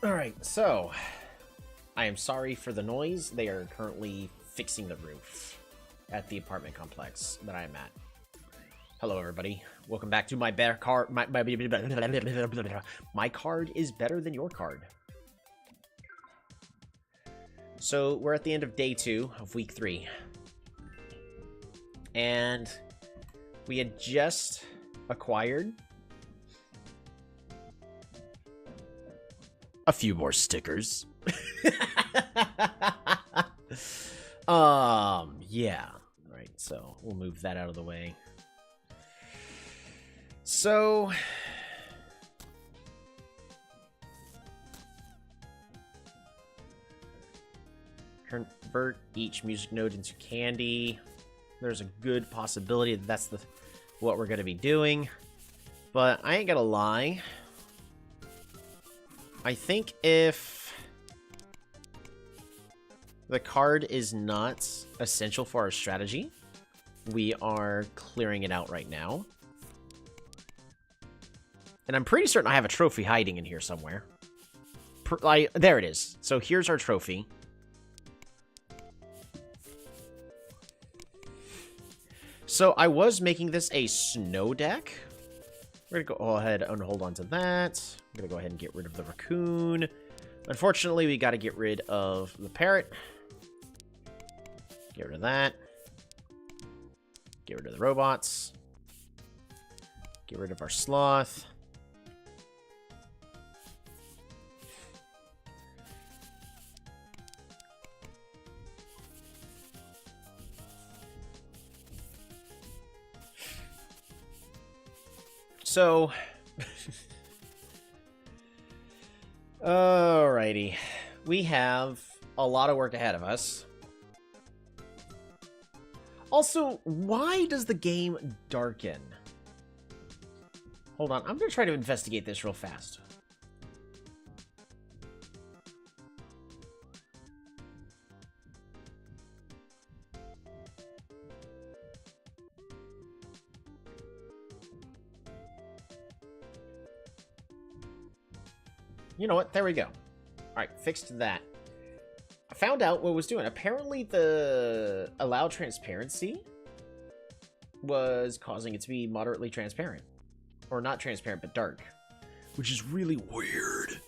Alright, so I am sorry for the noise. They are currently fixing the roof at the apartment complex that I am at. Hello, everybody. Welcome back to my bear card. My card is better than your card. So we're at the end of day 2 of week 3. And we had just acquired a few more stickers. Yeah. Right, so we'll move that out of the way. So convert each music note into candy. There's a good possibility that that's what we're going to be doing. But I ain't gonna lie. I think if the card is not essential for our strategy, we are clearing it out right now. And I'm pretty certain I have a trophy hiding in here somewhere. There it is. So here's our trophy. So I was making this a snow deck. We're going to go ahead and hold on to that. I'm going to go ahead and get rid of the raccoon. Unfortunately, we got to get rid of the parrot. Get rid of that. Get rid of the robots. Get rid of our sloth. So, alrighty, we have a lot of work ahead of us. Also, why does the game darken? Hold on, I'm going to try to investigate this real fast. You know what? There we go. Alright, fixed that. I found out what it was doing. Apparently the allow transparency was causing it to be moderately transparent. Or not transparent, but dark. Which is really weird.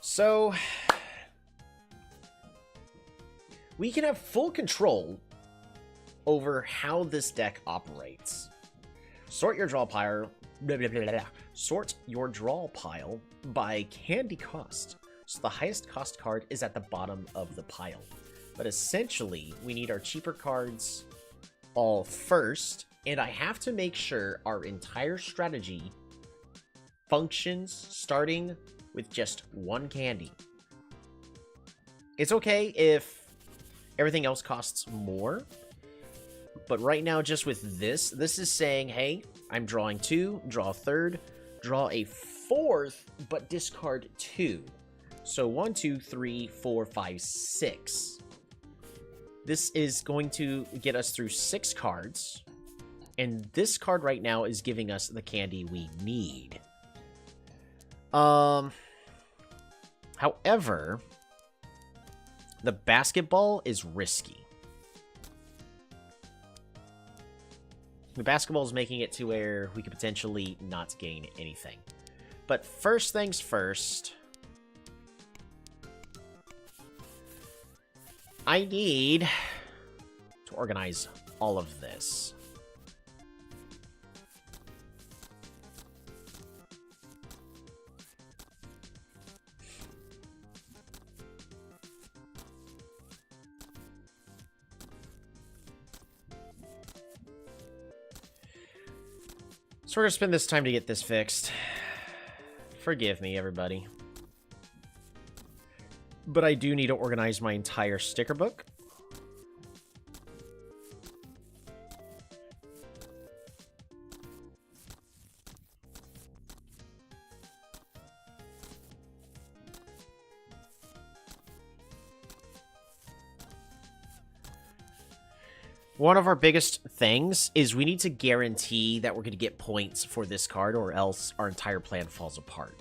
So, we can have full control over how this deck operates. Sort your draw pile. Blah, blah, blah, blah. Sort your draw pile by candy cost. So the highest cost card is at the bottom of the pile. But essentially, we need our cheaper cards all first. And I have to make sure our entire strategy functions starting with just one candy. It's okay if everything else costs more. But right now, just with this is saying, hey, I'm drawing 2, draw a 3rd, draw a 4th, but discard 2. So 1, 2, 3, 4, 5, 6. This is going to get us through 6 cards. And this card right now is giving us the candy we need. However, The basketball is risky. The basketball is making it to where we could potentially not gain anything. But first things first, I need to organize all of this. So we're going to spend this time to get this fixed. Forgive me, everybody. But I do need to organize my entire sticker book. One of our biggest things is we need to guarantee that we're going to get points for this card, or else our entire plan falls apart.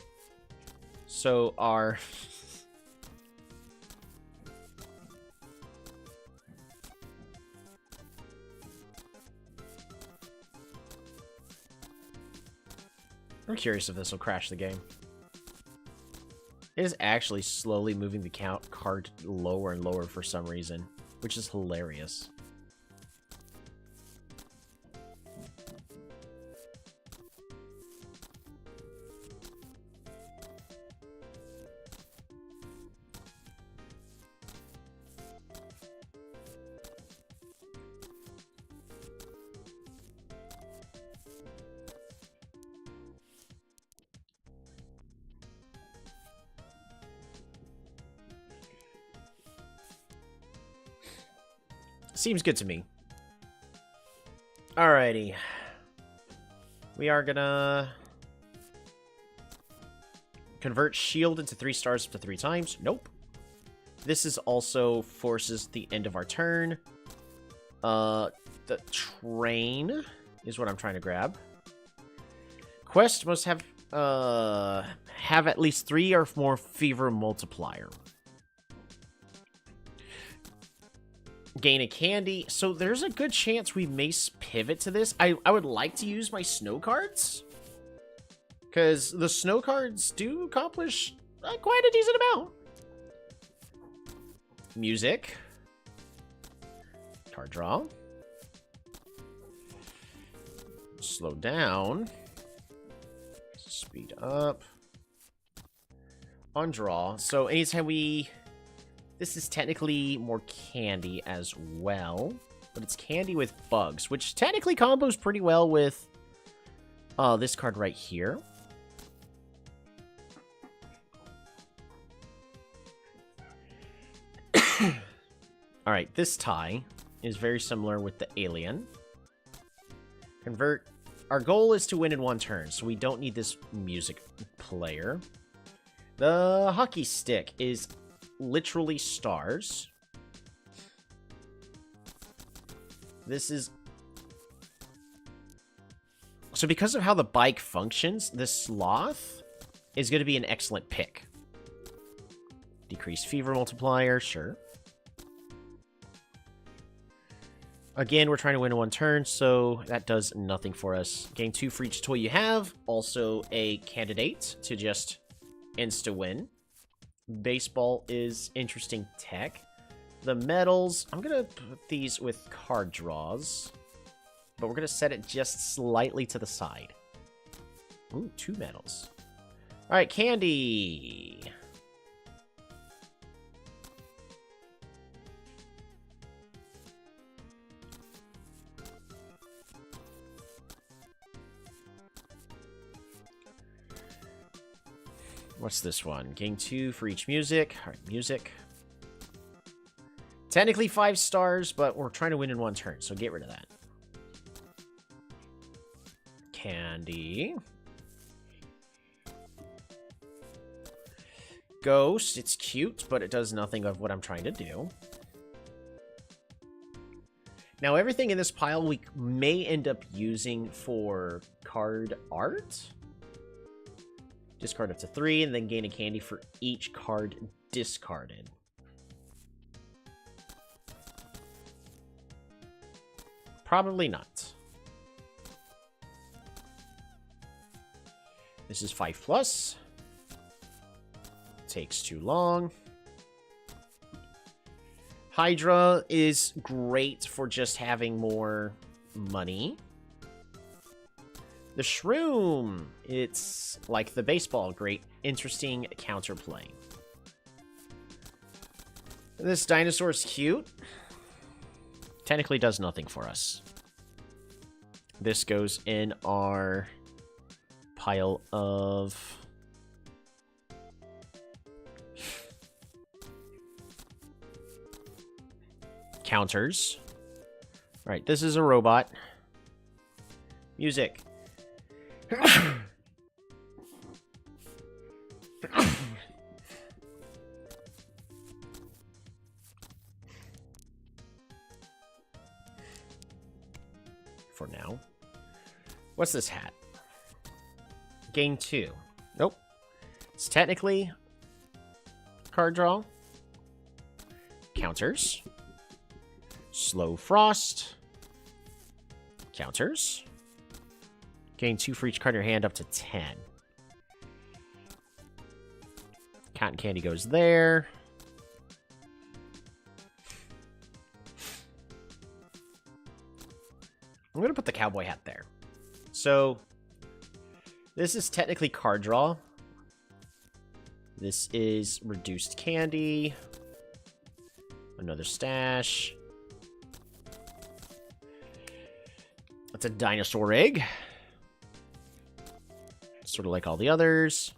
So our... I'm curious if this will crash the game. It is actually slowly moving the card lower and lower for some reason, which is hilarious. Seems good to me. Alrighty. We are gonna convert shield into 3 stars up to 3 times. Nope. This is also forces the end of our turn. The train is what I'm trying to grab. Quest must have at least 3 or more fever multiplier. Gain a candy. So there's a good chance we may pivot to this. I would like to use my snow cards, because the snow cards do accomplish quite a decent amount. Music. Card draw. Slow down. Speed up. On draw. So anytime we... This is technically more candy as well, but it's candy with bugs, which technically combos pretty well with this card right here. Alright, this tie is very similar with the alien. Convert. Our goal is to win in 1 turn, so we don't need this music player. The hockey stick is literally stars. This is... So because of how the bike functions, the sloth is going to be an excellent pick. Decreased fever multiplier, sure. Again, we're trying to win in 1 turn, so that does nothing for us. Gain 2 for each toy you have. Also a candidate to just insta-win. Baseball is interesting tech. The medals, I'm going to put these with card draws, but we're going to set it just slightly to the side. Ooh, 2 medals. All right, candy. What's this one? Gain 2 for each music. All right, music. Technically 5 stars, but we're trying to win in 1 turn, so get rid of that. Candy. Ghost. It's cute, but it does nothing of what I'm trying to do. Now, everything in this pile we may end up using for card art. Discard up to 3, and then gain a candy for each card discarded. Probably not. This is 5+. Takes too long. Hydra is great for just having more money. The Shroom, it's like the baseball, great, interesting counterplay. This dinosaur's cute. Technically does nothing for us. This goes in our pile of counters. All right, this is a robot. Music. For now. What's this hat? Gain 2. Nope. It's technically card draw. Counters. Slow Frost. Counters. Gain 2 for each card in your hand up to 10. Cotton Candy goes there. I'm going to put the cowboy hat there. So, this is technically card draw. This is reduced candy. Another stash. That's a dinosaur egg. Sort of like all the others.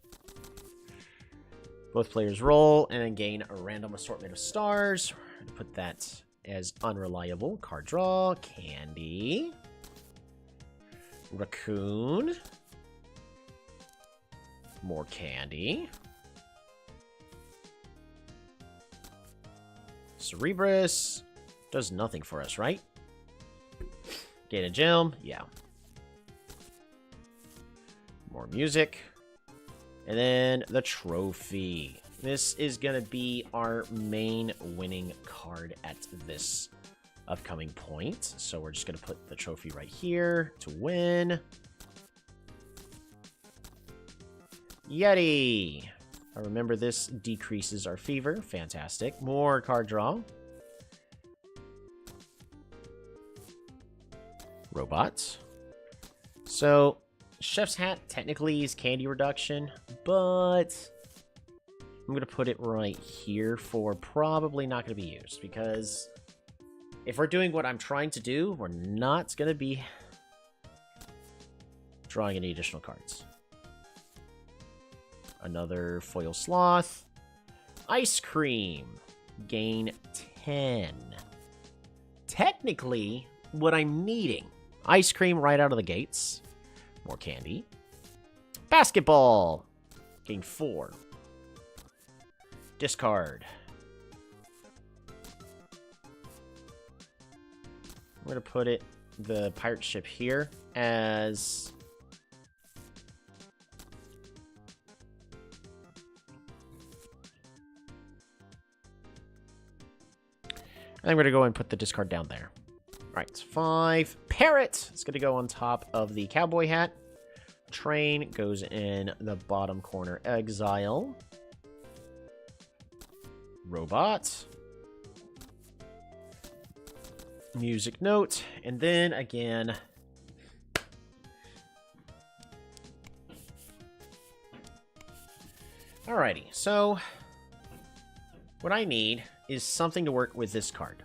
Both players roll and then gain a random assortment of stars. I'm gonna put that as unreliable. Card draw. Candy. Raccoon. More candy. Cerebrus. Does nothing for us, right? Gain a gem. Yeah. More music. And then the trophy. This is going to be our main winning card at this upcoming point. So we're just going to put the trophy right here to win. Yeti. I remember this decreases our fever. Fantastic. More card draw. Robots. So, Chef's Hat technically is candy reduction, but I'm going to put it right here for probably not going to be used, because if we're doing what I'm trying to do, we're not going to be drawing any additional cards. Another foil sloth. Ice cream. Gain 10. Technically, what I'm needing. Ice cream right out of the gates. More candy. Basketball. Gain 4. Discard. I'm going to put it, the pirate ship here, as I'm going to go and put the discard down there. All right, 5. Parrot! It's going to go on top of the cowboy hat. Train goes in the bottom corner. Exile. Robot. Music note. And then, again, alrighty, so what I need is something to work with this card.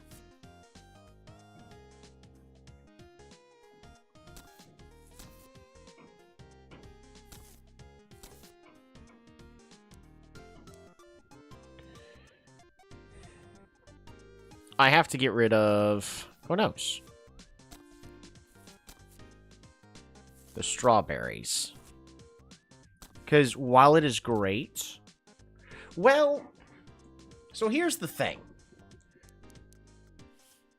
I have to get rid of, who knows? The strawberries. Because while it is great, well, so here's the thing.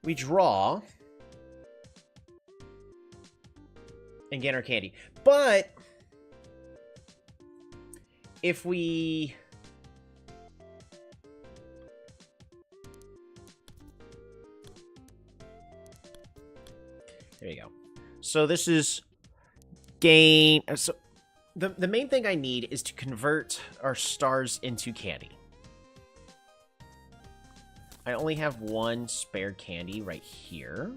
We draw and get our candy. But if we There you go. So this is gain... So the main thing I need is to convert our stars into candy. I only have one spare candy right here.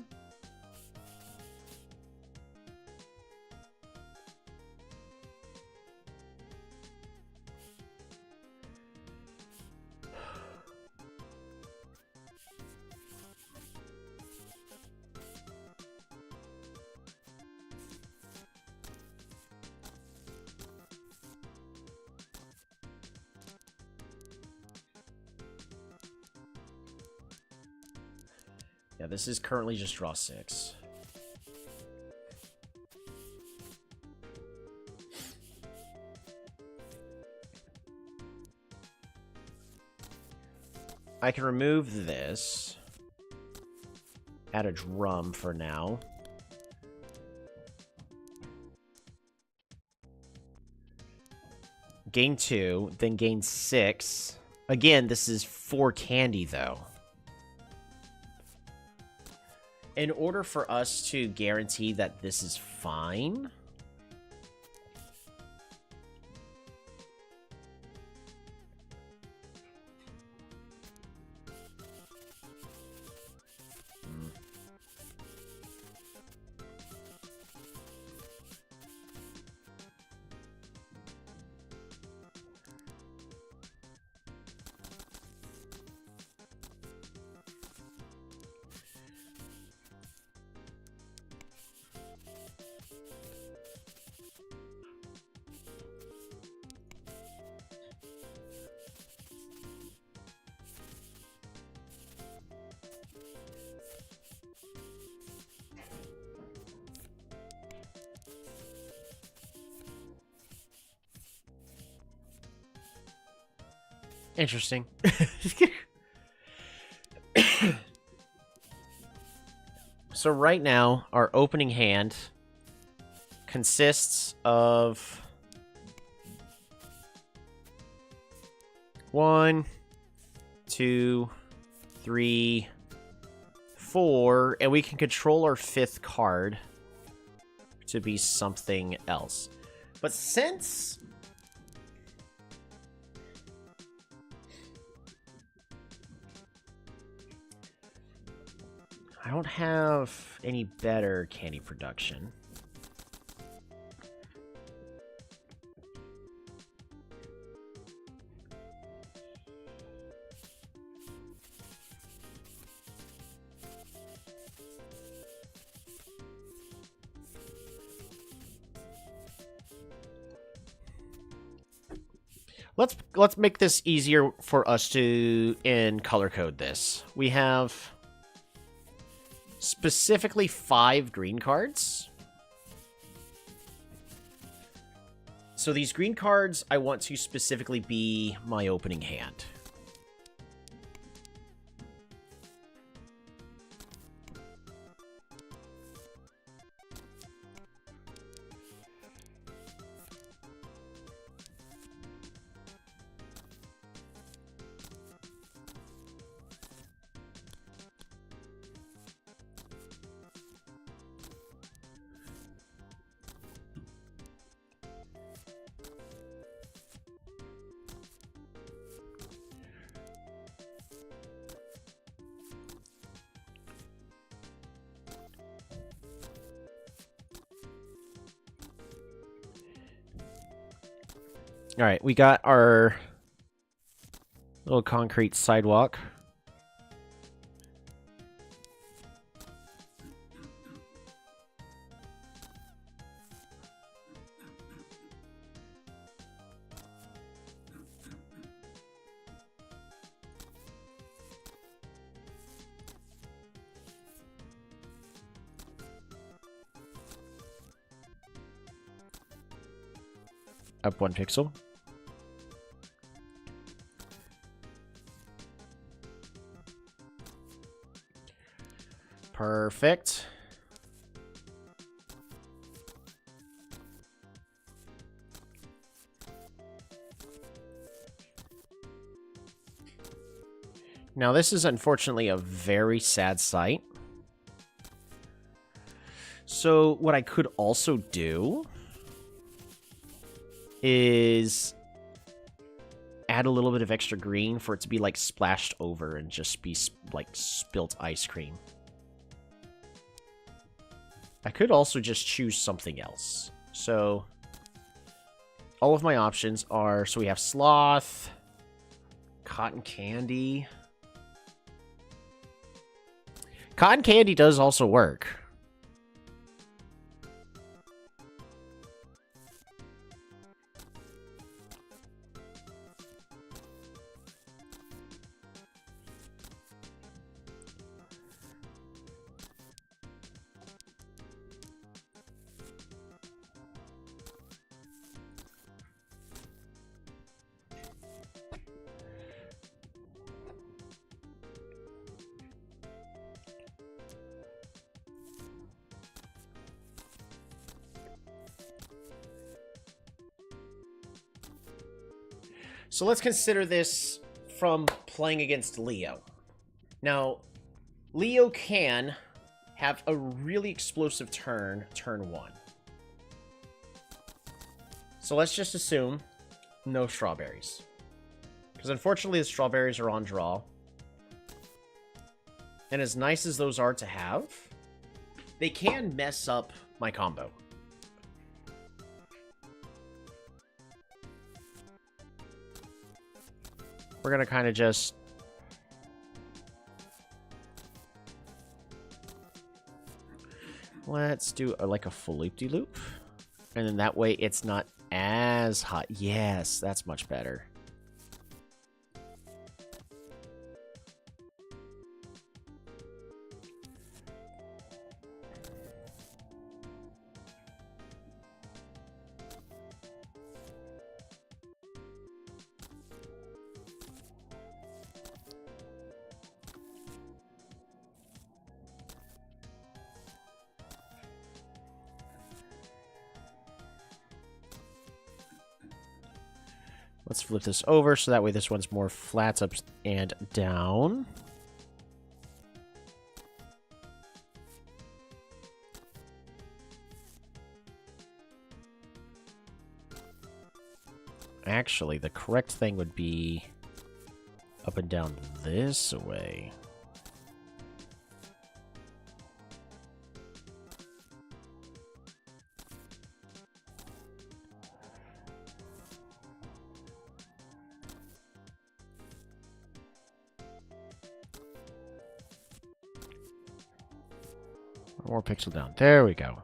Yeah, this is currently just draw 6. I can remove this. Add a drum for now. Gain 2, then gain 6. Again, this is 4 candy, though. In order for us to guarantee that this is fine... Interesting. So right now, our opening hand consists of 1, 2, 3, 4, and we can control our 5th card to be something else. But since... I don't have any better candy production. Let's make this easier for us to color code this. We have specifically 5 green cards. So these green cards, I want to specifically be my opening hand. All right, we got our little concrete sidewalk. Up 1 pixel. Perfect. Now, this is unfortunately a very sad sight. So what I could also do is add a little bit of extra green for it to be, like, splashed over and just be, like, spilt ice cream. I could also just choose something else. So all of my options are, so we have sloth, cotton candy. Cotton candy does also work. So let's consider this from playing against Leo. Now, Leo can have a really explosive turn 1. So let's just assume no strawberries. Because unfortunately the strawberries are on draw. And as nice as those are to have, they can mess up my combo. We're going to kind of just... Let's do like a full loop-de-loop. And then that way it's not as hot. Yes, that's much better. Let's flip this over so that way this one's more flat up and down. Actually, the correct thing would be up and down this way. More pixel down. There we go.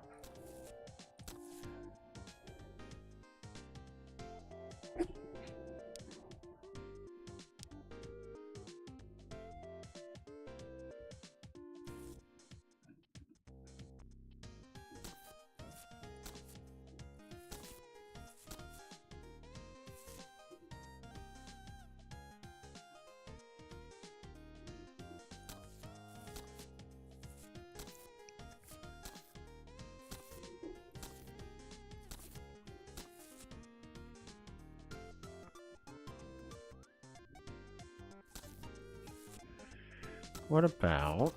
What about...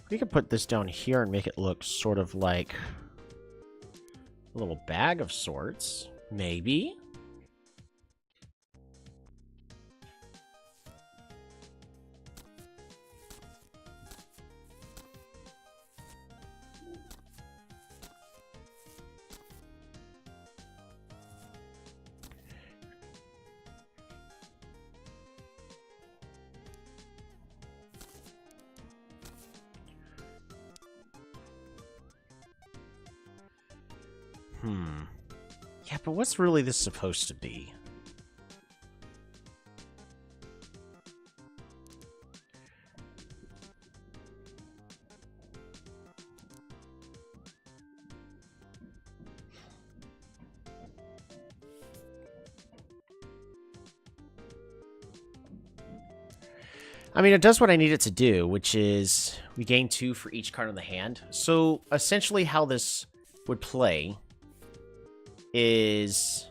We could put this down here and make it look sort of like a little bag of sorts, maybe. Yeah, but what's really this supposed to be? I mean, it does what I need it to do, which is we gain 2 for each card in the hand. So, essentially how this would play is...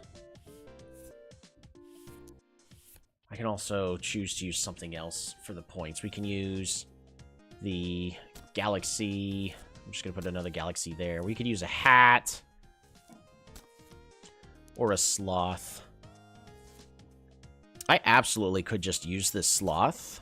I can also choose to use something else for the points. We can use the galaxy. I'm just going to put another galaxy there. We could use a hat or a sloth. I absolutely could just use this sloth.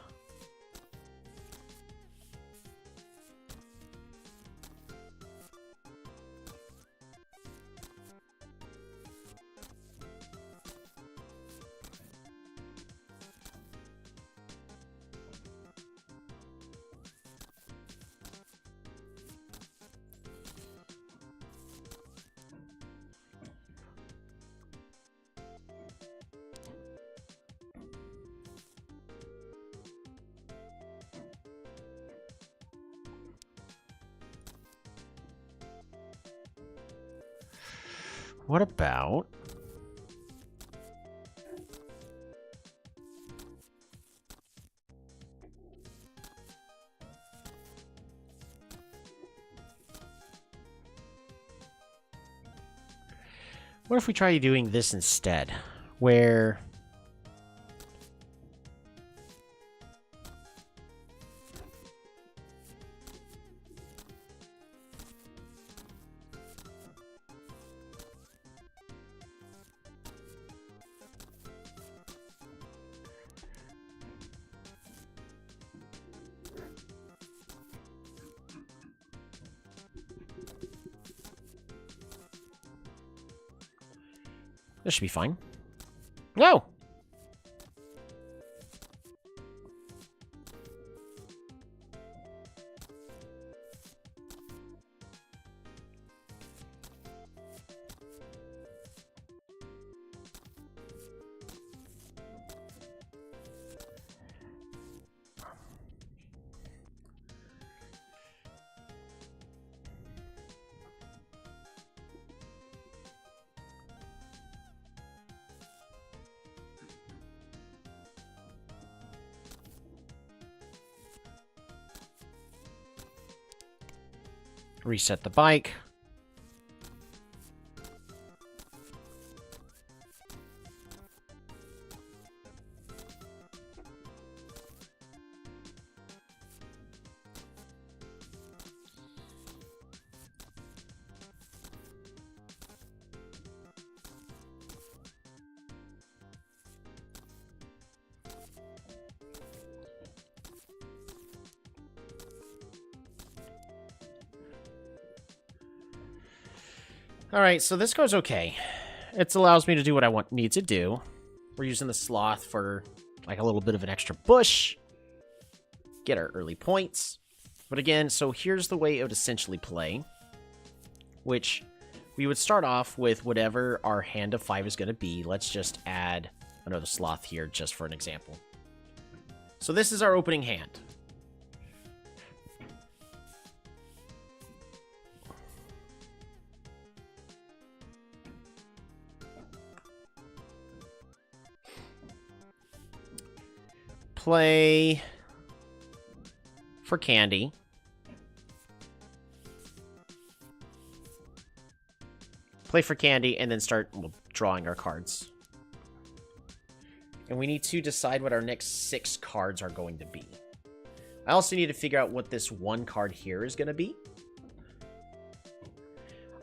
What about... What if we try doing this instead? Where... This should be fine. No! Reset the bike. Alright, so this goes okay. It allows me to do what I need to do. We're using the sloth for like a little bit of an extra push. Get our early points. But again, so here's the way it would essentially play. Which we would start off with whatever our hand of 5 is going to be. Let's just add another sloth here just for an example. So this is our opening hand. Play for candy. Play for candy, and then start drawing our cards. And we need to decide what our next 6 cards are going to be. I also need to figure out what this one card here is going to be.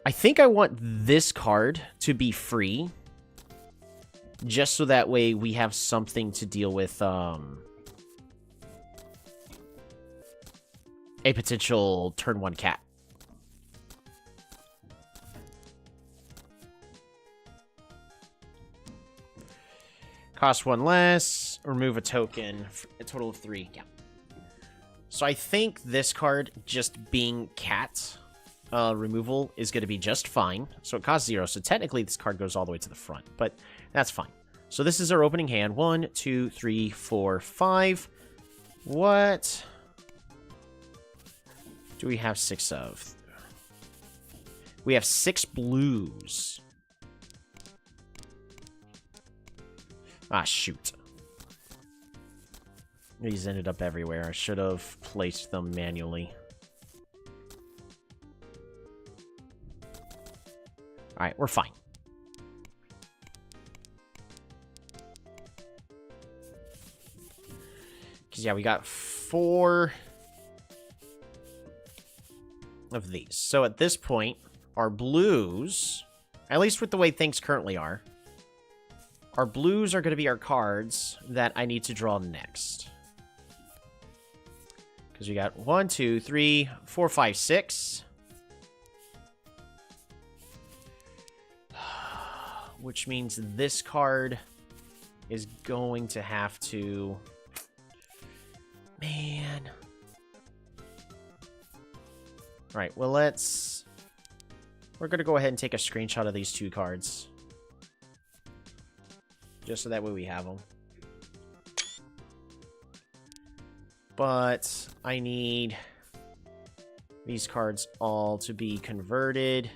I think I want this card to be free. Just so that way we have something to deal with, a potential turn 1 cat. Cost 1 less, remove a token, a total of 3, yeah. So I think this card just being cat removal is going to be just fine. So it costs 0, so technically this card goes all the way to the front, but that's fine. So this is our opening hand. 1, 2, 3, 4, 5. What do we have 6 of? We have 6 blues. Ah, shoot. These ended up everywhere. I should have placed them manually. Alright, we're fine. Because, yeah, we got 4 of these. So at this point, our blues, at least with the way things currently are, our blues are going to be our cards that I need to draw next. Because we got 1, 2, 3, 4, 5, 6. Which means this card is going to have to... Man. Alright, well, we're going to go ahead and take a screenshot of these 2 cards. Just so that way we have them. But I need these cards all to be converted.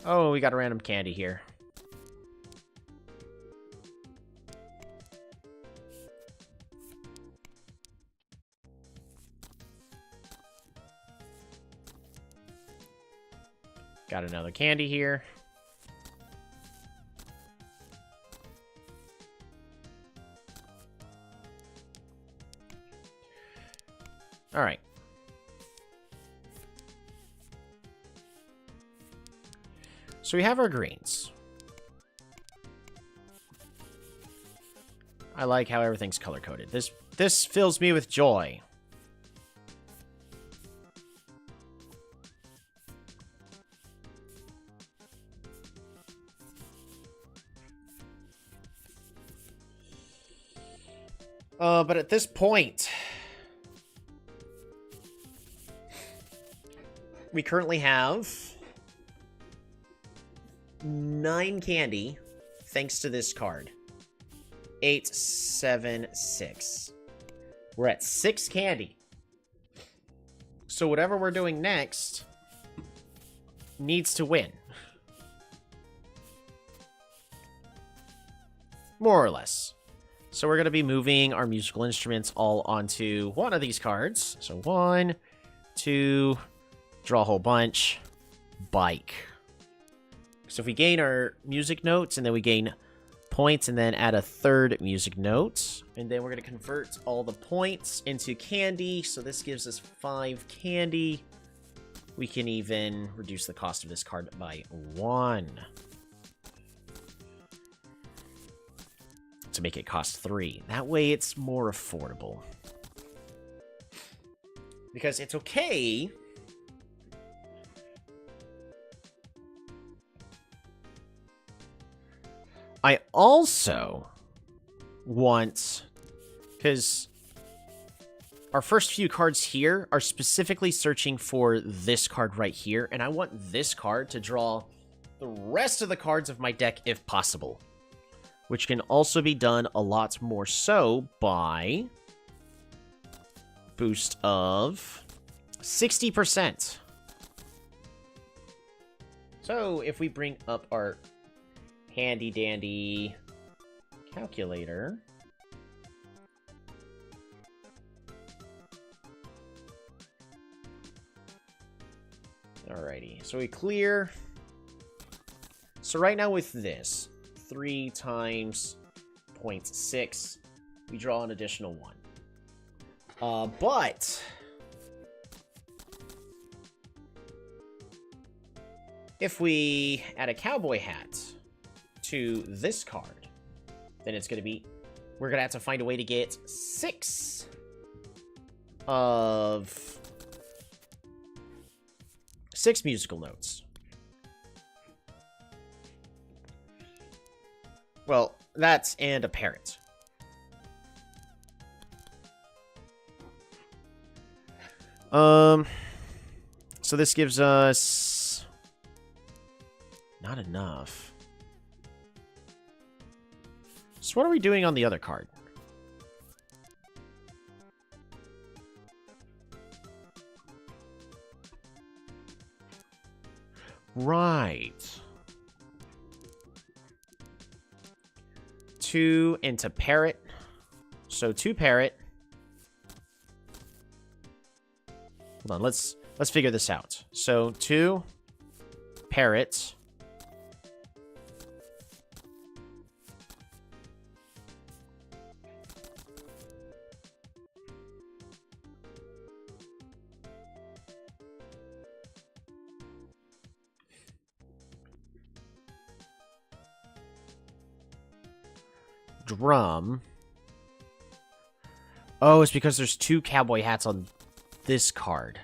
Oh, we got a random candy here. Got another candy here. All right. So we have our greens. I like how everything's color-coded. This fills me with joy. But at this point, we currently have 9 candy, thanks to this card. 8, 7, 6. We're at 6 candy. So whatever we're doing next needs to win. More or less. So we're going to be moving our musical instruments all onto one of these cards. So 1, 2, draw a whole bunch, bike. So if we gain our music notes, and then we gain points, and then add a 3rd music note, and then we're going to convert all the points into candy. So this gives us 5 candy. We can even reduce the cost of this card by 1. To make it cost 3. That way it's more affordable. Because it's okay. I also want... Because our first few cards here are specifically searching for this card right here. And I want this card to draw the rest of the cards of my deck if possible. Which can also be done a lot more so by boost of 60%. So if we bring up our handy dandy calculator, alrighty, so we clear. So right now with this 3 times 0.6, we draw an additional 1. But if we add a cowboy hat to this card, then it's going to be, we're going to have to find a way to get 6 of 6 musical notes. Well, that's and a parrot. So this gives us not enough. So what are we doing on the other card? Right. 2 into parrot. So 2 parrot. Hold on, let's figure this out. So 2 parrot. Drum. Oh, it's because there's 2 cowboy hats on this card.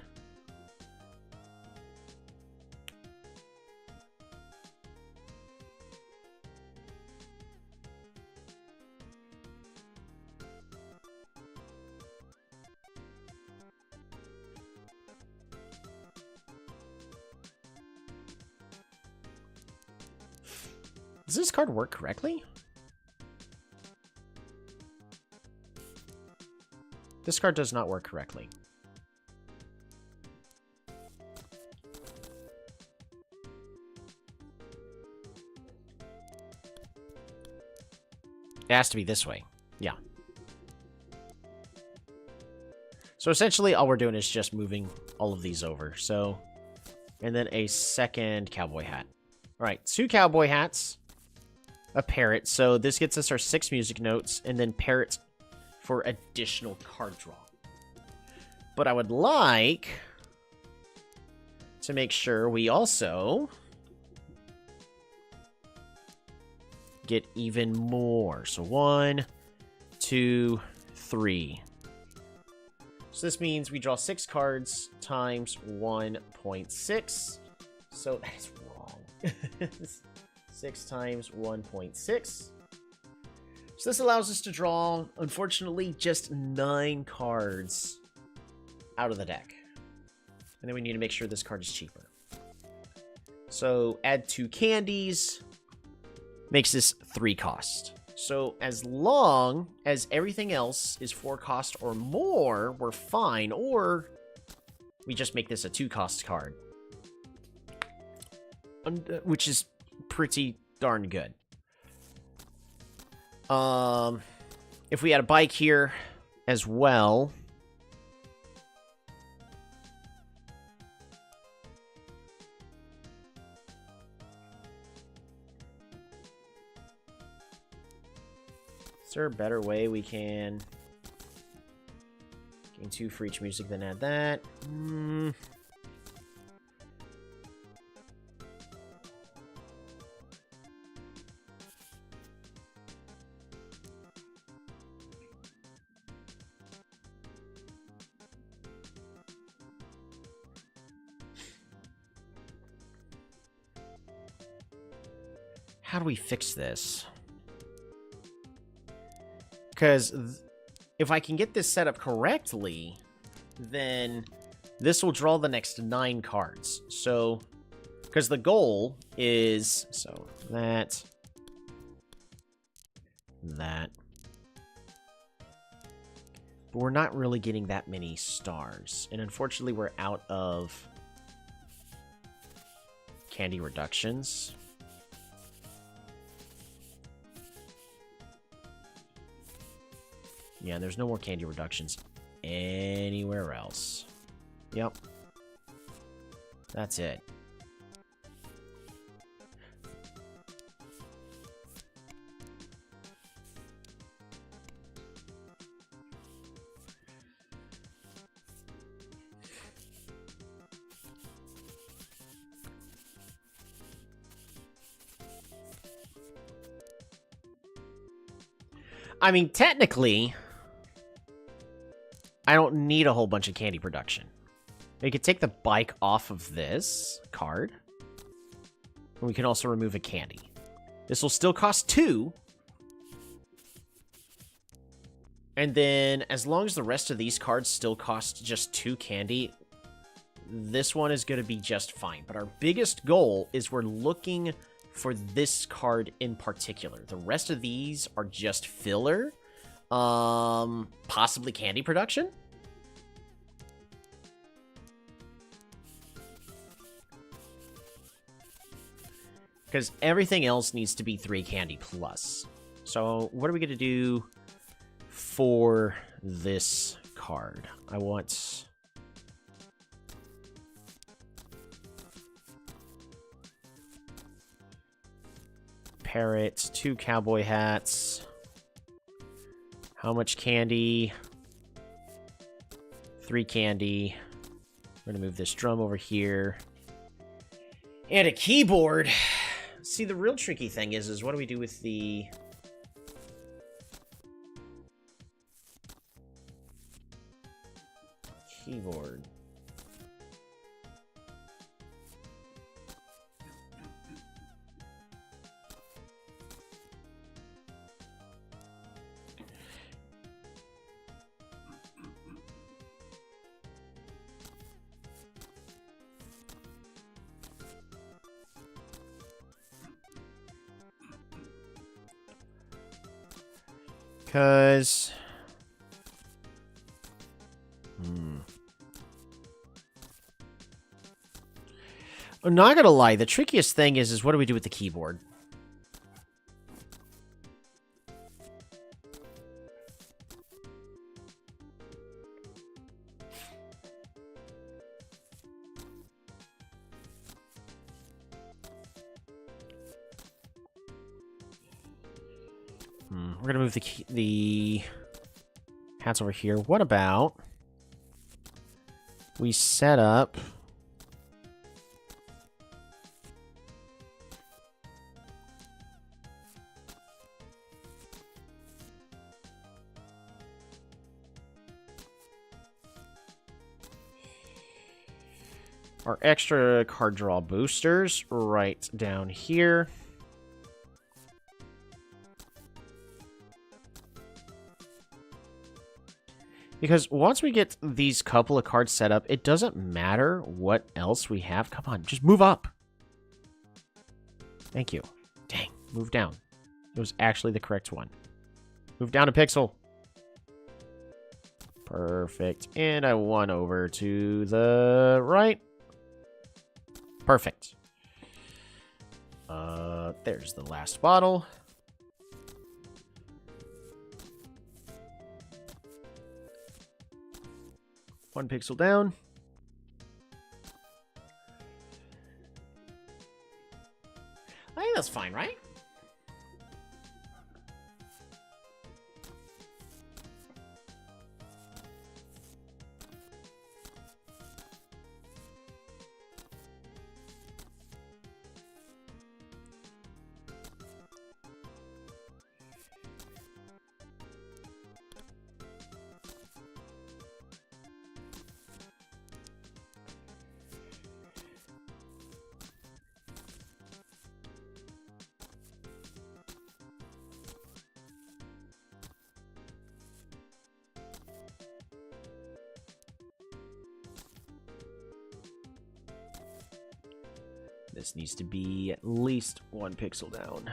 Does this card work correctly? This card does not work correctly. It has to be this way. Yeah. So essentially, all we're doing is just moving all of these over. So, and then a second cowboy hat. All right, 2 cowboy hats, a parrot. So this gets us our 6 music notes, and then parrot for additional card draw. But I would like to make sure we also get even more. So 1, 2, 3. So this means we draw 6 cards times 1.6. So that is wrong. 6 times 1.6. So this allows us to draw, unfortunately, just 9 cards out of the deck. And then we need to make sure this card is cheaper. So add 2 candies. Makes this 3 cost. So as long as everything else is 4 cost or more, we're fine. Or we just make this a 2 cost card. Which is pretty darn good. If we had a bike here as well. Is there a better way we can gain 2 for each music than add that? How do we fix this? Because if I can get this set up correctly, then this will draw the next 9 cards. So, because the goal is, so that. But we're not really getting that many stars. And unfortunately, we're out of candy reductions. Yeah, there's no more candy reductions anywhere else. Yep. That's it. I mean, technically, I don't need a whole bunch of candy production. We could take the bike off of this card. And we can also remove a candy. This will still cost 2. And then, as long as the rest of these cards still cost just 2 candy, this one is going to be just fine. But our biggest goal is we're looking for this card in particular. The rest of these are just filler. Possibly candy production? Because everything else needs to be 3 candy plus. So what are we going to do for this card? I want... Parrot, 2 cowboy hats. How much candy? 3 candy. We're going to move this drum over here. And a keyboard. See, the real tricky thing is what do we do with the... keyboard? Because... I'm not gonna lie, the trickiest thing is what do we do with the keyboard? We're gonna move the hats over here. What about we set up our extra card draw boosters right down here. Because once we get these couple of cards set up, it doesn't matter what else we have. Come on, just move up. Thank you. Dang, move down. It was actually the correct one. Move down a pixel. Perfect. And I won over to the right. Perfect. There's the last bottle. One pixel down. I think that's fine, right? This needs to be at least one pixel down.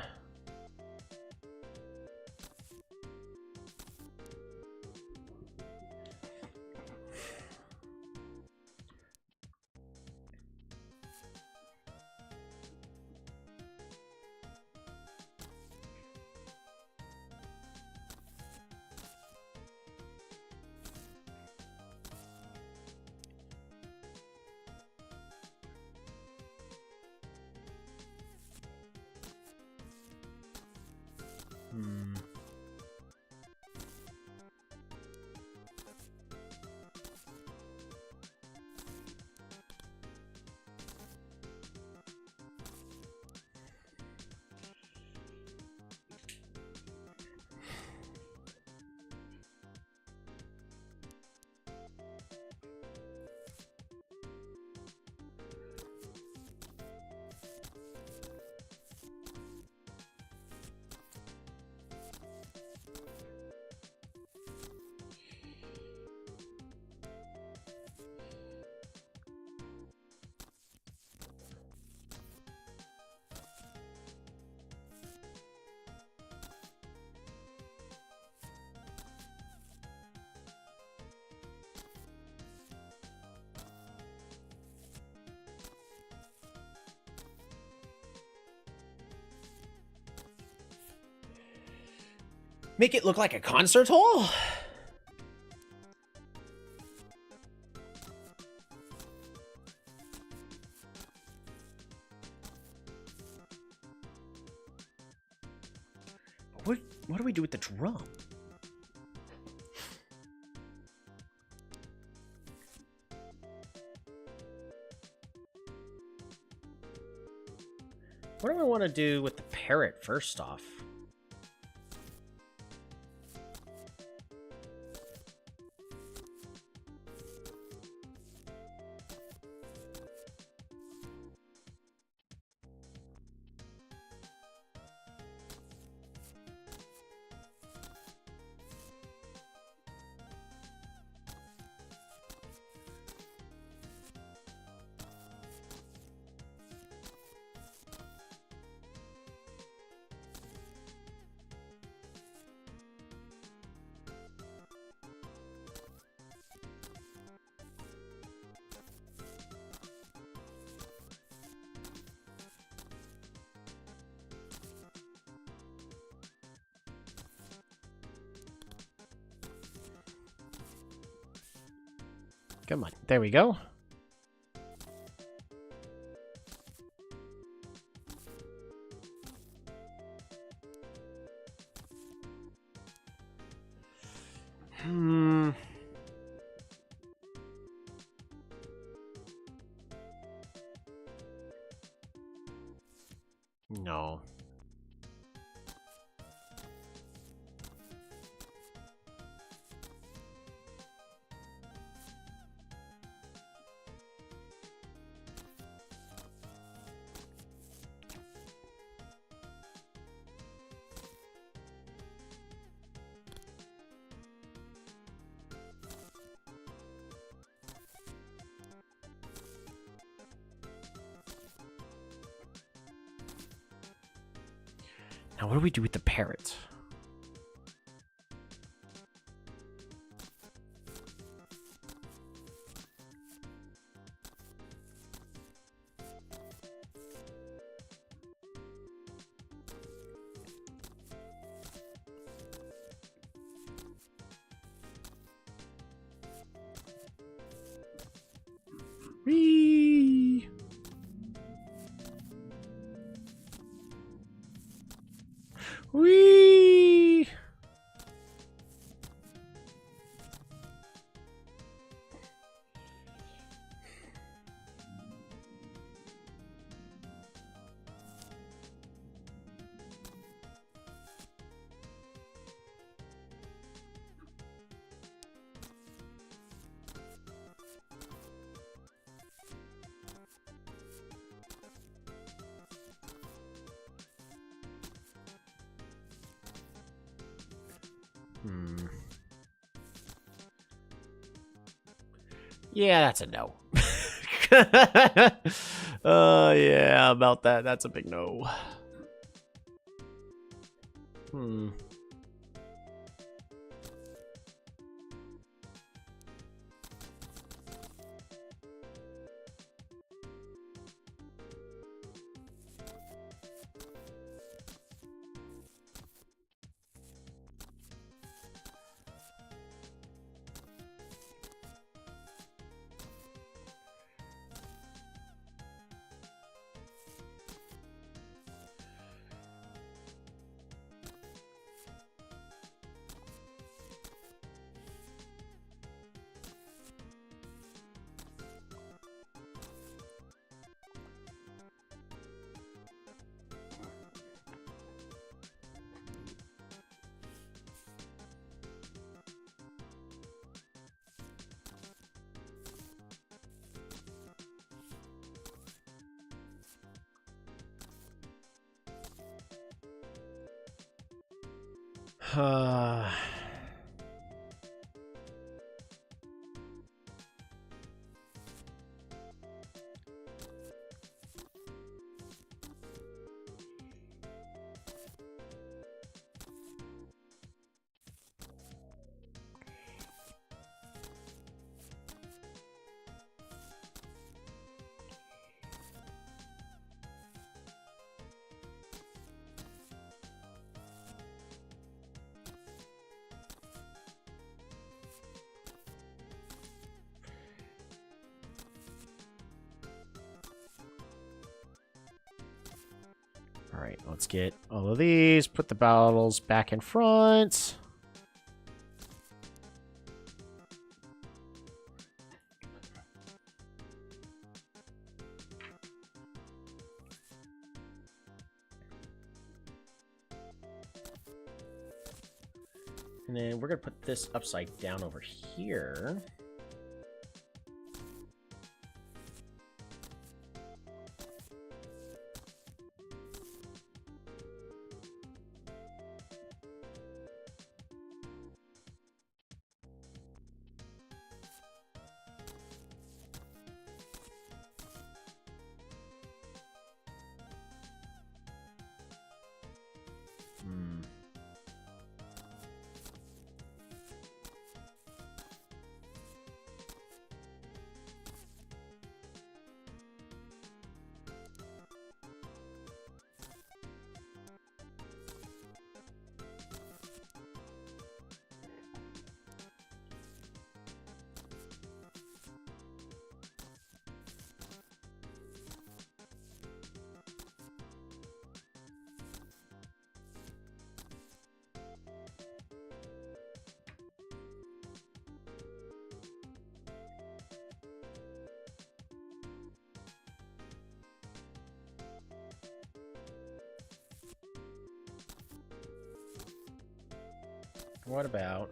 Make it look like a concert hall? What do we do with the drum? What do I want to do with the parrot first off? Come on. There we go. No. Now, what do we do with the parrot? Whee! Whee! Yeah, that's a no. Yeah, about that. That's a big no. Alright, let's get all of these. Put the battles back in front. And then we're going to put this upside down over here. What about...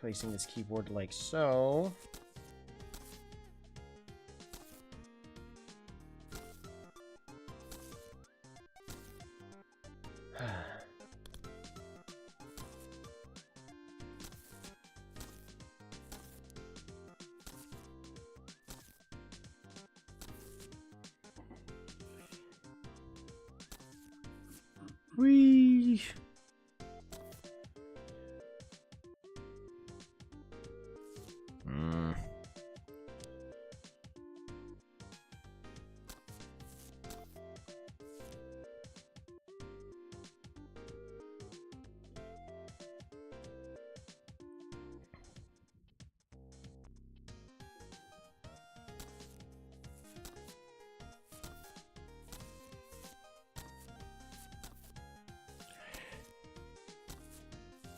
placing this keyboard like so. Whee!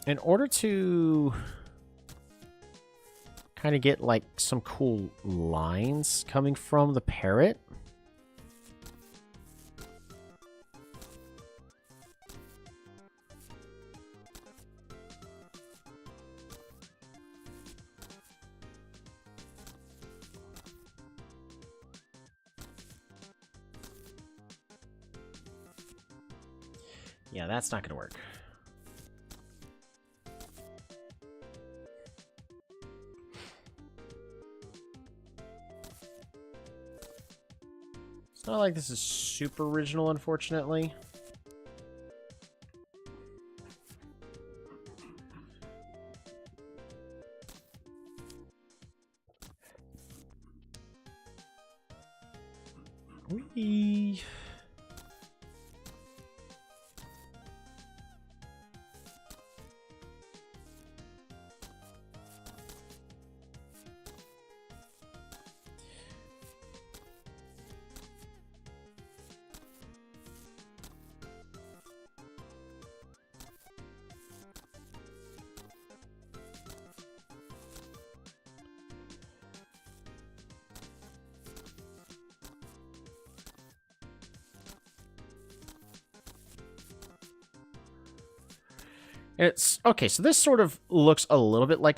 In order to kind of get like some cool lines coming from the parrot, yeah, that's not going to work. It's not like this is super original, unfortunately. Whee! It's okay, so this sort of looks a little bit like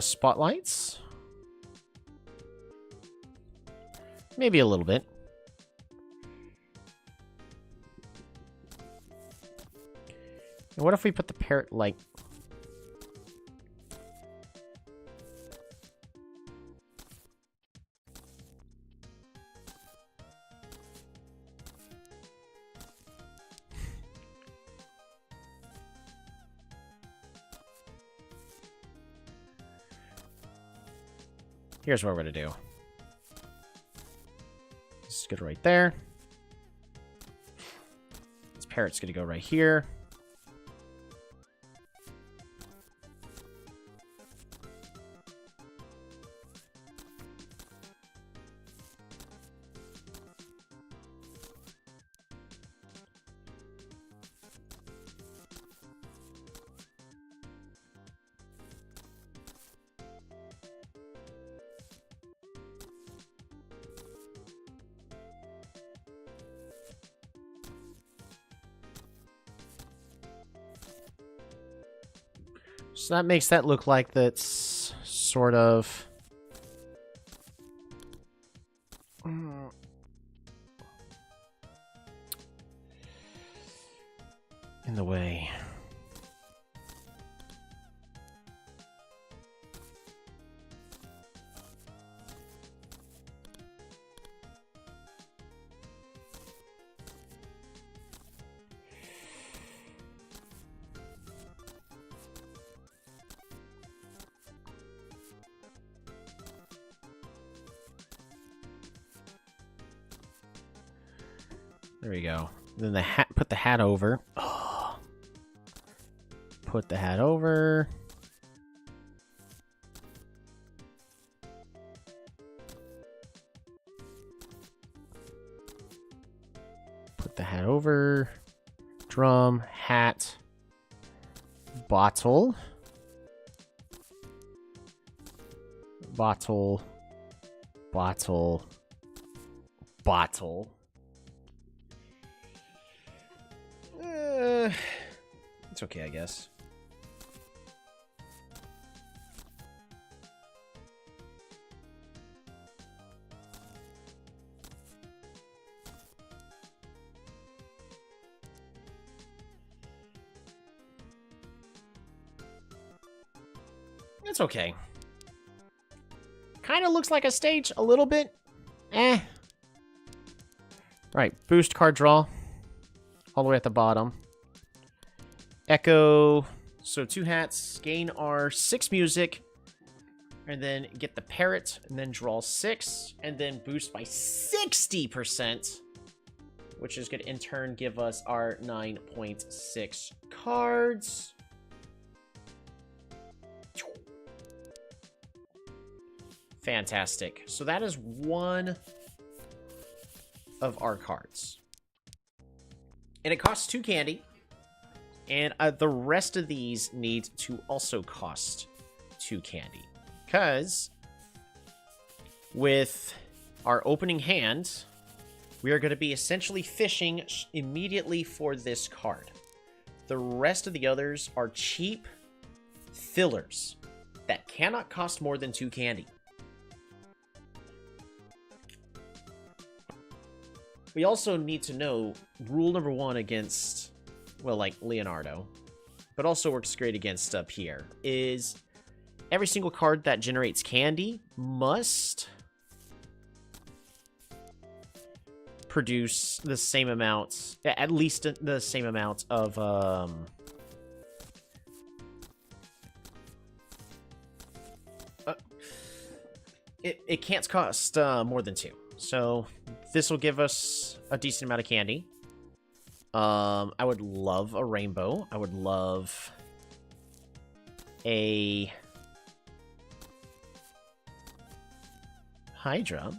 spotlights. Maybe a little bit. And what if we put the parrot like... Here's what we're going to do. This is good right there. Parrot's gonna go right here. So that makes that look like that's sort of... in the way. There we go. Then the hat, put the hat over. Oh. Put the hat over. Put the hat over. Drum, hat, bottle. Bottle. Bottle. Bottle. It's okay, I guess. It's okay. Kind of looks like a stage a little bit. Right, boost card draw. All the way at the bottom. Echo. So 2 hats. Gain our 6 music. And then get the parrot. And then draw 6. And then boost by 60%. Which is going to in turn give us our 9.6 cards. Fantastic. So that is one of our cards. And it costs 2 candy. And the rest of these need to also cost 2 candy. Because with our opening hand, we are going to be essentially fishing immediately for this card. The rest of the others are cheap fillers that cannot cost more than 2 candy. We also need to know rule number 1 against, well, like Leonardo, but also works great against Pierre, is every single card that generates candy must produce the same amount, at least the same amount of, it can't cost more than 2. So this will give us a decent amount of candy. I would love a rainbow. I would love a Hydra.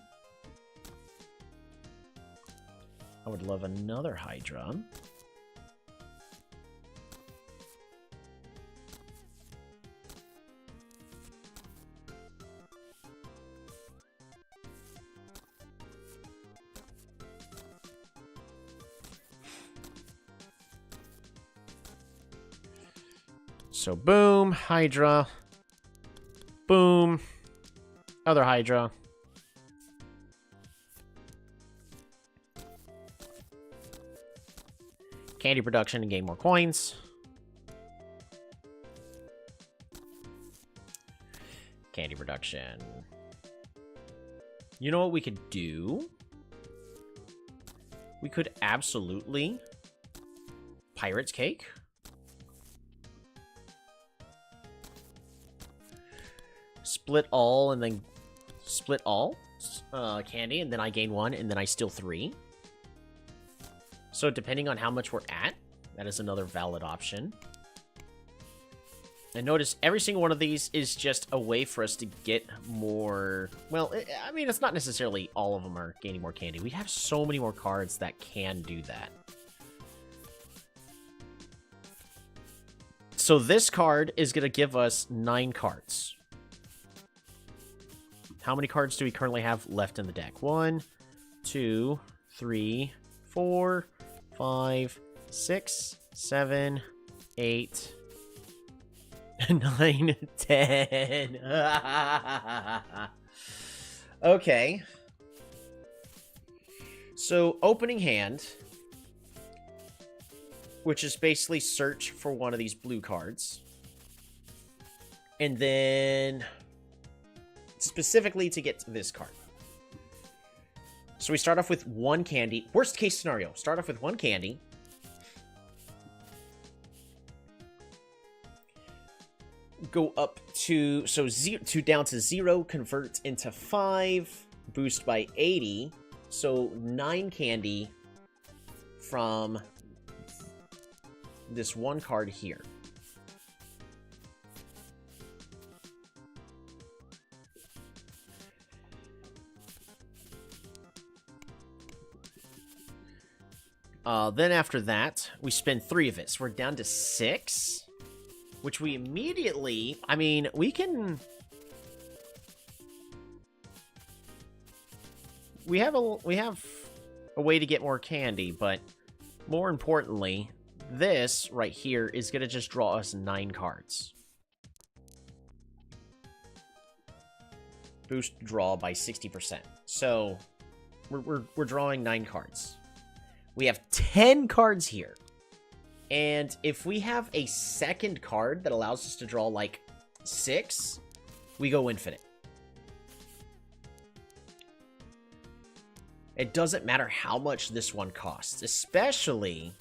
I would love another Hydra. So boom, Hydra. Boom. Other Hydra. Candy production and gain more coins. Candy production. You know what we could do? We could absolutely Pirate's Cake. Split all and then split all candy, and then I gain 1, and then I steal 3. So depending on how much we're at, that is another valid option. And notice every single one of these is just a way for us to get more... Well, I mean, it's not necessarily all of them are gaining more candy. We have so many more cards that can do that. So this card is going to give us 9 cards. How many cards do we currently have left in the deck? 1, 2, 3, 4, 5, 6, 7, 8... 9, 10. Okay. So, opening hand, which is basically search for one of these blue cards. And then, specifically to get to this card. So we start off with 1 candy. Worst case scenario, start off with 1 candy. Go up to, so down to 0, convert into 5, boost by 80, so 9 candy from this 1 card here. Then after that, we spend 3 of it, so we're down to 6. Which we immediately... I mean, we can... We have a way to get more candy, but more importantly, this right here is going to just draw us 9 cards. Boost draw by 60%. So, we're drawing 9 cards. We have 10 cards here. And if we have a second card that allows us to draw, like, 6, we go infinite. It doesn't matter how much this one costs, especially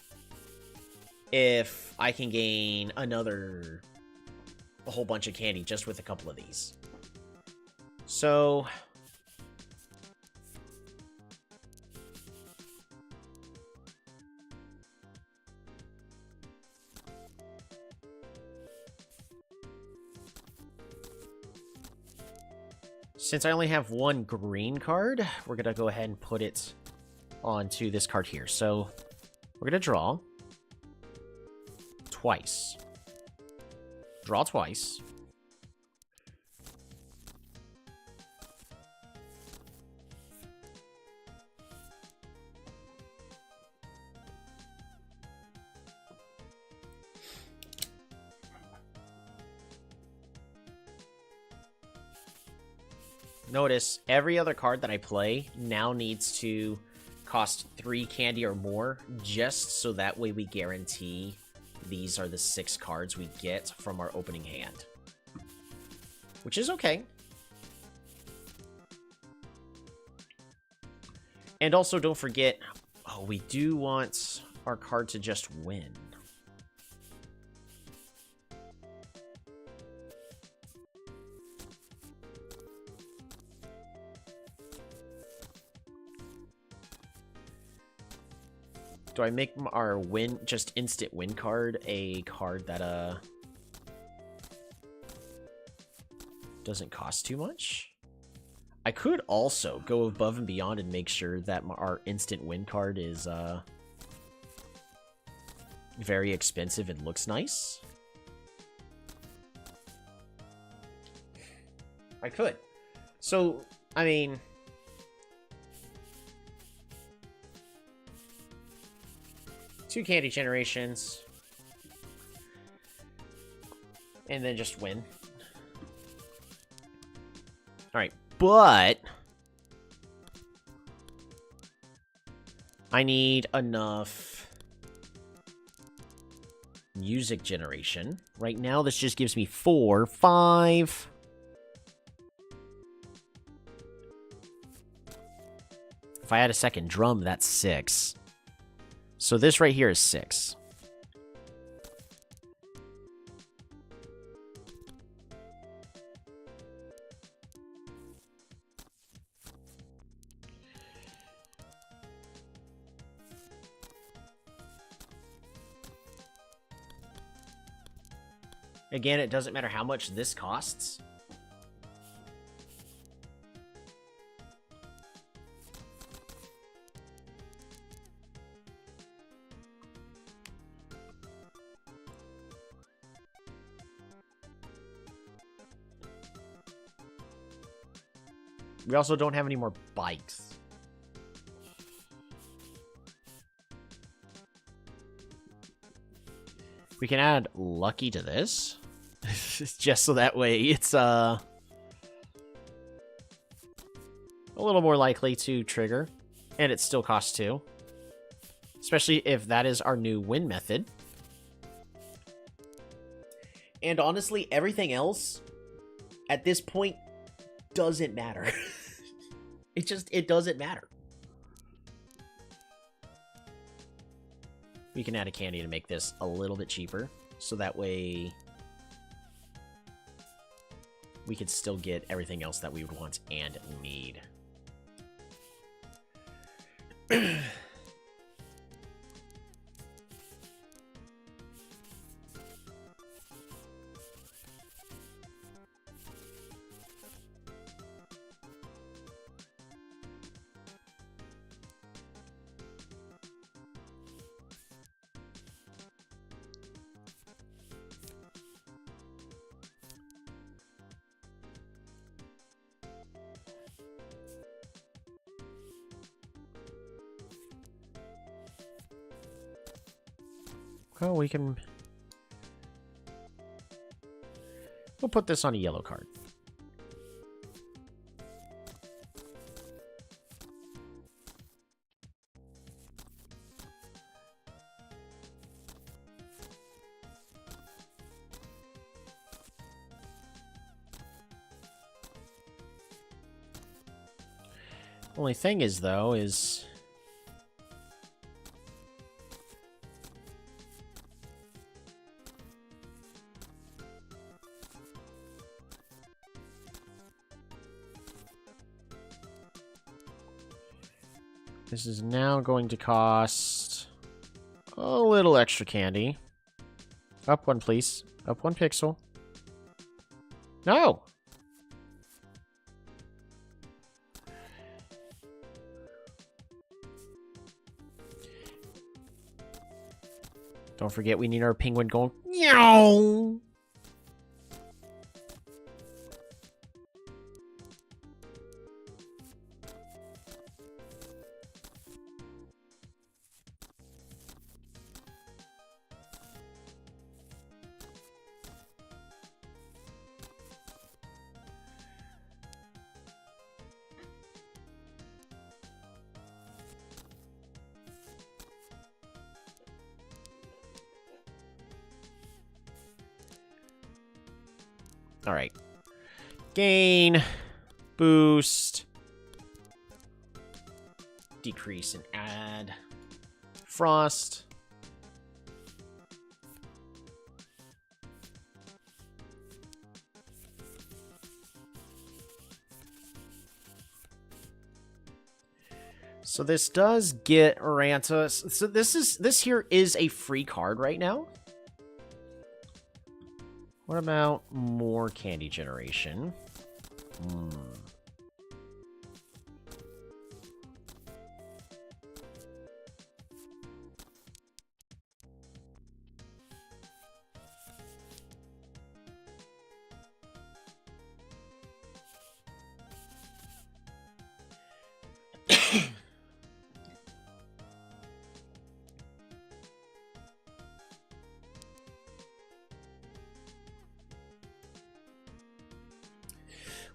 if I can gain a whole bunch of candy just with a couple of these. So... Since I only have 1 green card, we're going to go ahead and put it onto this card here. So, we're going to draw twice. Draw twice. Notice, every other card that I play now needs to cost 3 candy or more, just so that way we guarantee these are the 6 cards we get from our opening hand. Which is okay. And also, don't forget, oh, we do want our card to just win. Do I make our just instant win card a card that, doesn't cost too much? I could also go above and beyond and make sure that our instant win card is, very expensive and looks nice. I could. So, I mean... Two candy generations. And then just win. Alright, but... I need enough... music generation. Right now, this just gives me 4, 5... If I had a second drum, that's 6. So this right here is 6. Again, it doesn't matter how much this costs. We also don't have any more bikes. We can add Lucky to this. Just so that way it's a little more likely to trigger. And it still costs 2. Especially if that is our new win method. And honestly, everything else at this point doesn't matter. It doesn't matter. We can add a candy to make this a little bit cheaper. So that way we could still get everything else that we would want and need. Well, we'll put this on a yellow card. Only thing is, though, is this is now going to cost a little extra candy. Up 1, please. Up 1 pixel. No! Don't forget we need our penguin going. Meow! All right. Gain, boost, decrease and add, frost. So this does get Ranta. So this here is a free card right now. What about more candy generation?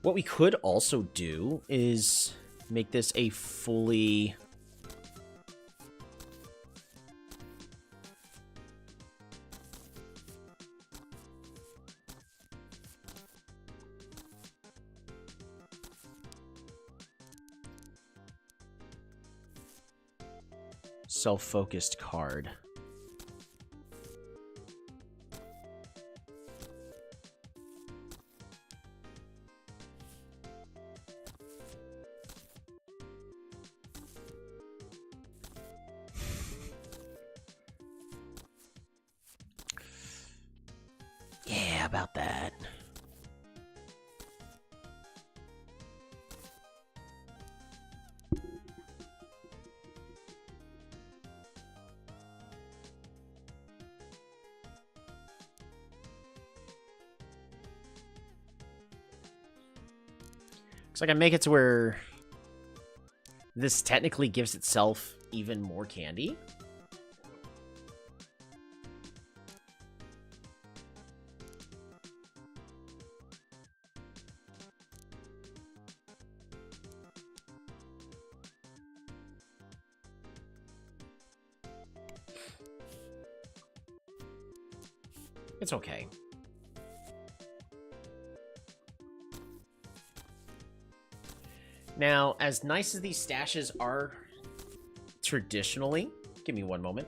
What we could also do is make this a fully... self-focused card. about that. So I can make it to where this technically gives itself even more candy. It's okay. Now, as nice as these stashes are traditionally, give me one moment.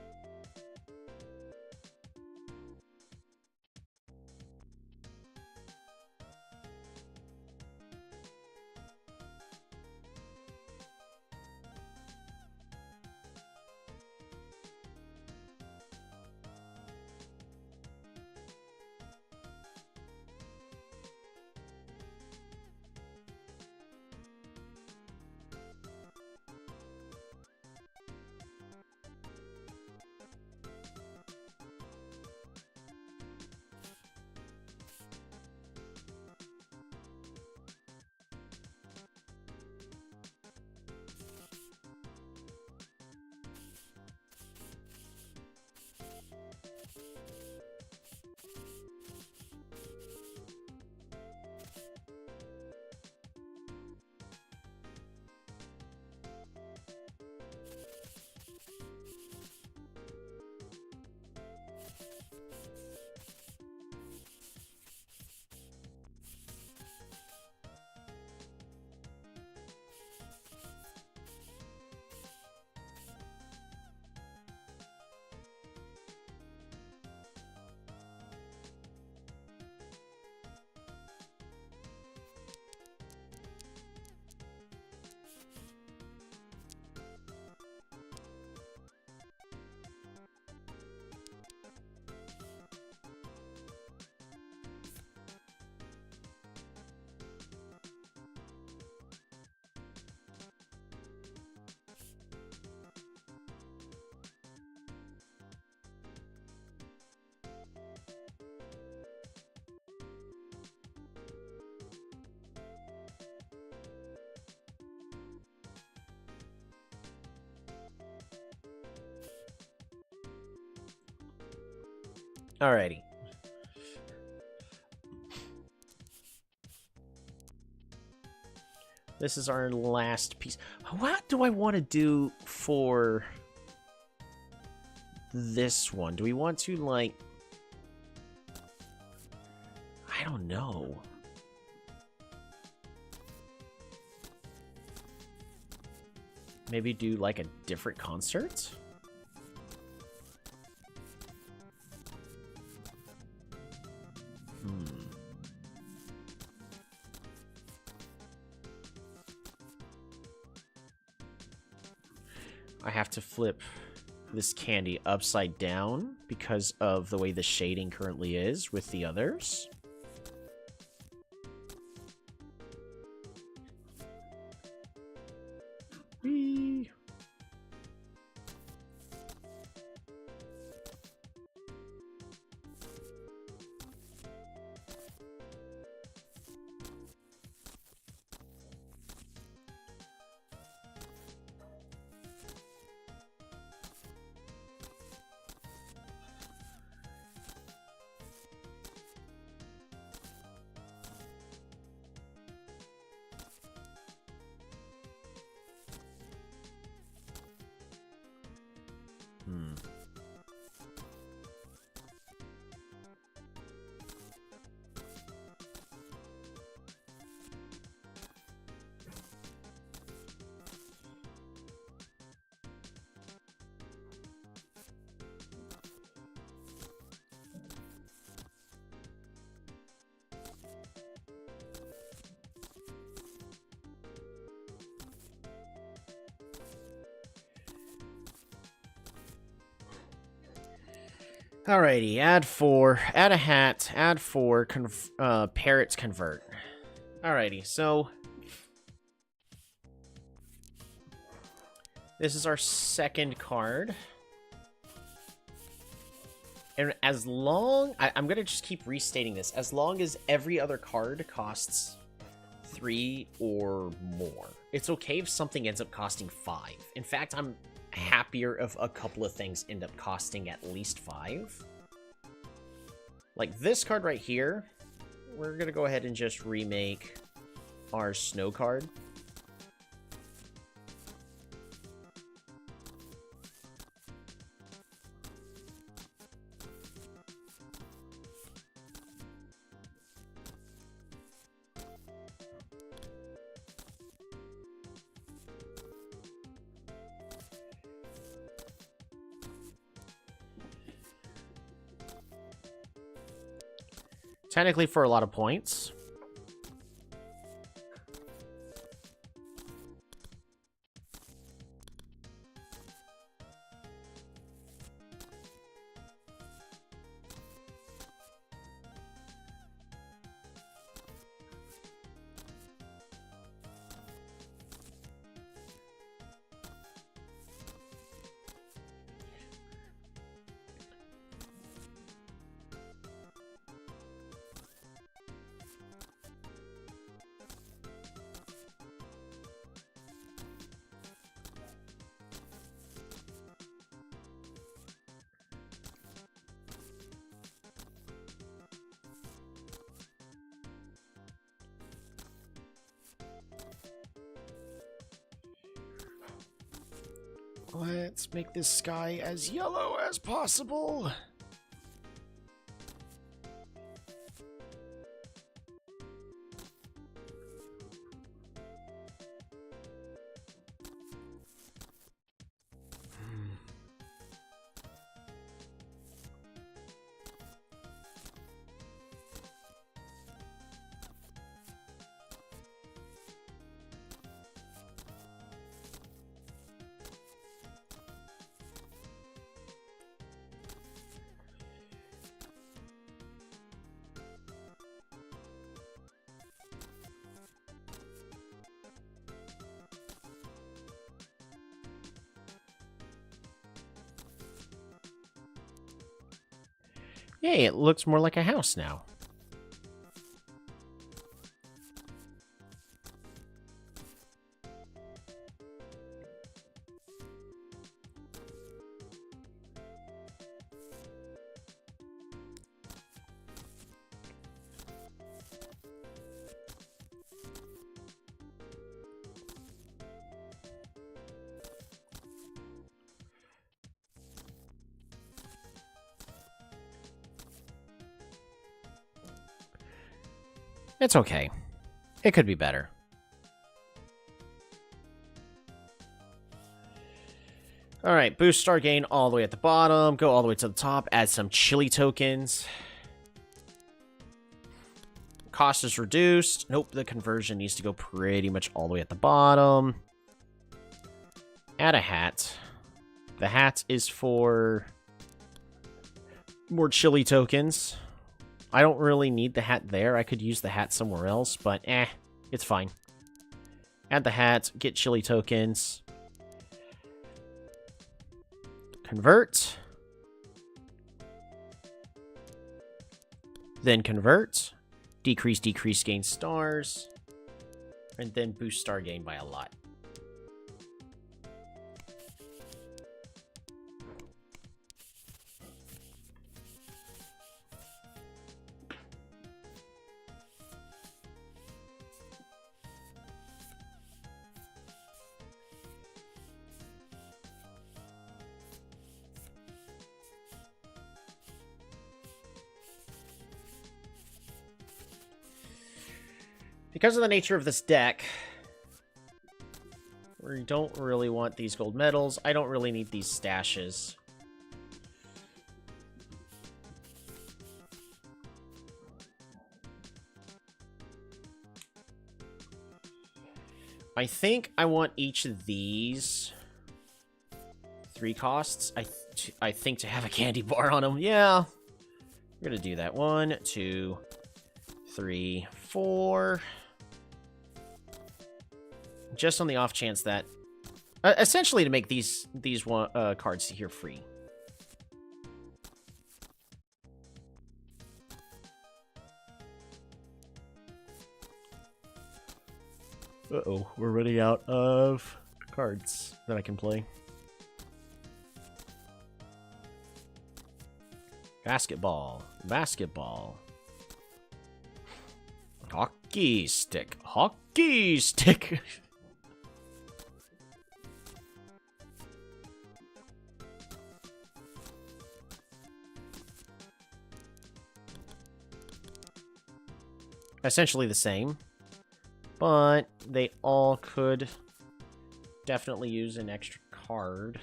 Alrighty. This is our last piece. What do I want to do for this one? Do we want to, like... I don't know. Maybe do, like, a different concert? I have to flip this candy upside down because of the way the shading currently is with the others. Whee! Alrighty, add 4, add a hat, add 4, parrots convert. Alrighty, so this is our second card. And as long... I'm going to just keep restating this. As long as every other card costs 3 or more. It's okay if something ends up costing 5. In fact, I'm happier if a couple of things end up costing at least 5. Like this card right here, we're going to go ahead and just remake our snow card. Technically for a lot of points. Let's make this sky as yellow as possible. Yay, it looks more like a house now. It's okay. It could be better. Alright, boost star gain all the way at the bottom. Go all the way to the top. Add some chili tokens. Cost is reduced. Nope, the conversion needs to go pretty much all the way at the bottom. Add a hat. The hat is for more chili tokens. I don't really need the hat there. I could use the hat somewhere else, but it's fine. Add the hat, get chili tokens. Convert. Then convert. Decrease, gain stars. And then boost star gain by a lot. Because of the nature of this deck, we don't really want these gold medals. I don't really need these stashes. I think I want each of these 3 costs. I think, to have a candy bar on them. Yeah. We're gonna do that. 1, 2, 3, 4. Just on the off chance that... essentially to make these cards here free. Uh-oh, we're running out of cards that I can play. Basketball. Basketball. Hockey stick. Hockey stick. Essentially the same, but they all could definitely use an extra card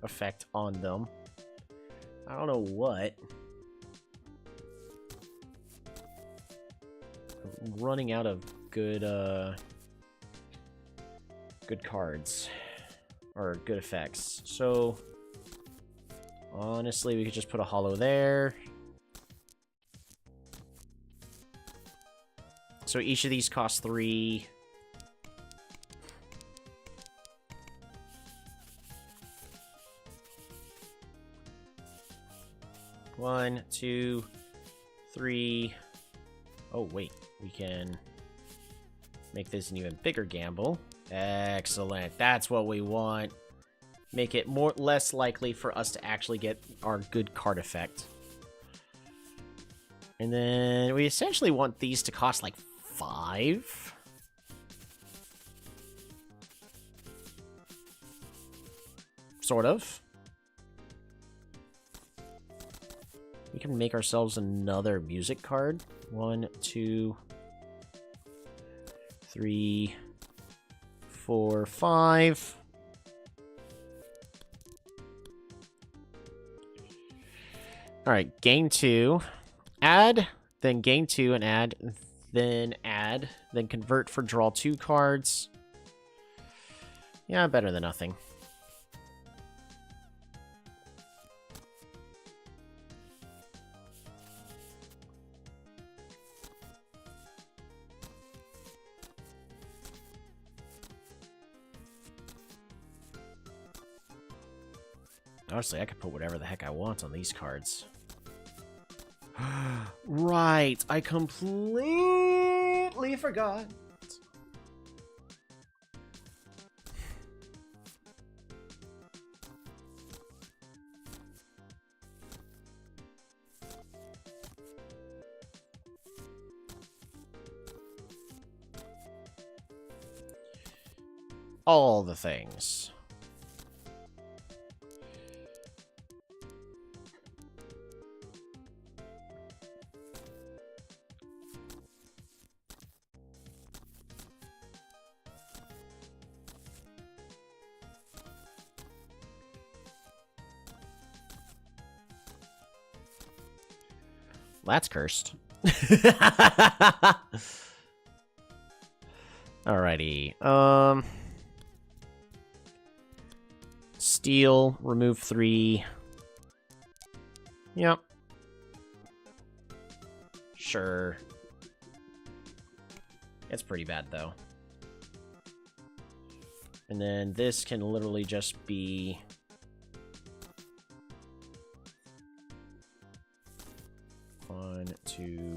effect on them. I don't know what. I'm running out of good good cards or good effects. So honestly, we could just put a hollow there. So each of these costs 3. One, 2, 3. Oh, wait. We can make this an even bigger gamble. Excellent. That's what we want. Make it less likely for us to actually get our good card effect. And then we essentially want these to cost like 5. Sort of. We can make ourselves another music card. 1, 2, 3, 4, 5. Alright, gain 2. Add, then gain 2 and add, then convert for draw 2 cards. Yeah, better than nothing. Honestly, I could put whatever the heck I want on these cards. Right, I completely forgot. All the things. That's cursed. Alrighty. Steal, remove 3. Yep. Sure. It's pretty bad, though. And then this can literally just be... 1, 2,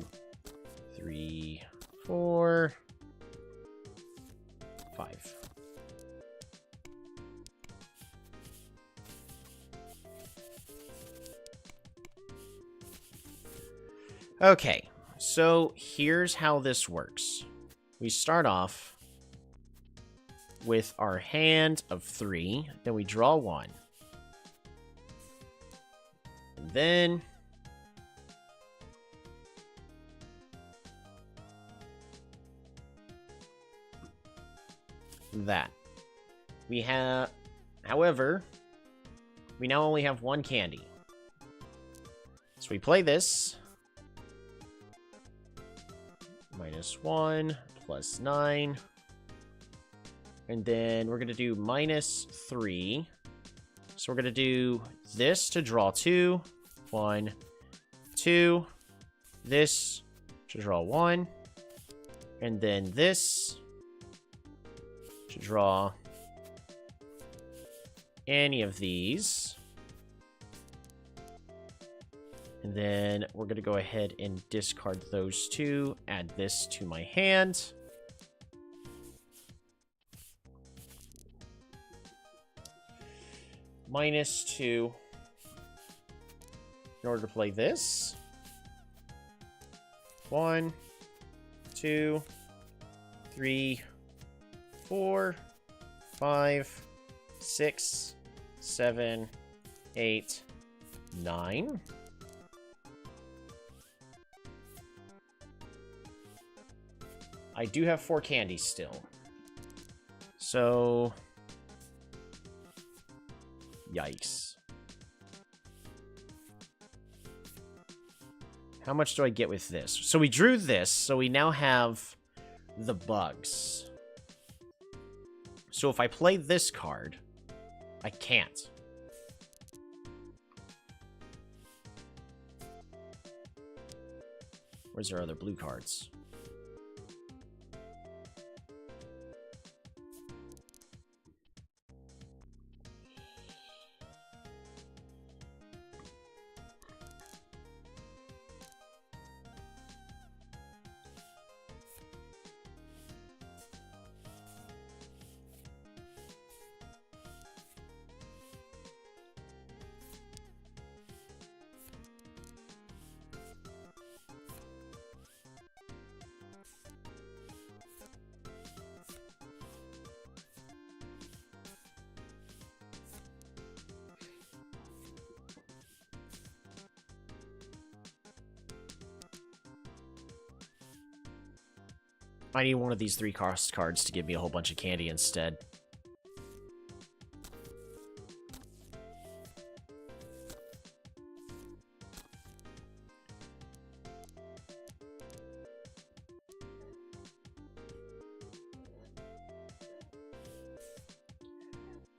3, 4, 5. Okay, so here's how this works. We start off with our hand of 3, then we draw 1. And then that. We have, however, we now only have 1 candy. So we play this. -1, +9. And then we're going to do -3. So we're going to do this to draw 2. 1, 2. This to draw 1. And then this to draw any of these. And then we're going to go ahead and discard those 2. Add this to my hand. -2 in order to play this. 1, 2, 3, 4, 5, 6, 7, 8, 9. I do have 4 candies still. So... yikes. How much do I get with this? So we drew this, so we now have the bugs. So if I play this card, I can't. Where's our other blue cards? I need one of these 3 cost cards to give me a whole bunch of candy instead.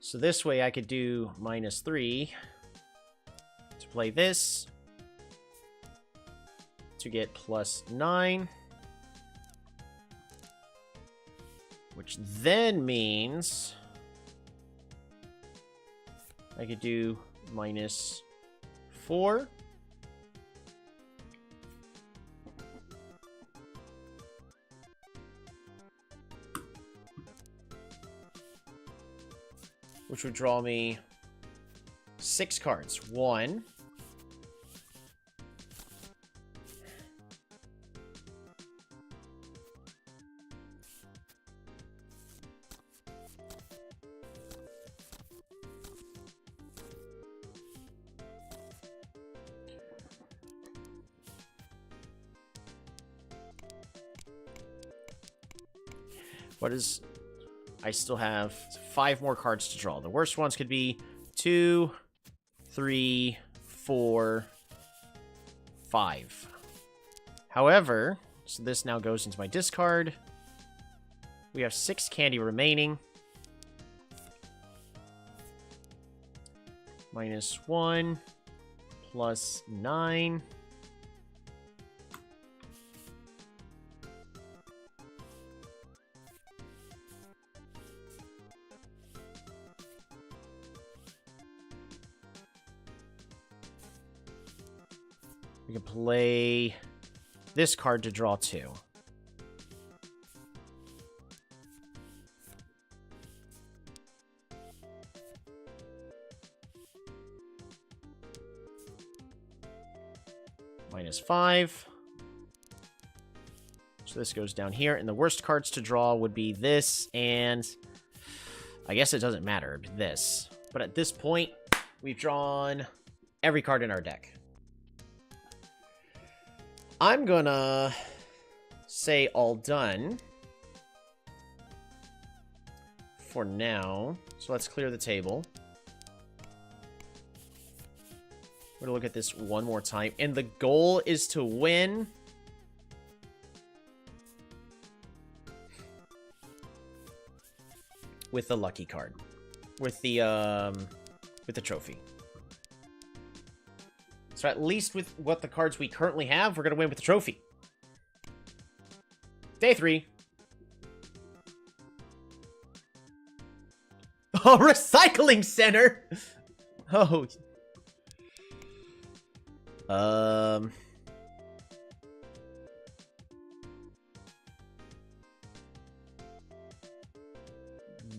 So this way I could do -3 to play this to get +9. Which then means I could do -4. Which would draw me 6 cards. 1. 'Cause I still have 5 more cards to draw. The worst ones could be 2, 3, 4, 5. However, so this now goes into my discard. We have 6 candy remaining. -1 +9. We can play this card to draw 2. -5. So this goes down here, and the worst cards to draw would be this, and I guess it doesn't matter, this. But at this point, we've drawn every card in our deck. I'm gonna say all done for now. So let's clear the table. We're gonna look at this one more time. And the goal is to win with the lucky card. With the with the trophy. So at least with what the cards we currently have, we're going to win with the trophy. Day 3. Oh, recycling center! Oh.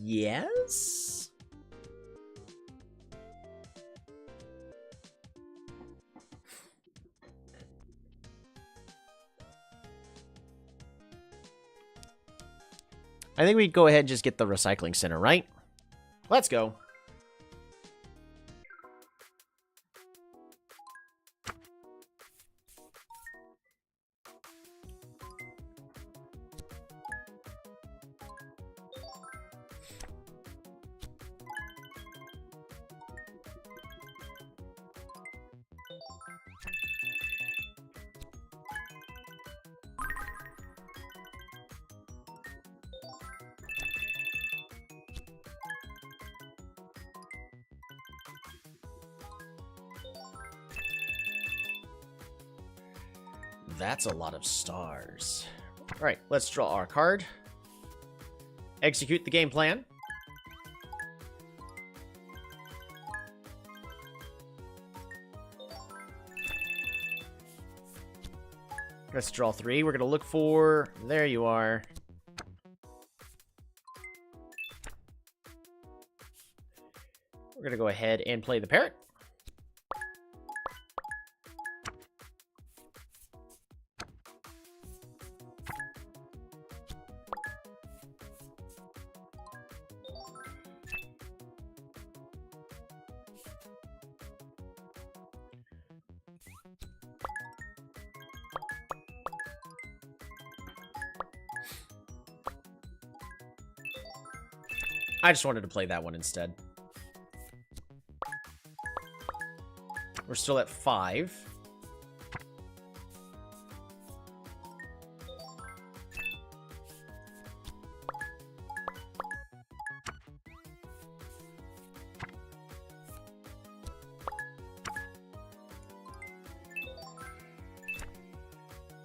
Yes? I think we'd go ahead and just get the recycling center, right? Let's go. That's a lot of stars. Alright, let's draw our card. Execute the game plan. Let's draw 3. We're going to look for... There you are. We're going to go ahead and play the parrot. I just wanted to play that one instead. We're still at 5.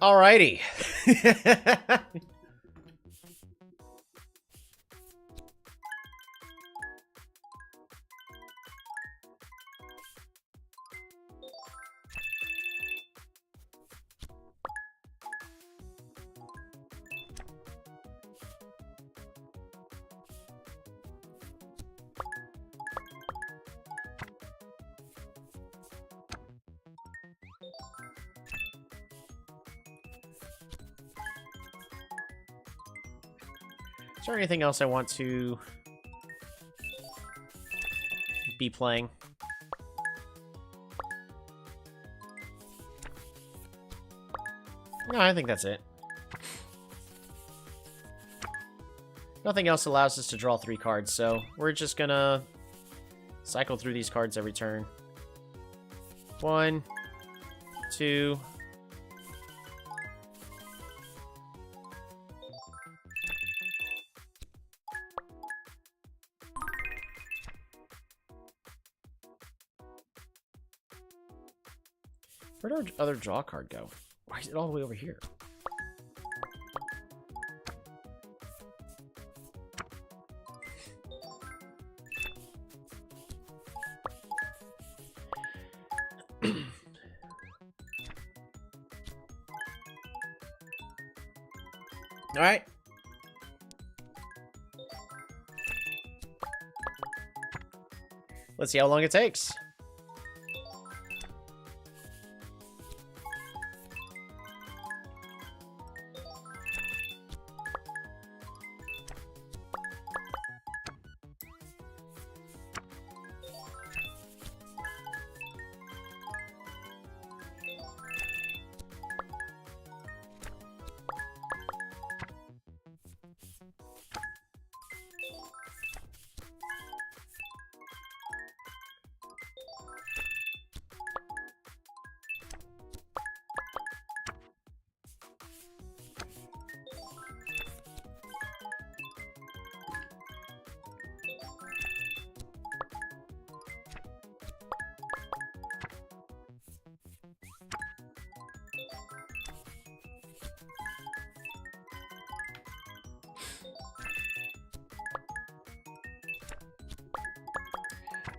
Alrighty. Is there anything else I want to be playing? No, I think that's it. Nothing else allows us to draw 3 cards, so we're just gonna cycle through these cards every turn. 1, 2... Where'd our other draw card go? Why is it all the way over here? All right. Let's see how long it takes.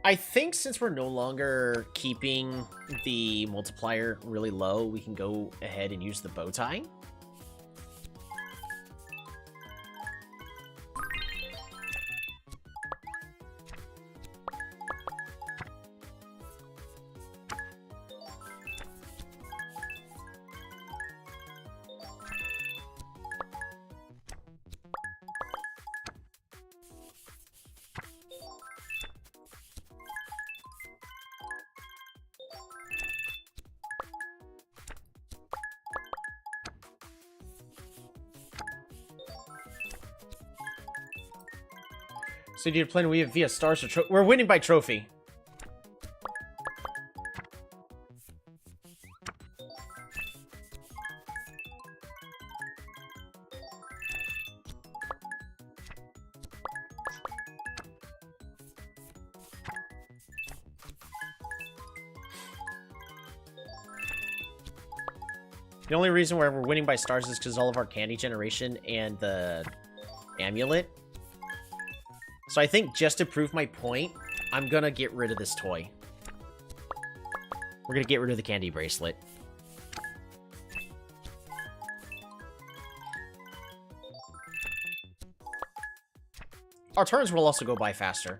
I think since we're no longer keeping the multiplier really low, we can go ahead and use the bow tie. So do you plan we have via stars or we're winning by trophy. The only reason why we're winning by stars is because all of our candy generation and the amulet. So I think just to prove my point, I'm gonna get rid of this toy. We're gonna get rid of the candy bracelet. Our turns will also go by faster.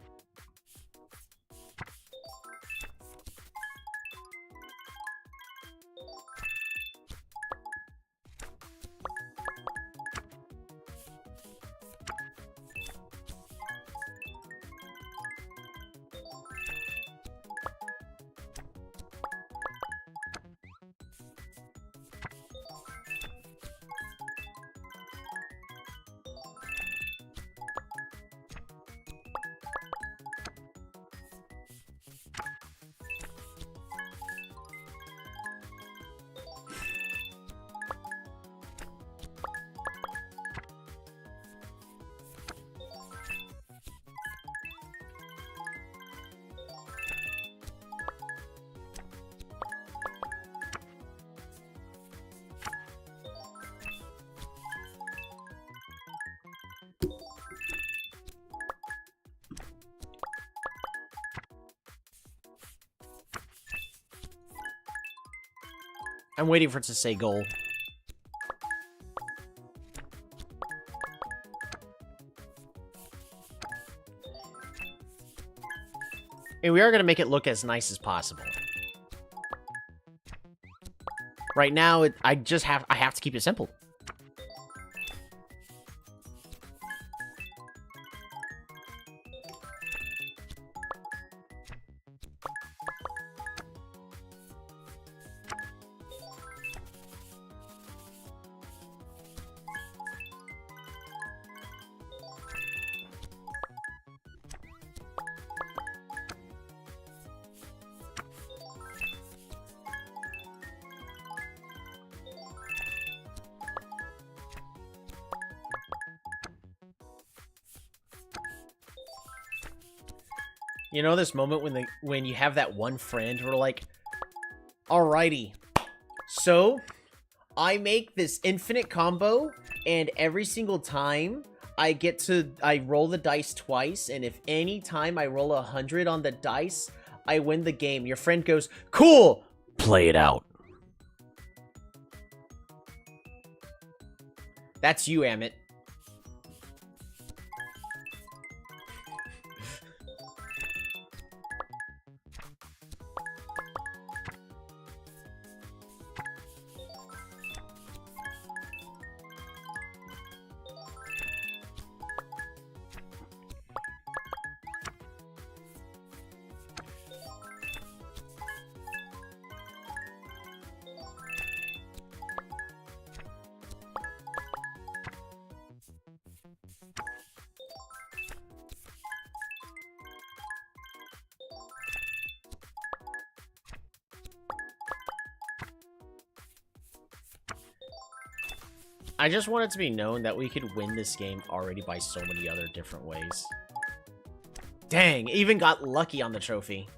I'm waiting for it to say goal. And we are going to make it look as nice as possible. Right now, I have to keep it simple. You know this moment when you have that one friend who are like, alrighty, so I make this infinite combo, and every single time I roll the dice twice, and if any time I roll 100 on the dice, I win the game. Your friend goes, cool, play it out. That's you, Amit. I just want it to be known that we could win this game already by so many other different ways. Dang, even got lucky on the trophy.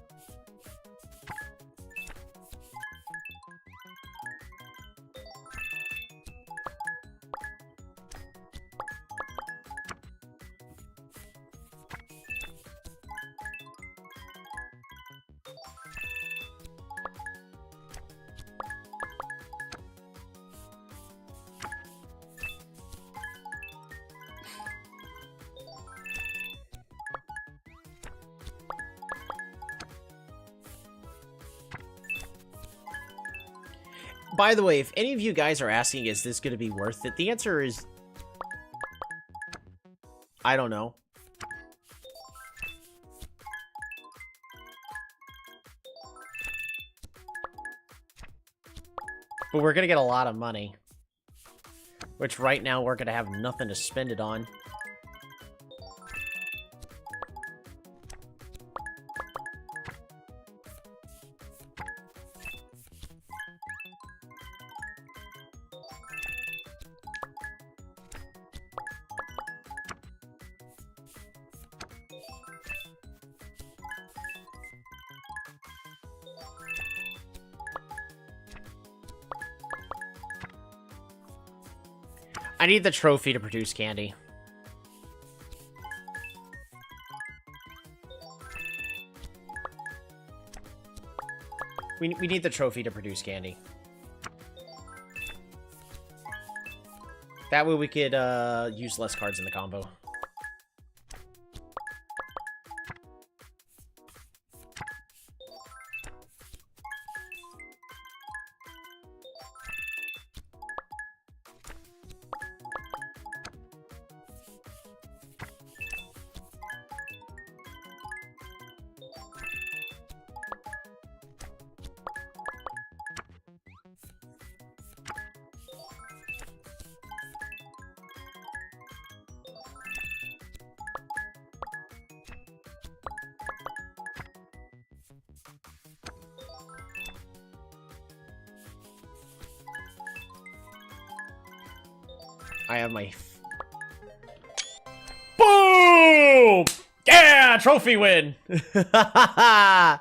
By the way, if any of you guys are asking, is this going to be worth it? The answer is... I don't know. But we're going to get a lot of money. Which right now we're going to have nothing to spend it on. I need the trophy to produce candy. We need the trophy to produce candy. That way we could use less cards in the combo. I have my... Boom! Yeah! Trophy win! I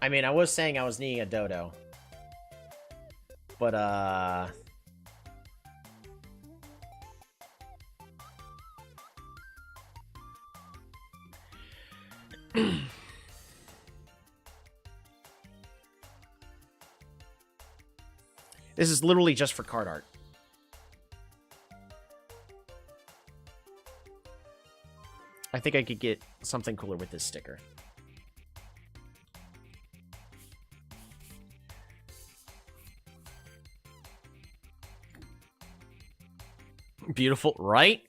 mean, I was saying I was needing a dodo. But, this is literally just for card art. I think I could get something cooler with this sticker. Beautiful, right?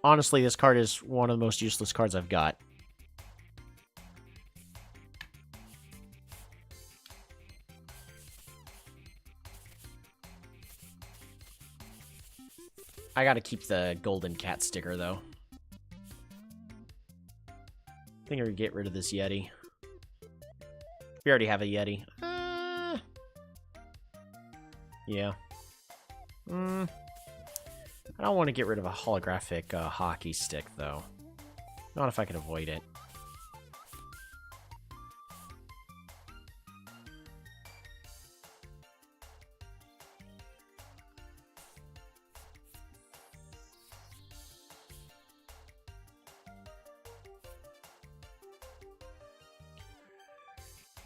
Honestly, this card is one of the most useless cards I've got. I gotta keep the golden cat sticker, though. I think I would get rid of this Yeti. We already have a Yeti. Yeah. I don't want to get rid of a holographic hockey stick, though. Not if I can avoid it.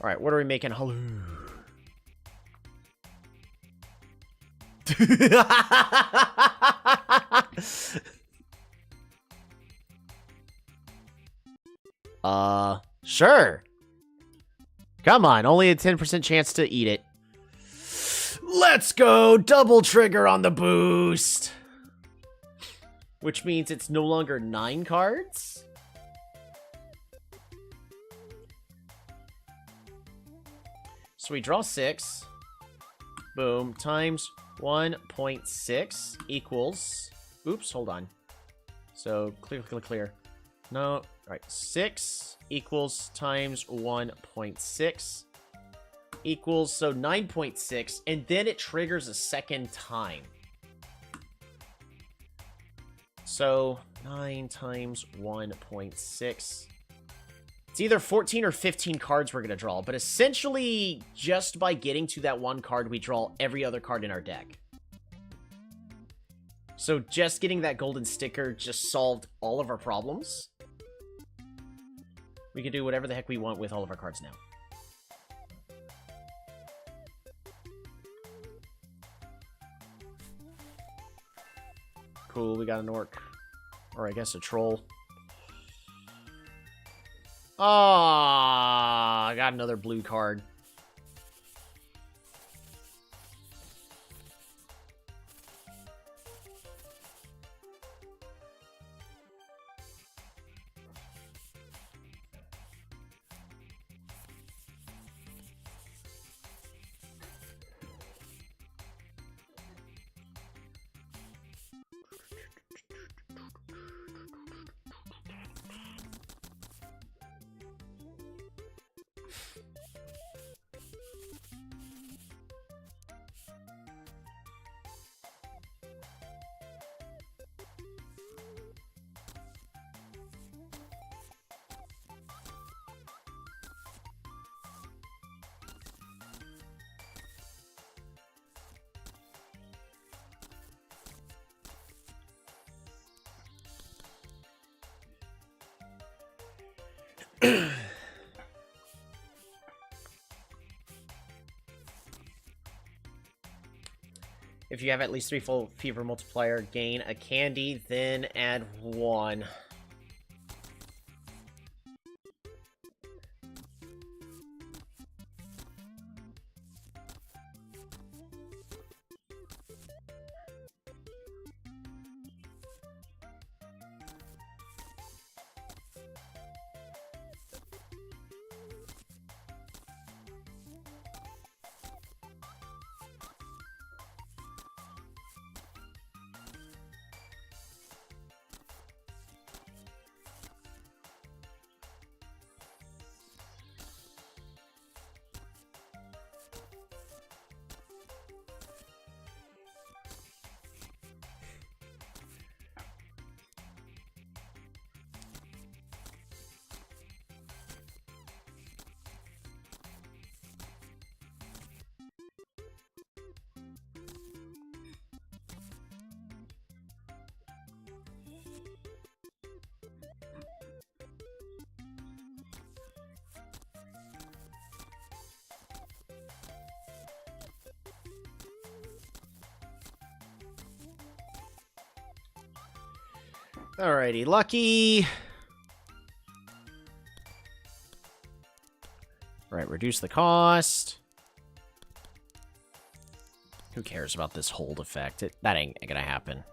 Alright, what are we making? Hello. Sure. Come on, only a 10% chance to eat it. Let's go! Double trigger on the boost! Which means it's no longer 9 cards? So we draw 6. Boom. Times 1.6 equals... Oops, hold on. So, clear. No. Alright, 6 equals times 1.6 equals, so 9.6, and then it triggers a second time. So 9 times 1.6. It's either 14 or 15 cards we're going to draw, but essentially, just by getting to that one card, we draw every other card in our deck. So just getting that golden sticker just solved all of our problems. We can do whatever the heck we want with all of our cards now. Cool, we got an orc. Or I guess a troll. Ah, I got another blue card. If you have at least 3 full fever multiplier, gain a candy, then add 1. Alrighty, lucky. Right, reduce the cost. Who cares about this hold effect? That ain't gonna happen.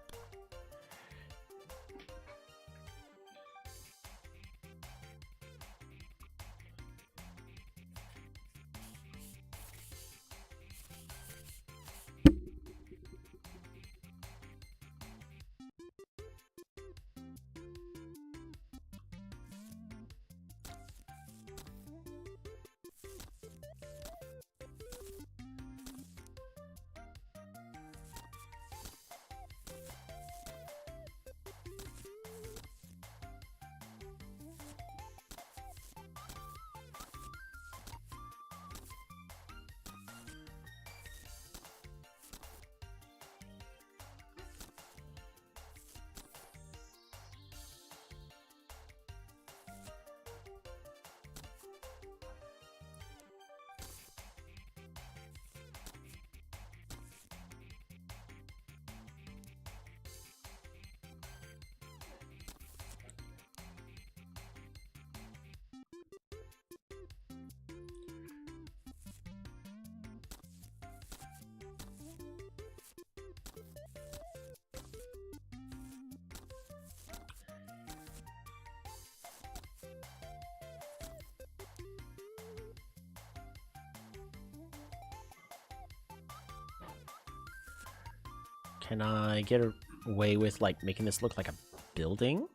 Can I get away with, like, making this look like a building?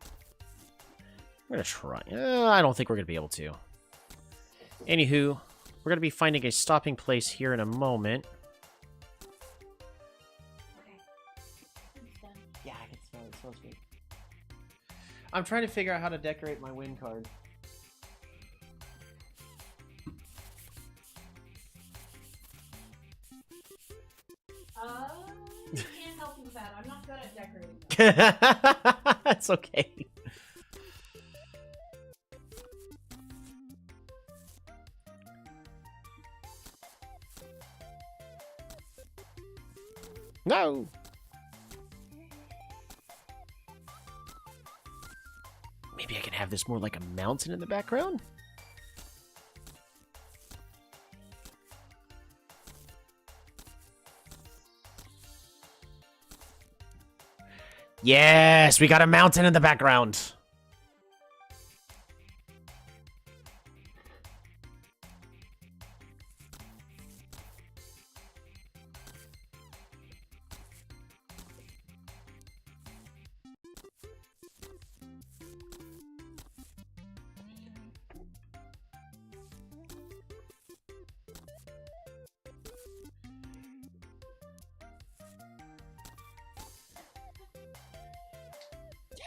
I'm We're gonna try. I don't think we're gonna be able to. Anywho, we're gonna be finding a stopping place here in a moment. Yeah, I can smell it. It smells good. I'm trying to figure out how to decorate my win card. You can't help me with that. I'm not good at decorating. That's okay. No! Maybe I can have this more like a mountain in the background? Yes! We got a mountain in the background!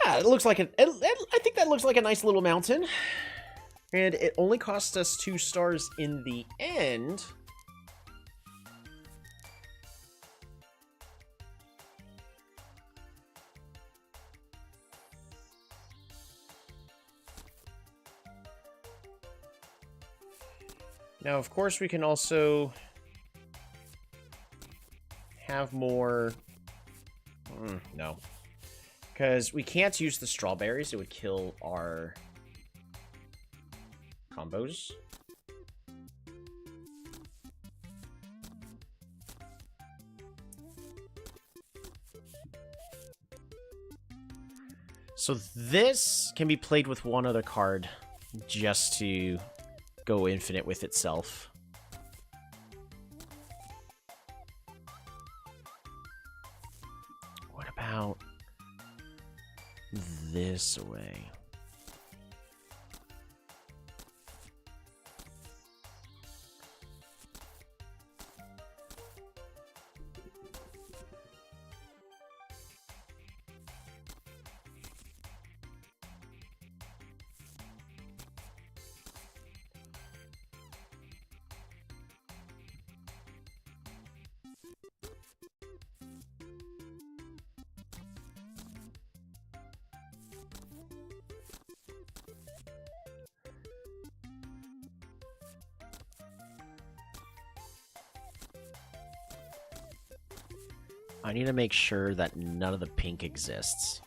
Yeah, it looks like I think that looks like a nice little mountain. And it only cost us 2 stars in the end. Now, of course, we can also have more... no. Because we can't use the strawberries. It would kill our combos. So this can be played with one other card just to go infinite with itself. What about this away? I need to make sure that none of the pink exists.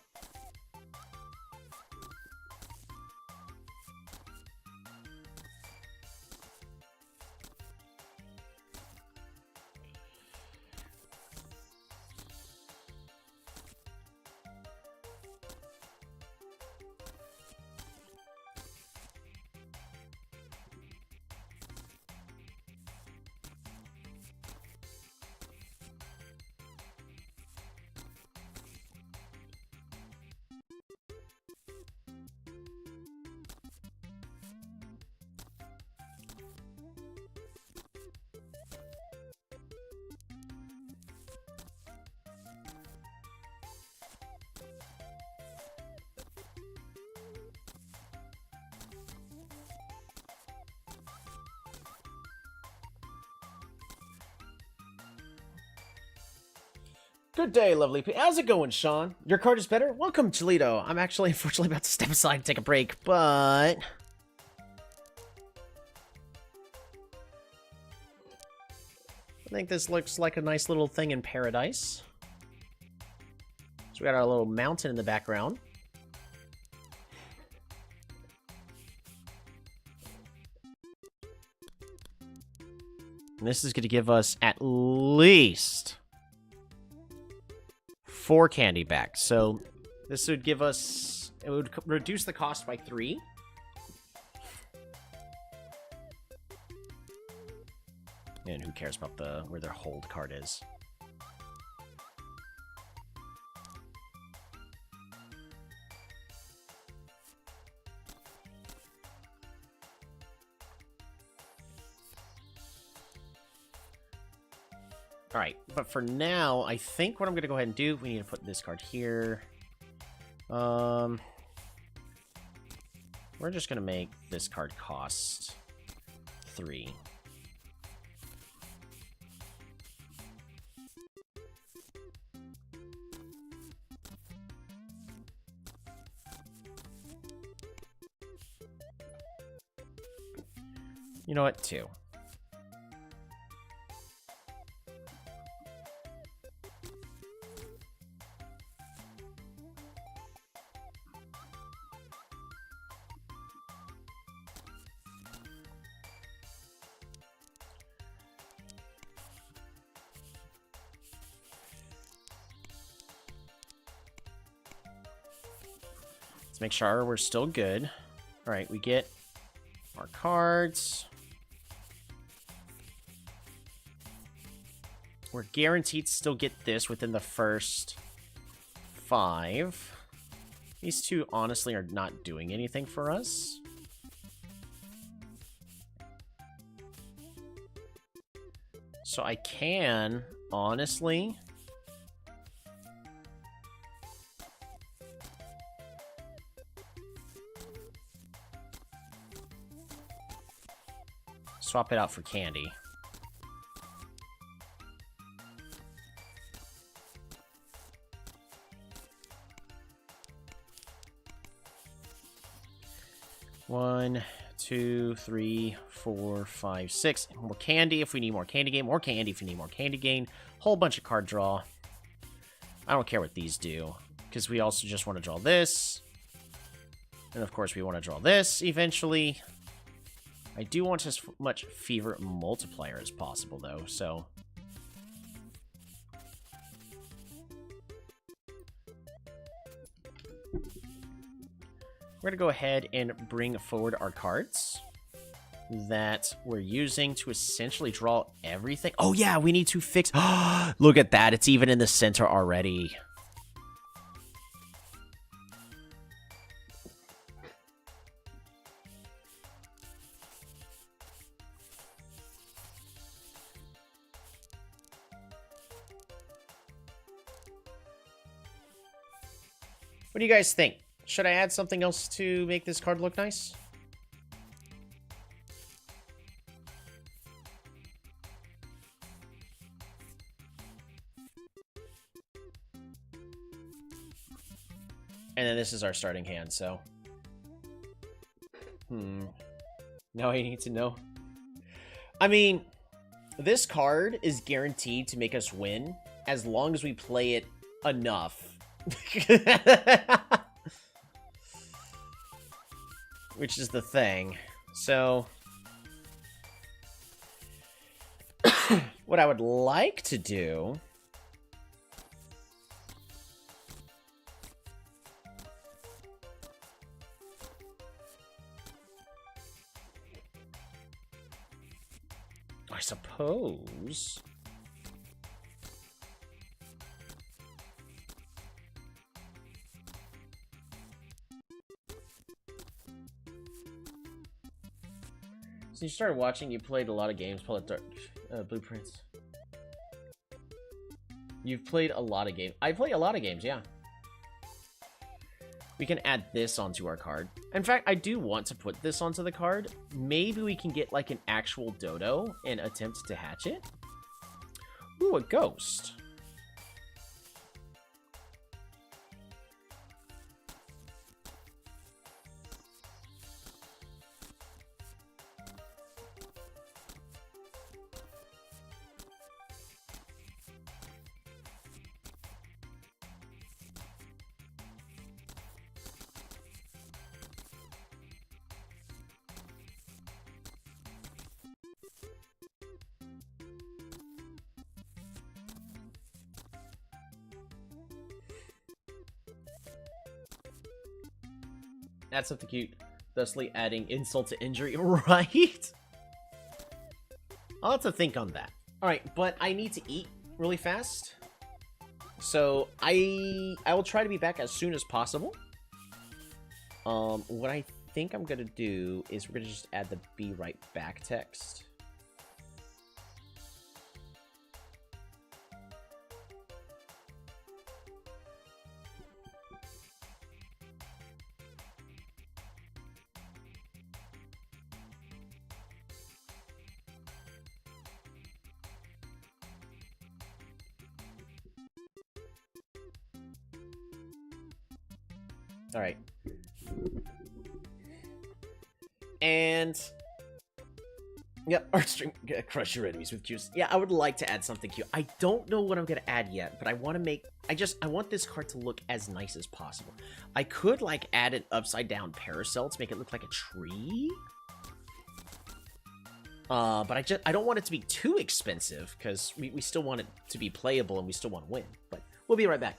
Good day, lovely people. How's it going, Sean? Your card is better? Welcome, Toledo. I'm actually, unfortunately, about to step aside and take a break, but... I think this looks like a nice little thing in paradise. So we got our little mountain in the background. And this is going to give us at least 4 candy back. So this would give us... it would reduce the cost by 3. And who cares about where their hold card is? Alright, but for now, I think what I'm going to go ahead and do, we need to put this card here. We're just going to make this card cost 3. You know what? 2. Let's make sure we're still good. All right, we get our cards. We're guaranteed to still get this within the first 5. These two, honestly, are not doing anything for us. So I can, honestly... swap it out for candy. One, 2, 3, 4, 5, 6. More candy if we need more candy gain. More candy if we need more candy gain. Whole bunch of card draw. I don't care what these do, because we also just want to draw this. And of course we want to draw this eventually. I do want as much fever multiplier as possible, though, so... we're going to go ahead and bring forward our cards that we're using to essentially draw everything. Oh, yeah, we need to fix... look at that. It's even in the center already. What do you guys think? Should I add something else to make this card look nice? And then this is our starting hand, so... Now I need to know. I mean, this card is guaranteed to make us win as long as we play it enough. Which is the thing. So... what I would like to do... I suppose... So you started watching, you played a lot of games, Paul Dark Blueprints. You've played a lot of games. I play a lot of games, yeah. We can add this onto our card. In fact, I do want to put this onto the card. Maybe we can get like an actual dodo and attempt to hatch it. Ooh, a ghost. That's something cute. Thusly adding insult to injury, right? I'll have to think on that. Alright, but I need to eat really fast. So, I will try to be back as soon as possible. What I think I'm gonna do is we're gonna just add the be right back text. Alright. And... yeah, art string, crush your enemies with Qs. Yeah, I would like to add something cute. I don't know what I'm gonna add yet, but I want to make... I want this card to look as nice as possible. I could, like, add an upside-down parasol to make it look like a tree. But I don't want it to be too expensive, because we still want it to be playable and we still want to win. But we'll be right back.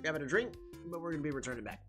grabbing a drink, but we're going to be returning back.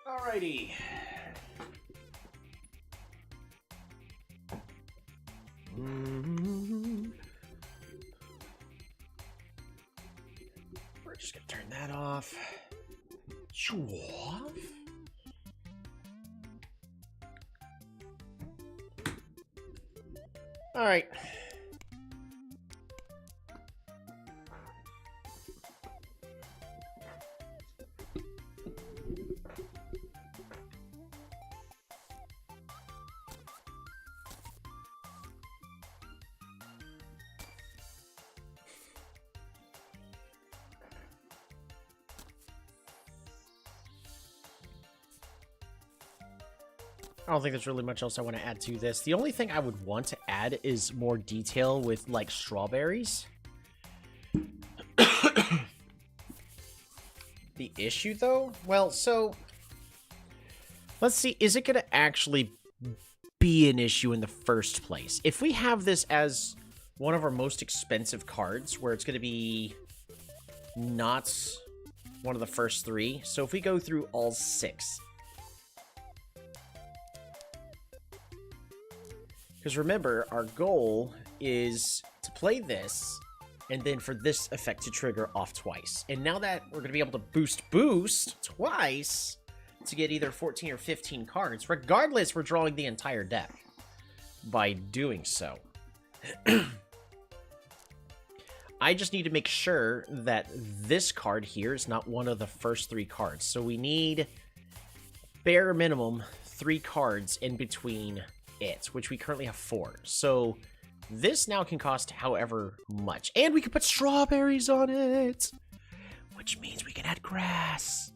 Alrighty. We're just gonna turn that off. Off? Alright. I don't think there's really much else I want to add to this. The only thing I would want to add is more detail with, like, strawberries. The issue, though? Well, so... let's see. Is it going to actually be an issue in the first place? If we have this as one of our most expensive cards, where it's going to be not one of the first three. So if we go through all 6... because remember, our goal is to play this, and then for this effect to trigger off twice. And now that we're going to be able to boost twice to get either 14 or 15 cards, regardless, we're drawing the entire deck by doing so. I just need to make sure that this card here is not one of the first 3 cards. So we need, bare minimum, 3 cards in between it, which we currently have 4. So this now can cost however much. And we can put strawberries on it, which means we can add grass.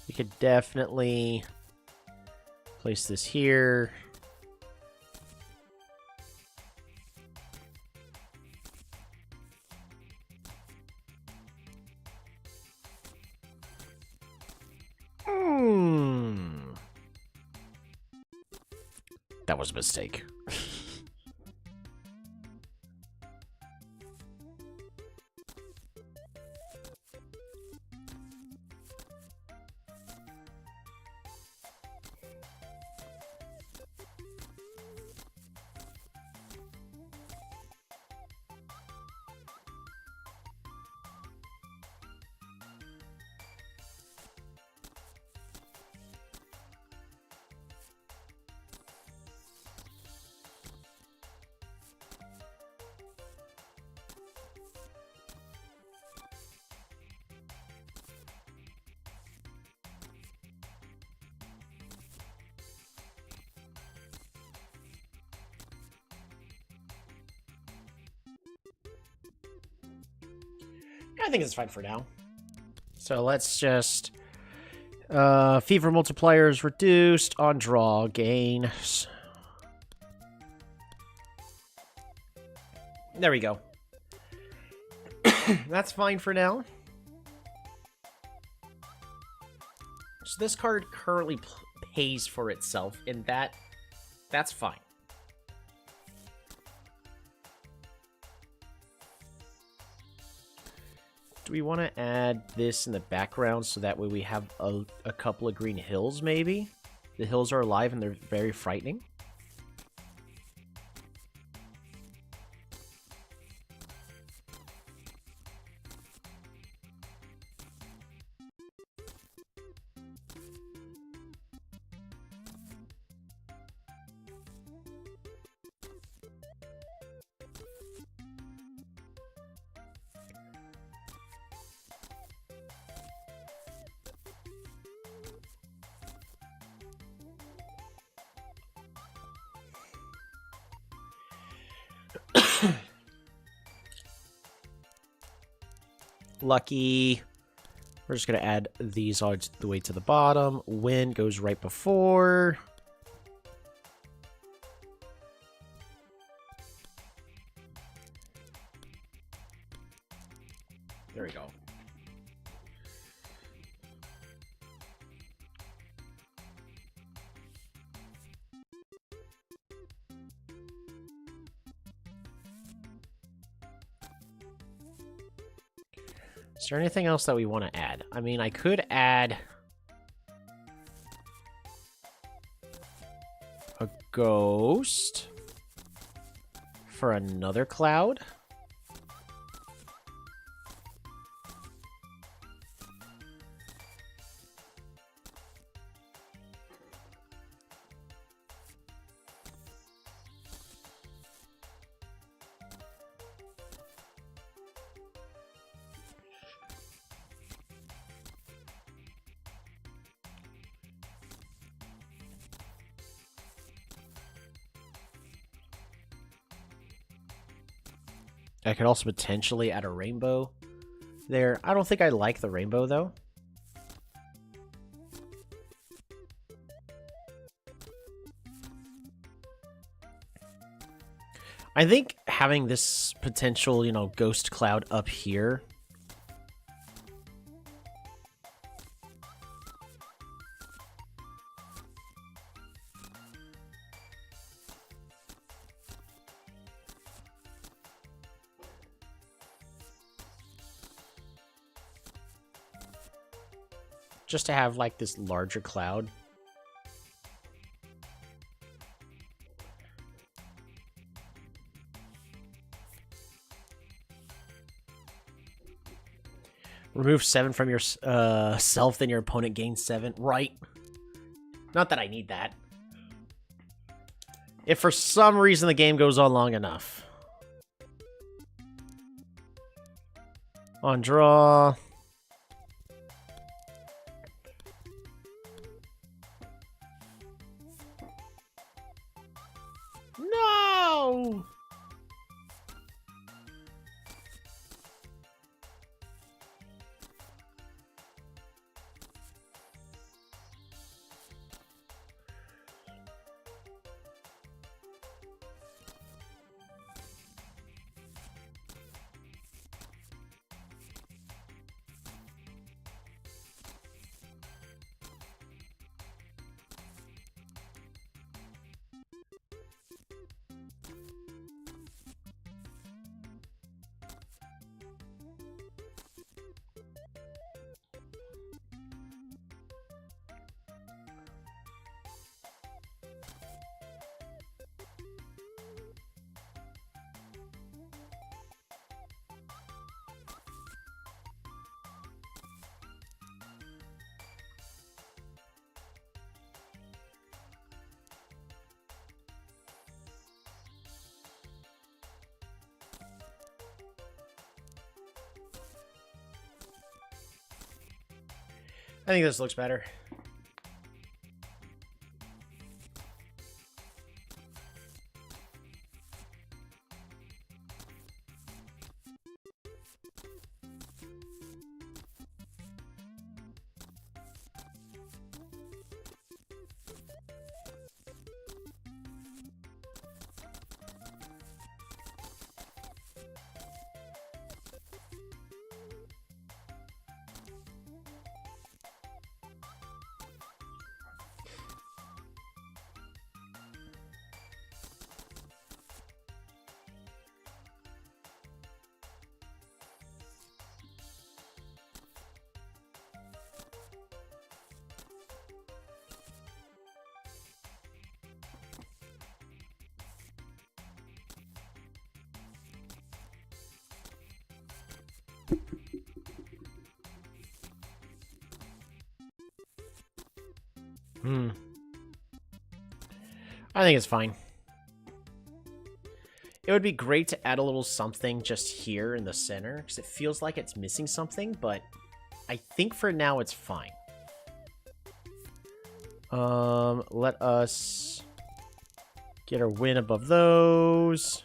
We could definitely place this here. That was a mistake. I think it's fine for now. So let's just... fever multiplier is reduced on draw gains. There we go. That's fine for now. So this card currently pays for itself, and that's fine. Do we want to add this in the background so that way we have a couple of green hills, maybe? The hills are alive and they're very frightening. Lucky. We're just going to add these all the way to the bottom. Wind goes right before. There we go. Is there anything else that we want to add? I mean, I could add a ghost for another cloud. I could also potentially add a rainbow there. I don't think I like the rainbow, though. I think having this potential, you know, ghost cloud up here... just to have, like, this larger cloud. Remove 7 from your self, then your opponent gains 7. Right. Not that I need that. If for some reason the game goes on long enough. On draw... No! I think this looks better. I think it's fine. It would be great to add a little something just here in the center, because it feels like it's missing something, but I think for now it's fine. Let us get our win above those.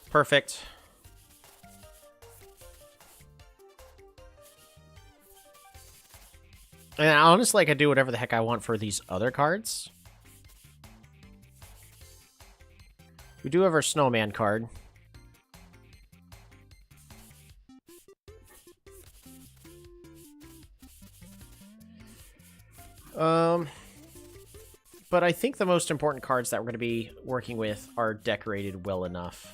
Perfect. And honestly, I could do whatever the heck I want for these other cards. We do have our snowman card. But I think the most important cards that we're going to be working with are decorated well enough.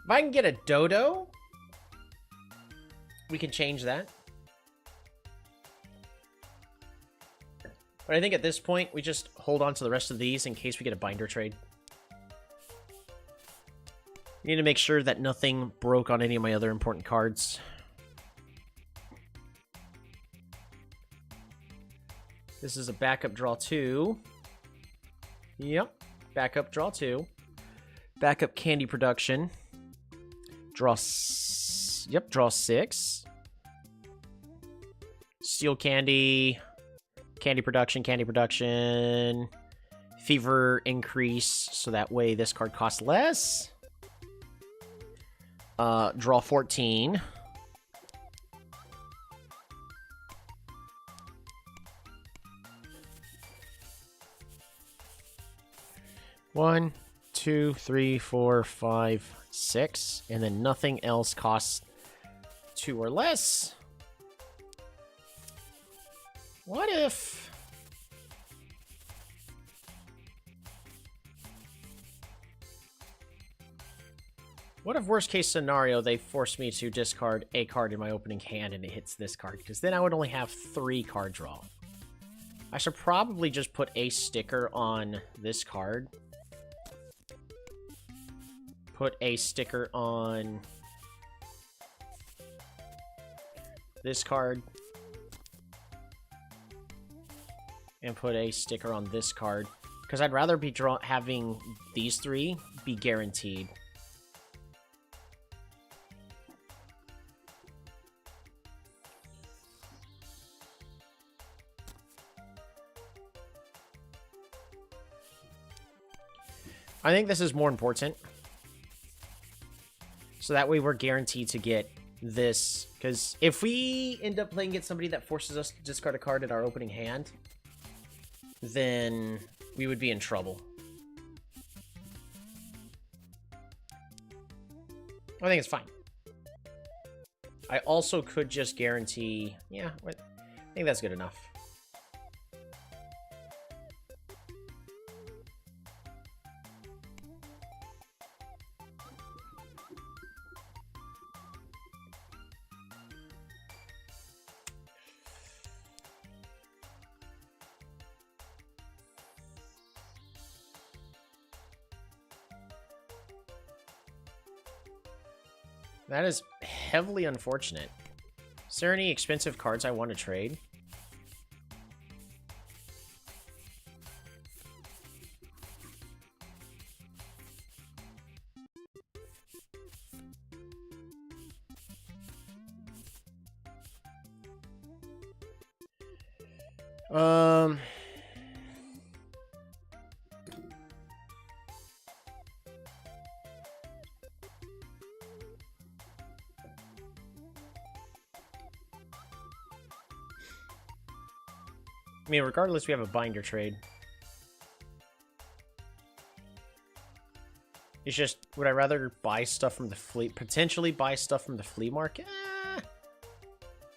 If I can get a dodo, we can change that. But I think at this point, we just hold on to the rest of these in case we get a binder trade. We need to make sure that nothing broke on any of my other important cards. This is a backup draw 2. Yep, backup draw 2. Backup candy production. Draw, draw 6. Steel candy, candy production, fever increase, so that way this card costs less. Draw 14. One, 2, 3, 4, 5, 6, and then nothing else costs 2 or less. What if... What if, worst case scenario, they force me to discard a card in my opening hand and it hits this card? Because then I would only have 3 card draw. I should probably just put a sticker on this card. Put a sticker on this card. And put a sticker on this card. Because I'd rather be having these 3 be guaranteed. I think this is more important. So that way we're guaranteed to get this. Because if we end up playing against somebody that forces us to discard a card in our opening hand, then we would be in trouble. I think it's fine. I also could just guarantee... Yeah, I think that's good enough. That is heavily unfortunate. Is there any expensive cards I want to trade? I mean, regardless, we have a binder trade. It's just, would I rather buy stuff from the flea, potentially buy stuff from the flea market?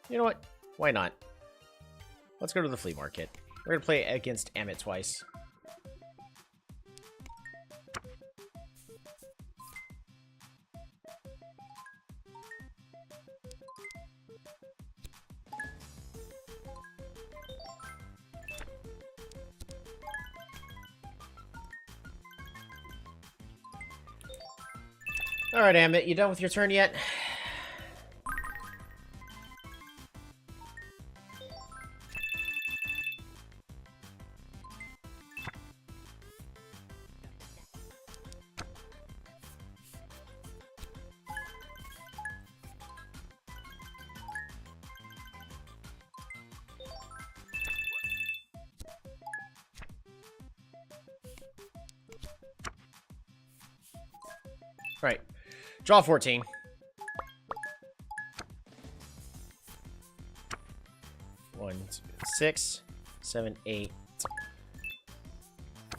You know what? Why not? Let's go to the flea market. We're gonna play against Amit twice. Alright, Amit, you done with your turn yet? Right. Draw 14. One, two, 6, 7, 8,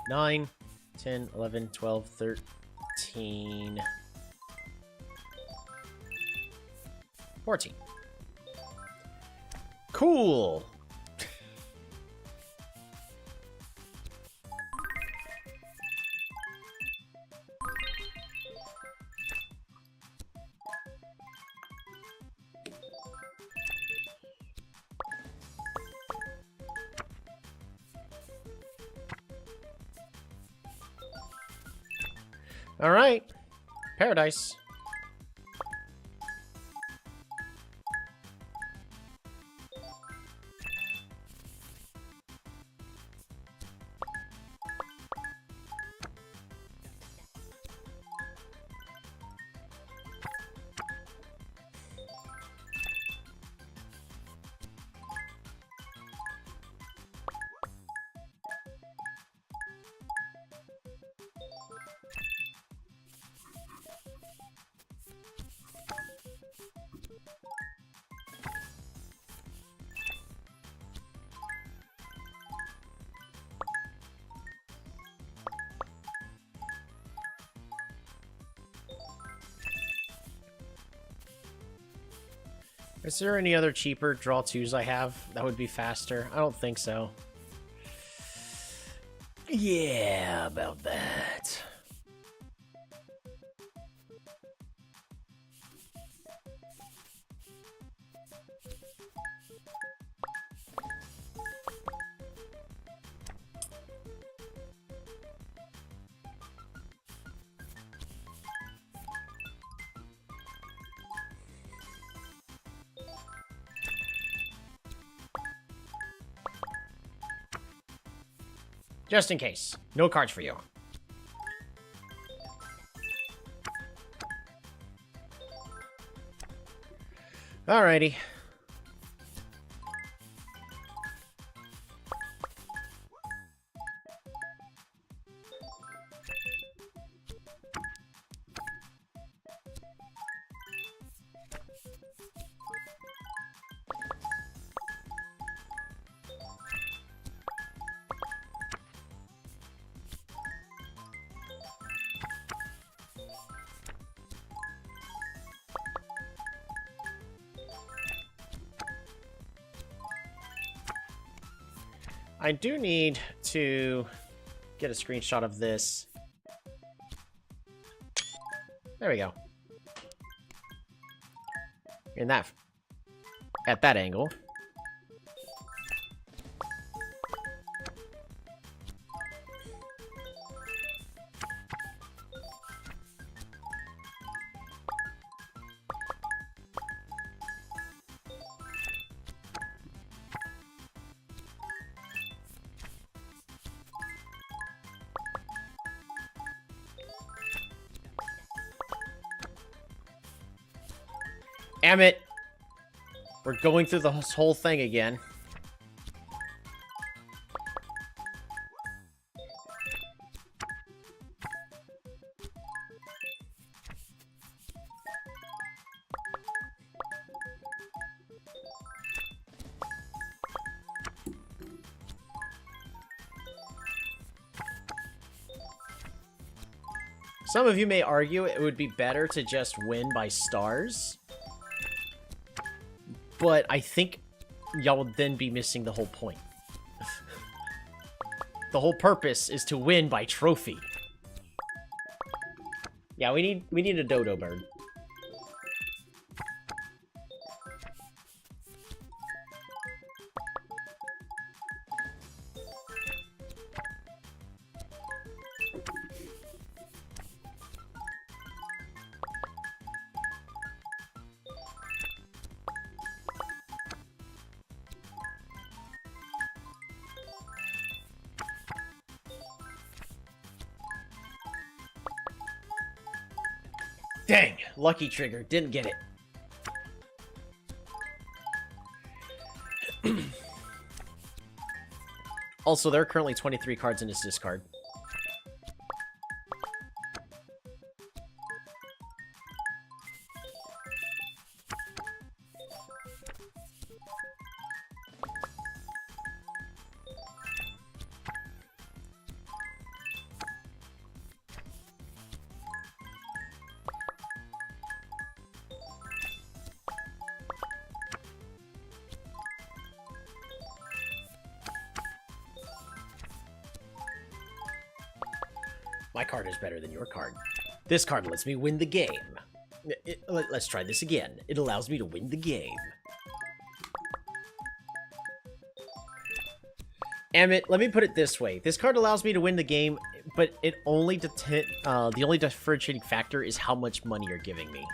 9, 10, 11, 12, 13, 14. Cool. All right, Paradise. Is there any other cheaper draw 2s I have that would be faster? I don't think so. Yeah, about that. Just in case. No cards for you. Alrighty. I do need to get a screenshot of this. There we go. In that, at that angle. Damn it! We're going through this whole thing again. Some of you may argue it would be better to just win by stars. But I think y'all would then be missing the whole point. The whole purpose is to win by trophy. Yeah, we need a dodo bird. Dang, lucky trigger, didn't get it. Also, there are currently 23 cards in his discard. My card is better than your card. This card lets me win the game. Let's try this again. It allows me to win the game. Amit, let me put it this way. This card allows me to win the game, but it only the only differentiating factor is how much money you're giving me.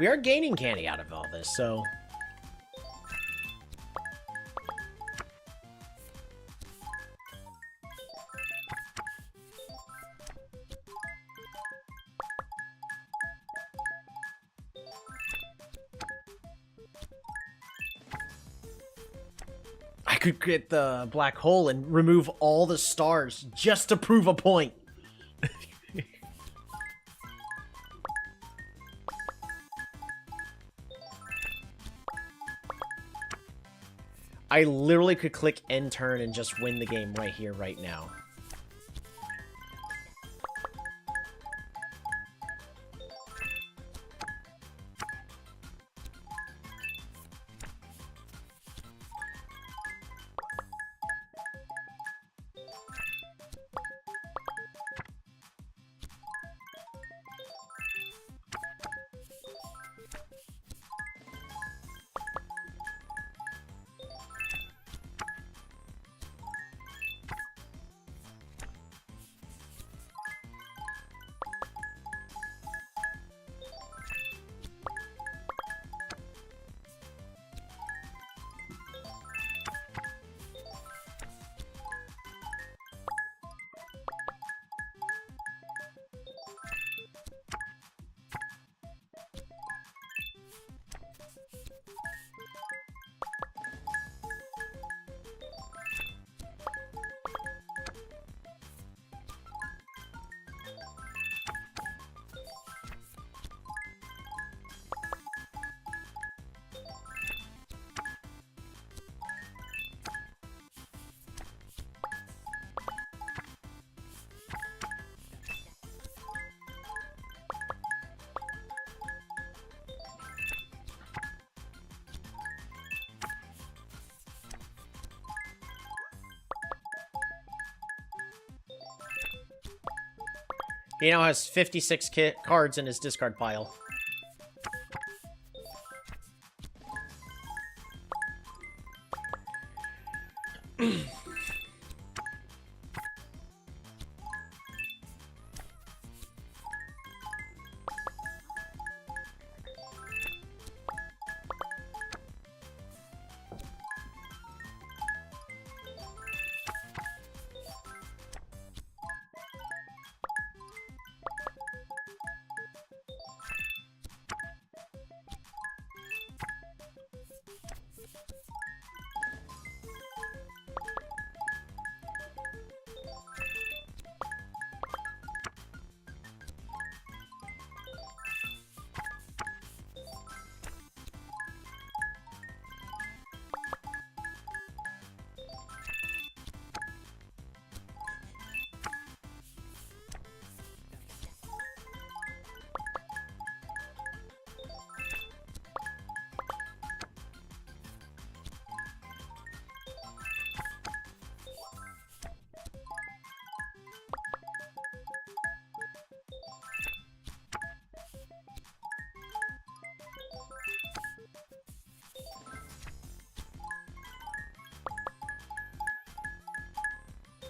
We are gaining candy out of all this, so... I could get the black hole and remove all the stars just to prove a point. I literally could click end turn and just win the game right here, right now. He now has 56 cards in his discard pile.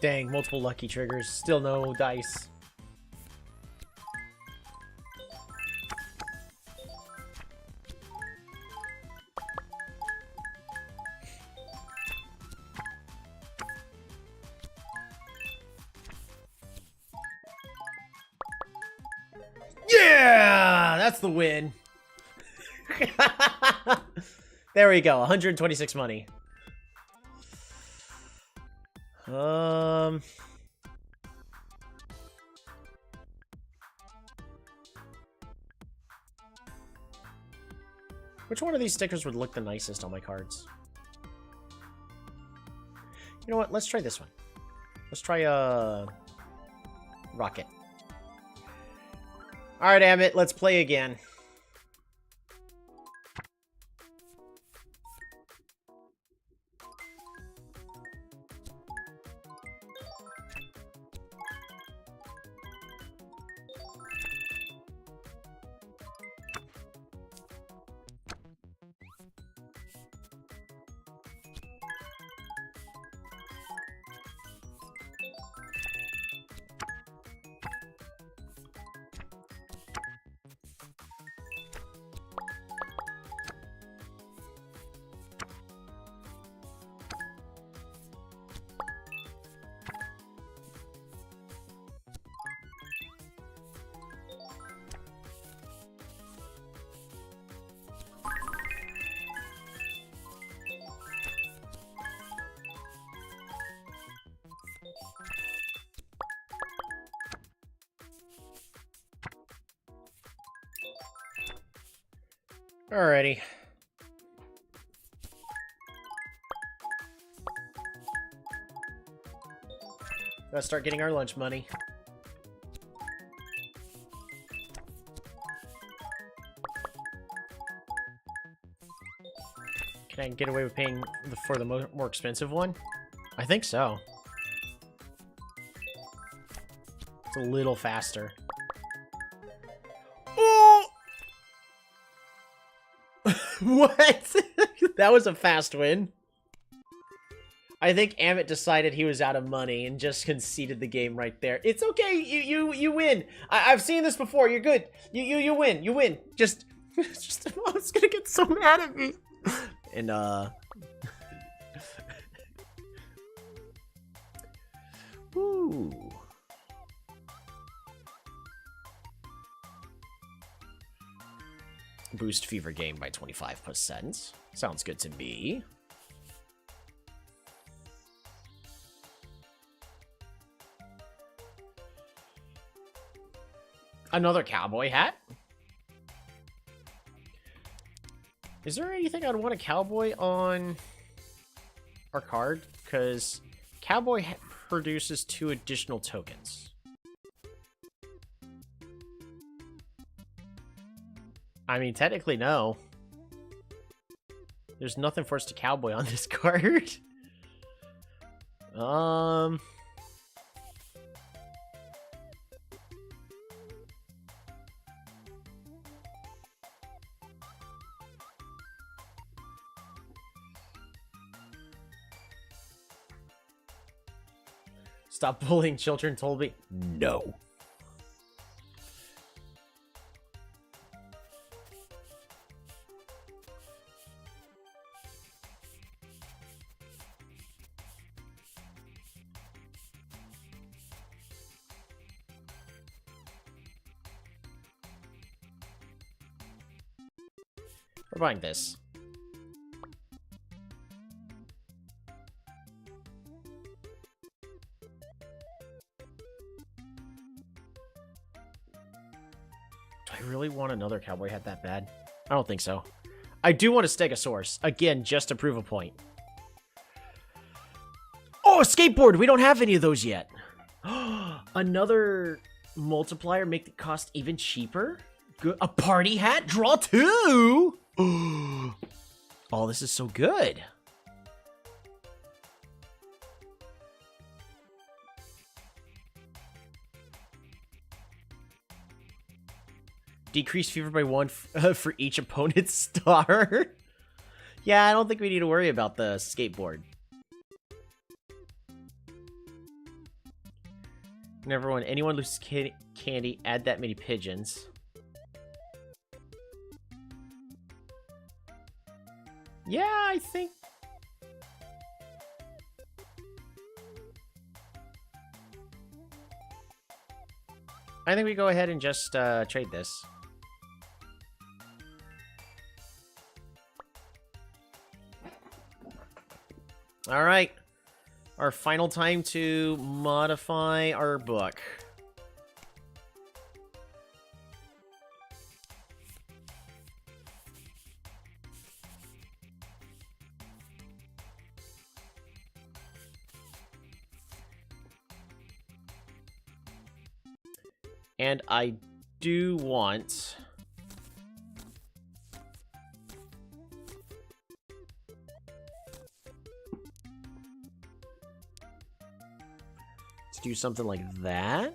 Dang, multiple lucky triggers. Still no dice. Yeah! That's the win. There we go. 126 money. Which one of these stickers would look the nicest on my cards? You know what? Let's try this one. Let's try, Rocket. Alright, Amit, let's play again. Alrighty. Let's start getting our lunch money. Can I get away with paying for the more expensive one? I think so. It's a little faster. Oh! What? That was a fast win. I think Amit decided he was out of money and just conceded the game right there. It's okay. You win. I've seen this before. You're good. You win. You win. Just Mom's gonna get so mad at me. And Ooh. Boost fever game by 25%. Sounds good to me. Another cowboy hat? Is there anything I'd want a cowboy on our card? Because cowboy produces 2 additional tokens. I mean, technically, no. There's nothing for us to cowboy on this card. Stop bullying children, told me. No. We're buying this. Do I really want another cowboy hat that bad? I don't think so. I do want a Stegosaurus. Again, just to prove a point. Oh, a skateboard! We don't have any of those yet. Another multiplier, make the cost even cheaper? Good. A party hat? Draw 2! Oh, this is so good. Decrease fever by 1 for each opponent's star. Yeah, I don't think we need to worry about the skateboard. Never when anyone loses candy, add that many pigeons. Yeah, I think... I think we go ahead and just trade this. All right. Our final time to modify our book. And I do want... do something like that.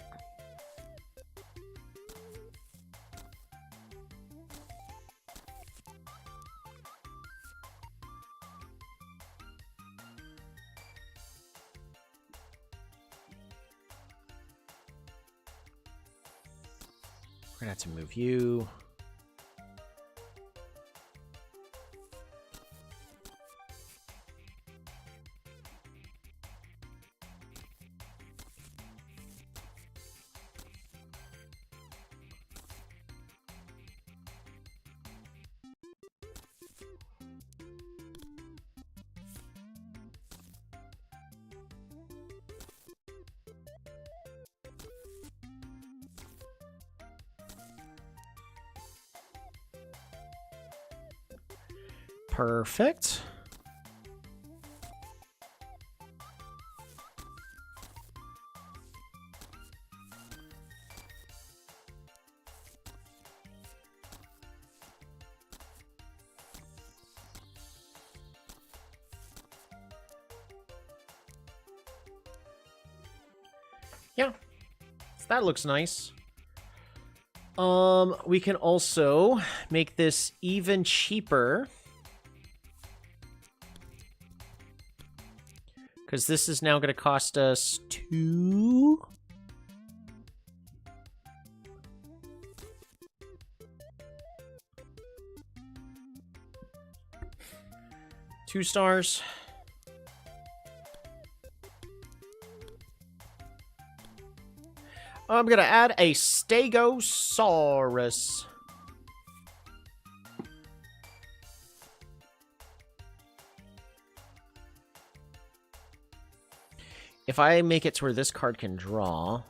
We're gonna have to move you. Perfect. Yeah, so that looks nice. We can also make this even cheaper. Because this is now going to cost us 2. Two stars. I'm going to add a Stegosaurus. If I make it to where this card can draw...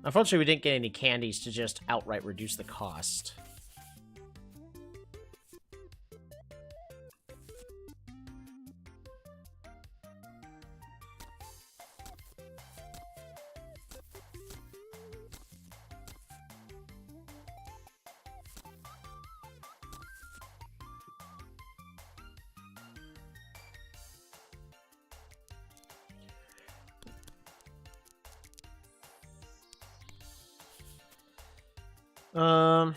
Unfortunately, we didn't get any candies to just outright reduce the cost. Um...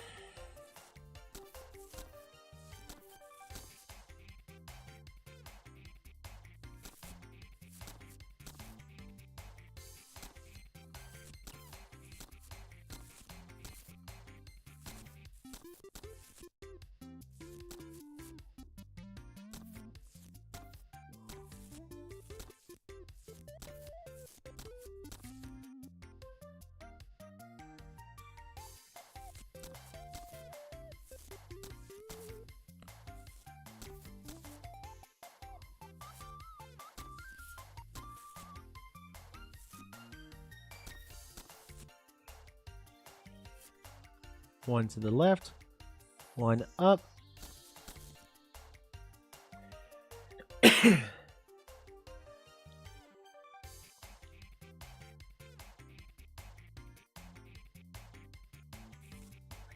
One to the left, one up.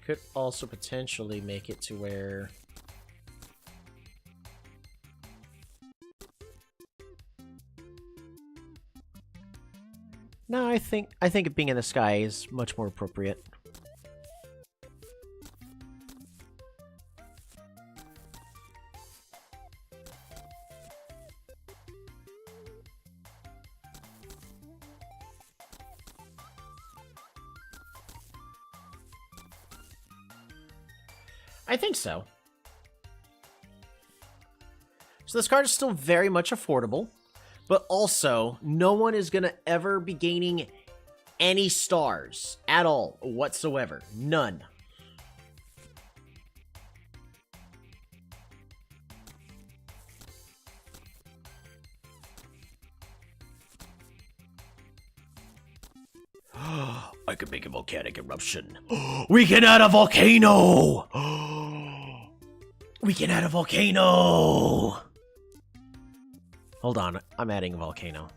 Could also potentially make it to where... No, I think it being in the sky is much more appropriate. I think so. So this card is still very much affordable, but also no one is going to ever be gaining any stars at all whatsoever. None. I could make a volcanic eruption. We can add a volcano! We can add a volcano! Hold on, I'm adding a volcano.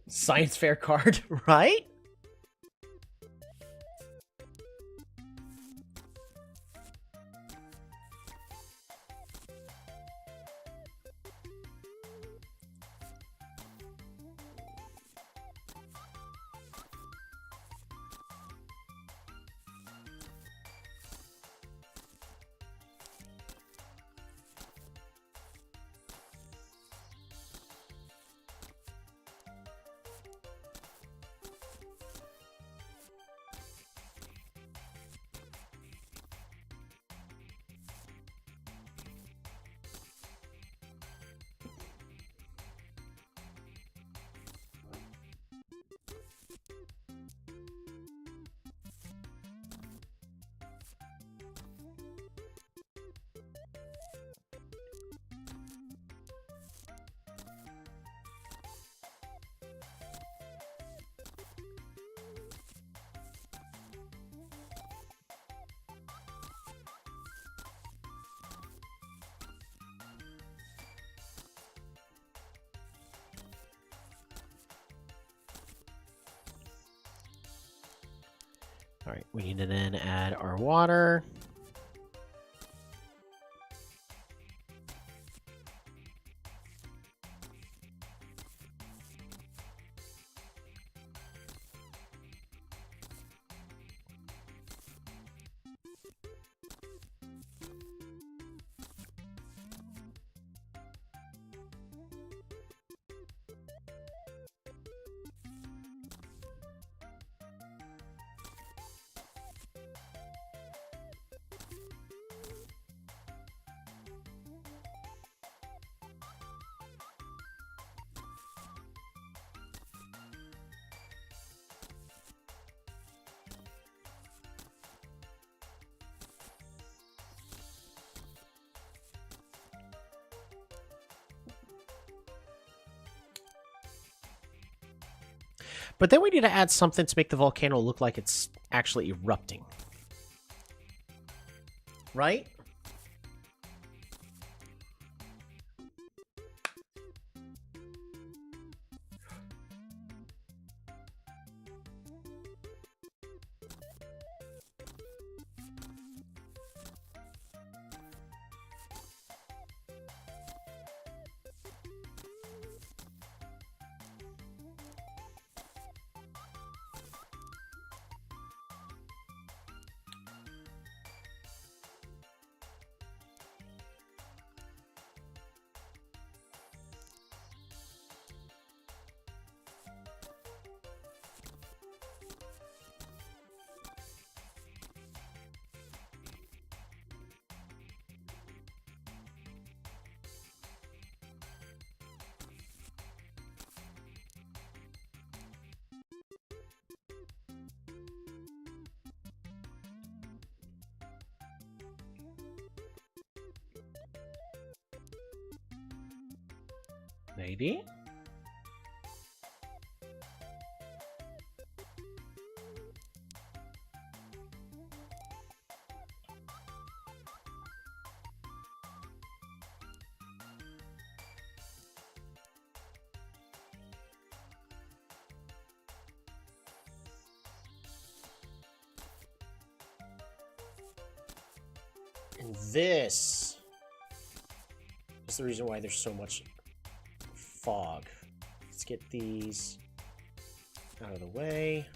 Science fair card, right? All right, we need to then add our water. But then we need to add something to make the volcano look like it's actually erupting. Right? Maybe? And this is the reason why there's so much fog. Let's get these out of the way.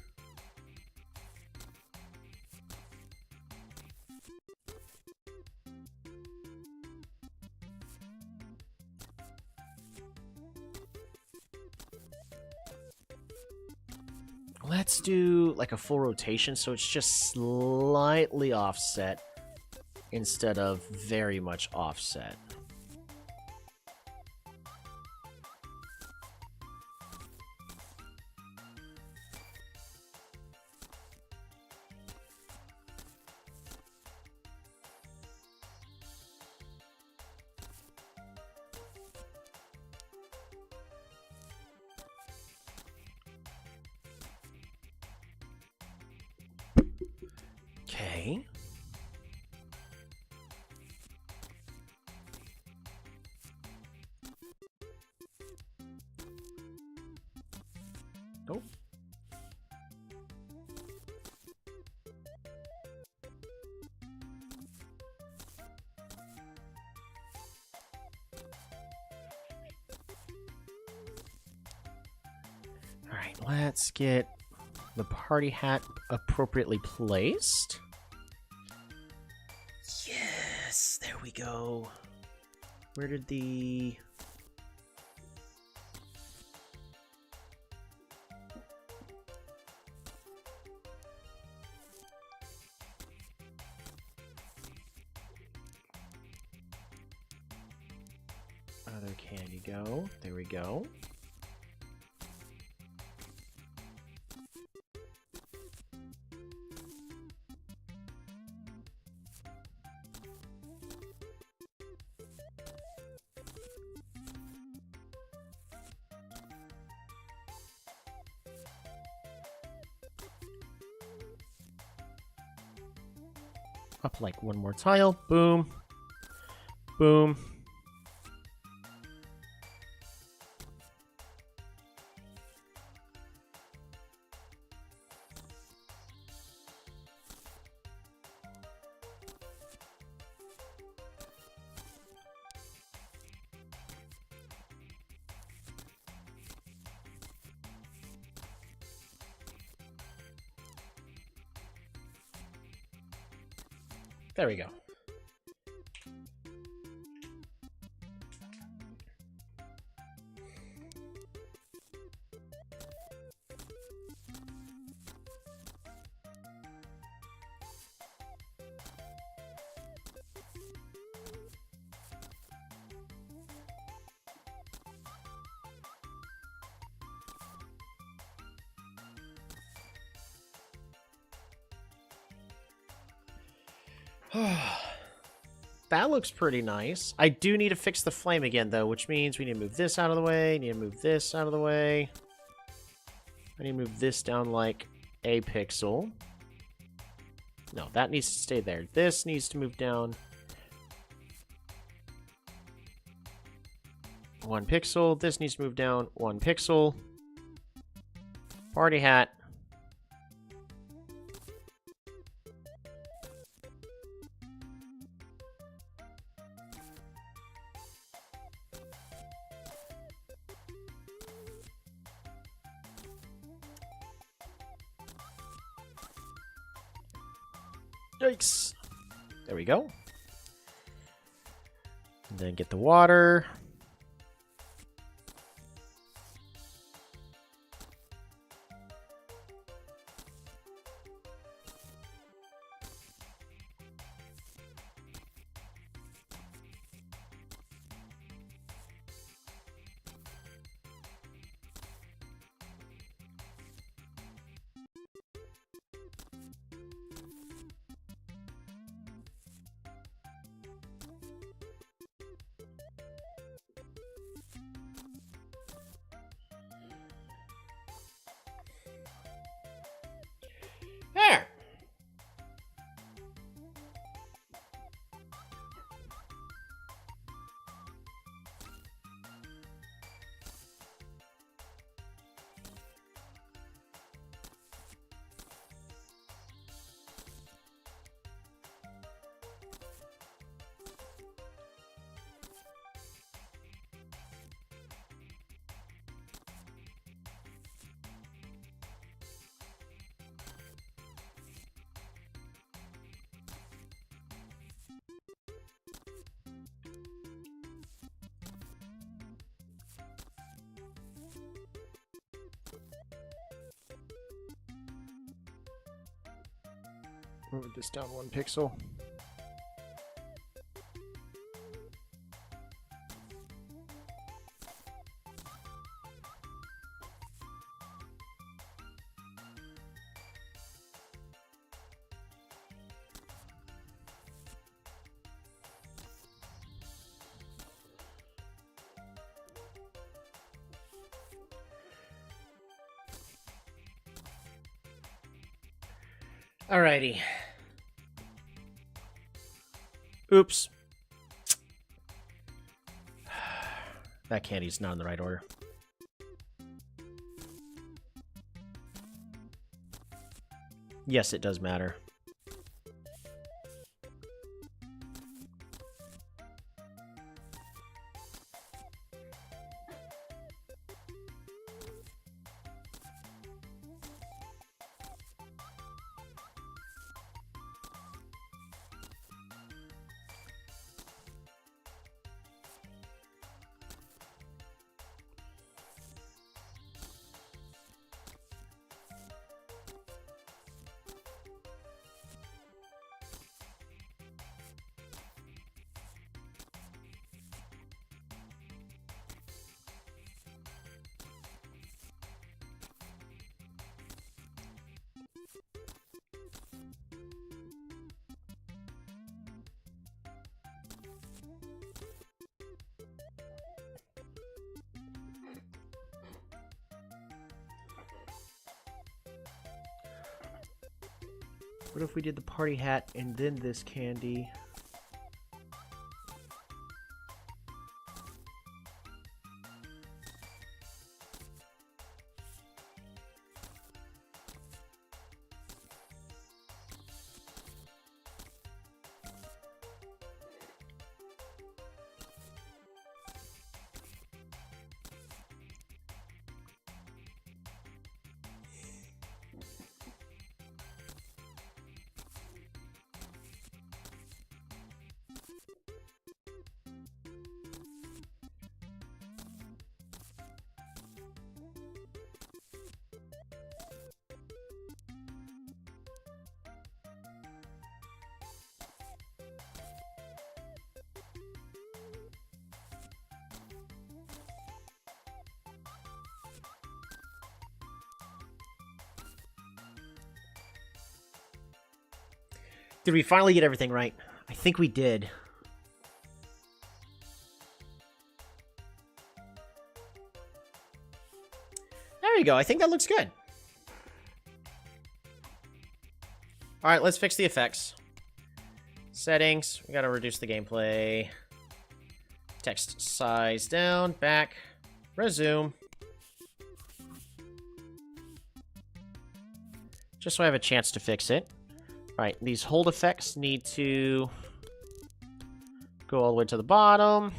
Let's do like a full rotation so it's just slightly offset instead of very much offset. Okay. Nope. All right, let's get the party hat appropriately placed. Yes, there we go. Where did the... other candy go? There we go. Up like one more tile. Boom. Boom. There we go. That looks pretty nice. I do need to fix the flame again, though, which means we need to move this out of the way, need to move this out of the way. I need to move this down like a pixel. No, that needs to stay there. This needs to move down 1 pixel. This needs to move down 1 pixel. Party hat. Yikes. There we go. And then get the water. There. Move this down 1 pixel. Alrighty. Oops. That candy's not in the right order. Yes, it does matter. What if we did the party hat and then this candy? Did we finally get everything right? I think we did. There you go. I think that looks good. Alright, let's fix the effects. Settings. We gotta reduce the gameplay. Text size down. Back. Resume. Just so I have a chance to fix it. Alright, these hold effects need to go all the way to the bottom.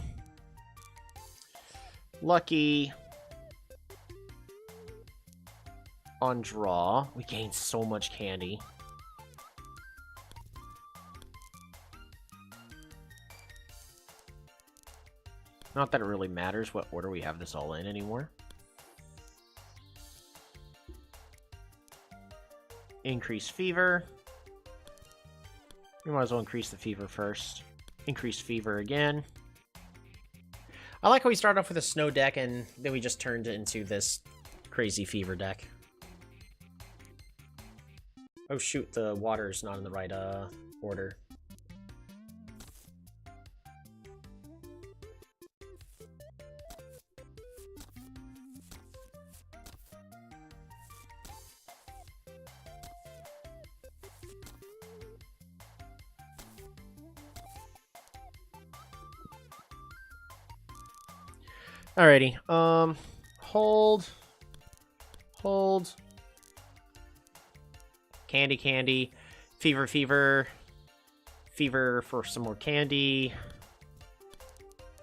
Lucky. On draw. We gained so much candy. Not that it really matters what order we have this all in anymore. Increase fever. We might as well increase the fever first. Increase fever again. I like how we started off with a snow deck and then we just turned it into this crazy fever deck. Oh shoot, the water is not in the right order. Alrighty, hold, candy, fever for some more candy,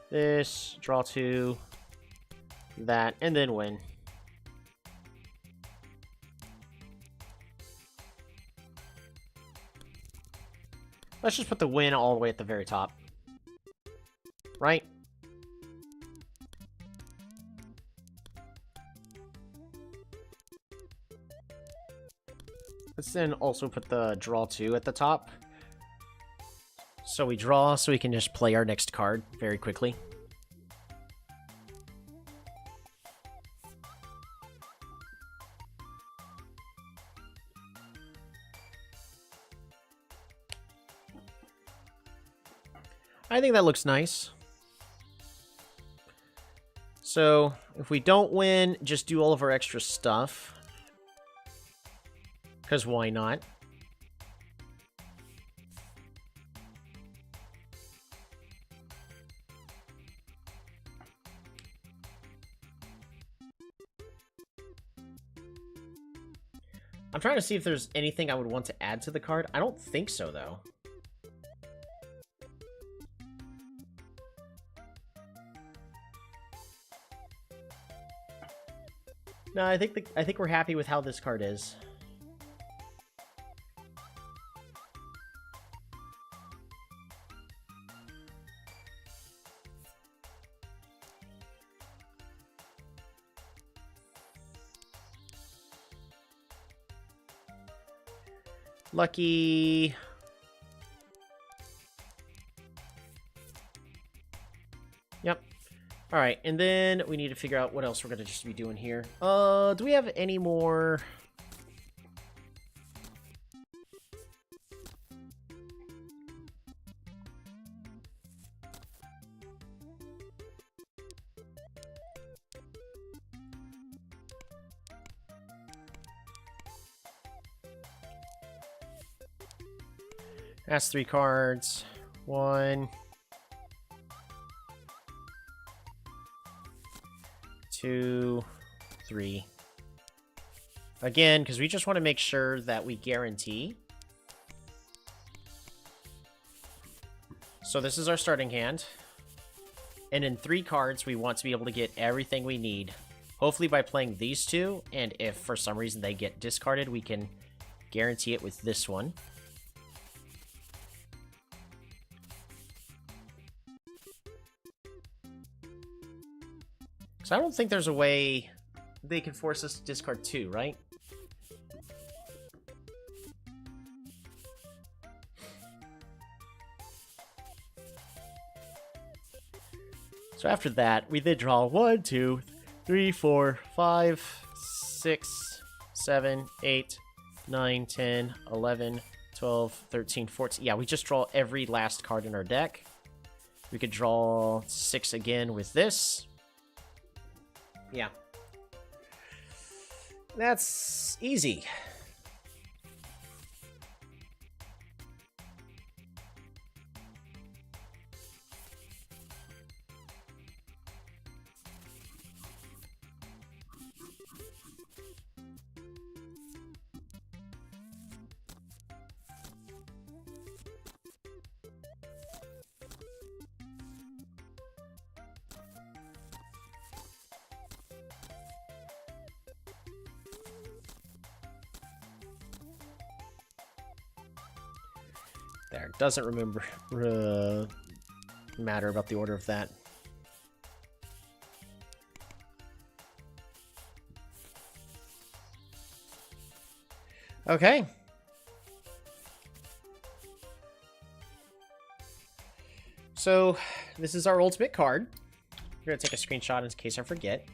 this, draw 2, that, and then win. Let's just put the win all the way at the very top. Right? Let's then also put the draw 2 at the top. So we draw so we can just play our next card very quickly. I think that looks nice. So if we don't win, just do all of our extra stuff. Because why not? I'm trying to see if there's anything I would want to add to the card. I don't think so, though. No, I think we're happy with how this card is. Lucky. Yep. Alright, and then we need to figure out what else we're going to just be doing here. Do we have any more? That's 3 cards. 1, 2, 3. Again, because we just want to make sure that we guarantee. So this is our starting hand. And in 3 cards, we want to be able to get everything we need. Hopefully by playing these 2, and if for some reason they get discarded, we can guarantee it with this one. So I don't think there's a way they can force us to discard 2, right? So after that, we then draw 1, 2, 3, 4, 5, 6, 7, 8, 9, 10, 11, 12, 13, 14. Yeah, we just draw every last card in our deck. We could draw 6 again with this. Yeah. That's easy. There, doesn't matter about the order of that. Okay. So, this is our ultimate card. I'm going to take a screenshot in case I forget.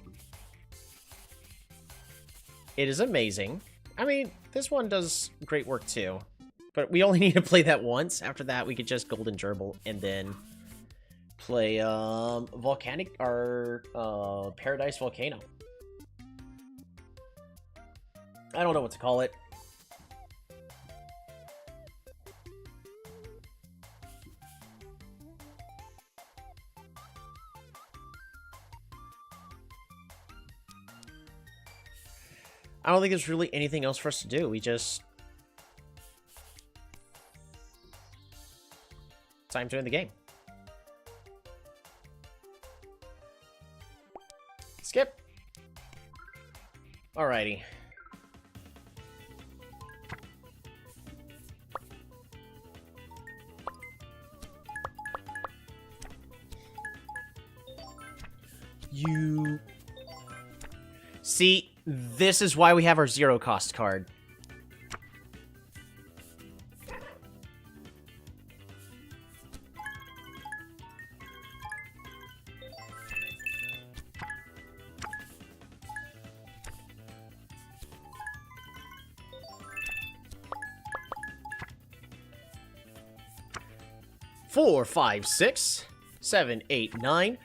It is amazing. I mean, this one does great work too. But we only need to play that once. After that, we could just Golden Gerbil and then play Volcanic or Paradise Volcano. I don't know what to call it. I don't think there's really anything else for us to do. We just... time to end the game. Skip. Alrighty. You... See, this is why we have our zero cost card. Four, 5, 6, 7, 8, 9,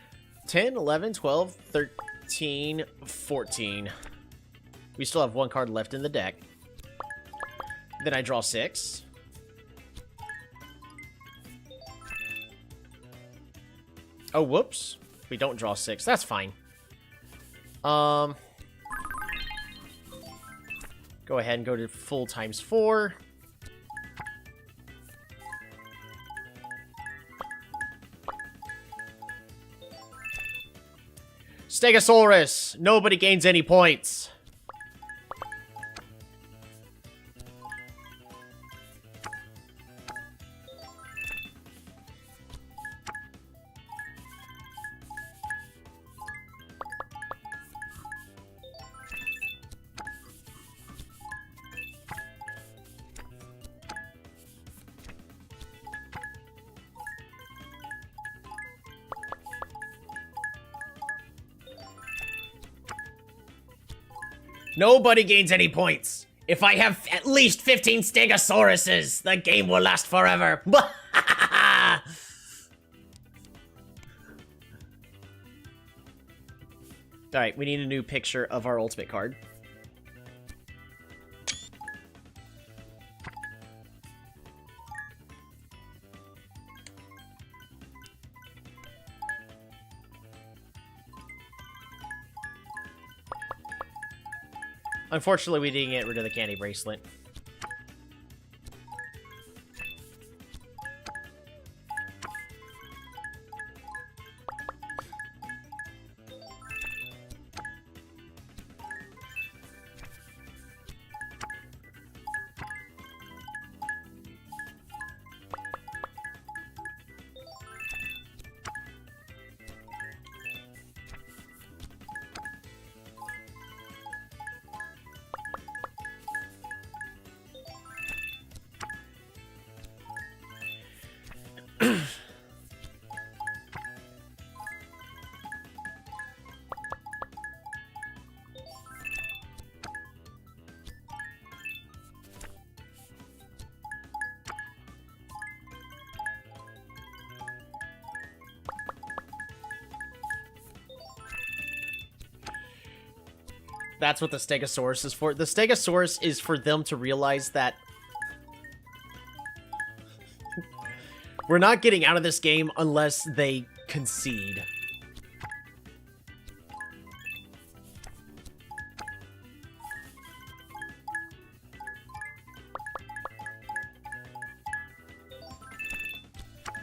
10, 11, 12, 13, 14. We still have one card left in the deck. Then I draw 6. Oh, whoops. We don't draw 6. That's fine. Go ahead and go to full times 4. Stegosaurus! Nobody gains any points. Nobody gains any points. If I have at least 15 Stegosauruses, the game will last forever. Alright, we need a new picture of our ultimate card. Unfortunately, we didn't get rid of the candy bracelet. That's what the Stegosaurus is for. The Stegosaurus is for them to realize that we're not getting out of this game unless they concede.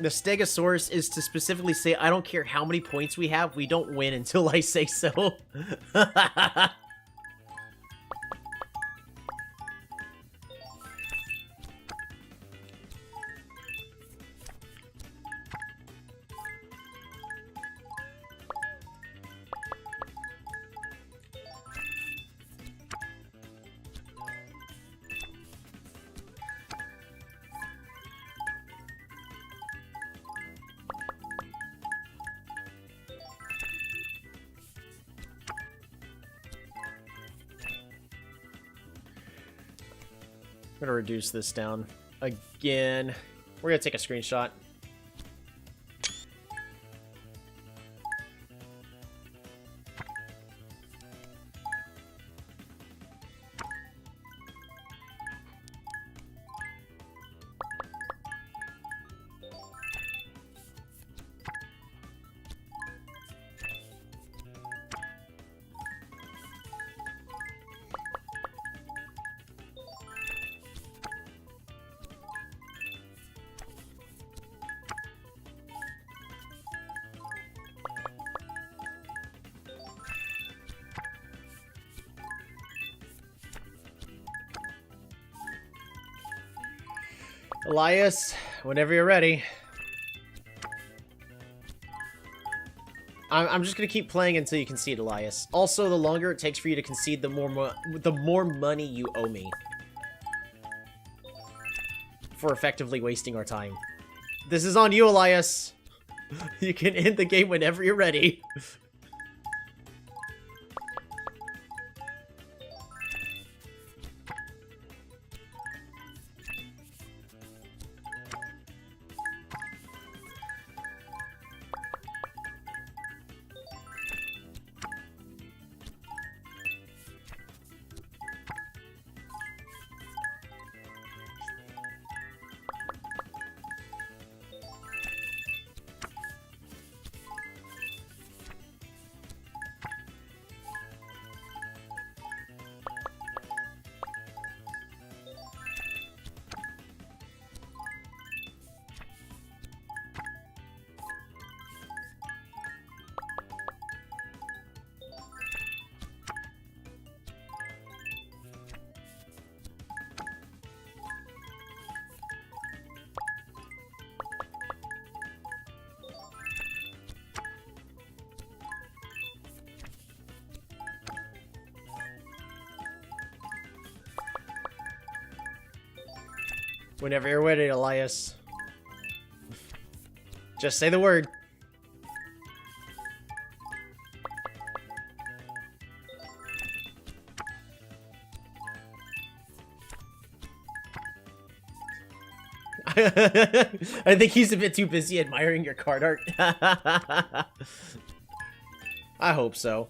The Stegosaurus is to specifically say, I don't care how many points we have, we don't win until I say so. gonna reduce this down again. We're gonna take a screenshot. Elias, whenever you're ready. I'm just gonna keep playing until you concede, Elias. Also, the longer it takes for you to concede, the more money you owe me for effectively wasting our time. This is on you, Elias. You can end the game whenever you're ready. Whenever you're ready, Elias. Just say the word. I think he's a bit too busy admiring your card art. I hope so.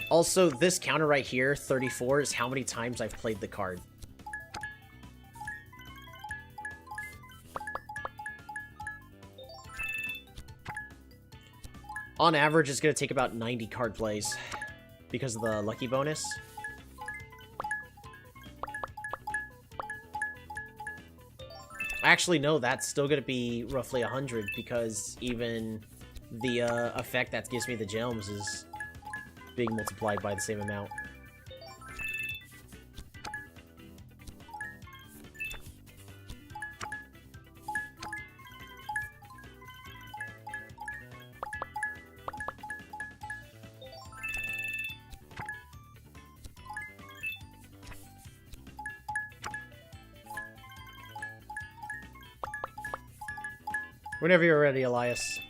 Also, this counter right here, 34, is how many times I've played the card. On average, it's going to take about 90 card plays because of the lucky bonus. Actually, no, that's still going to be roughly 100 because even the effect that gives me the gems is being multiplied by the same amount. Whenever you're ready, Elias.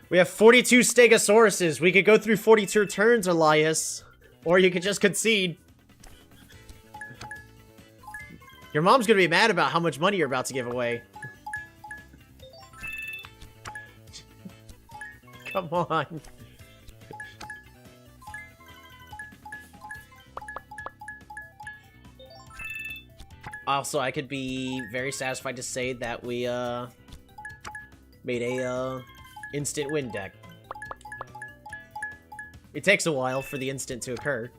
We have 42 Stegosauruses. We could go through 42 turns, Elias. Or you could just concede. Your mom's gonna be mad about how much money you're about to give away. Come on. Also, I could be very satisfied to say that we, made a, instant win deck. It takes a while for the instant to occur.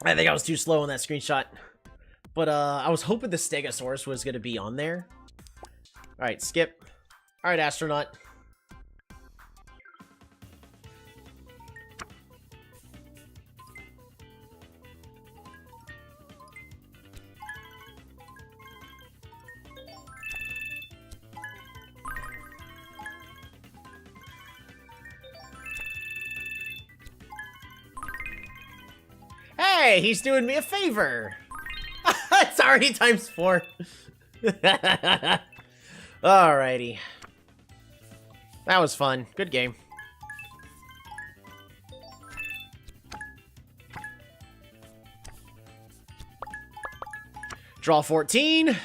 I think I was too slow on that screenshot. But, I was hoping the Stegosaurus was gonna be on there. Alright, skip. Alright, astronaut. Hey, he's doing me a favor. It's already times 4. Alrighty. That was fun. Good game. Draw 14.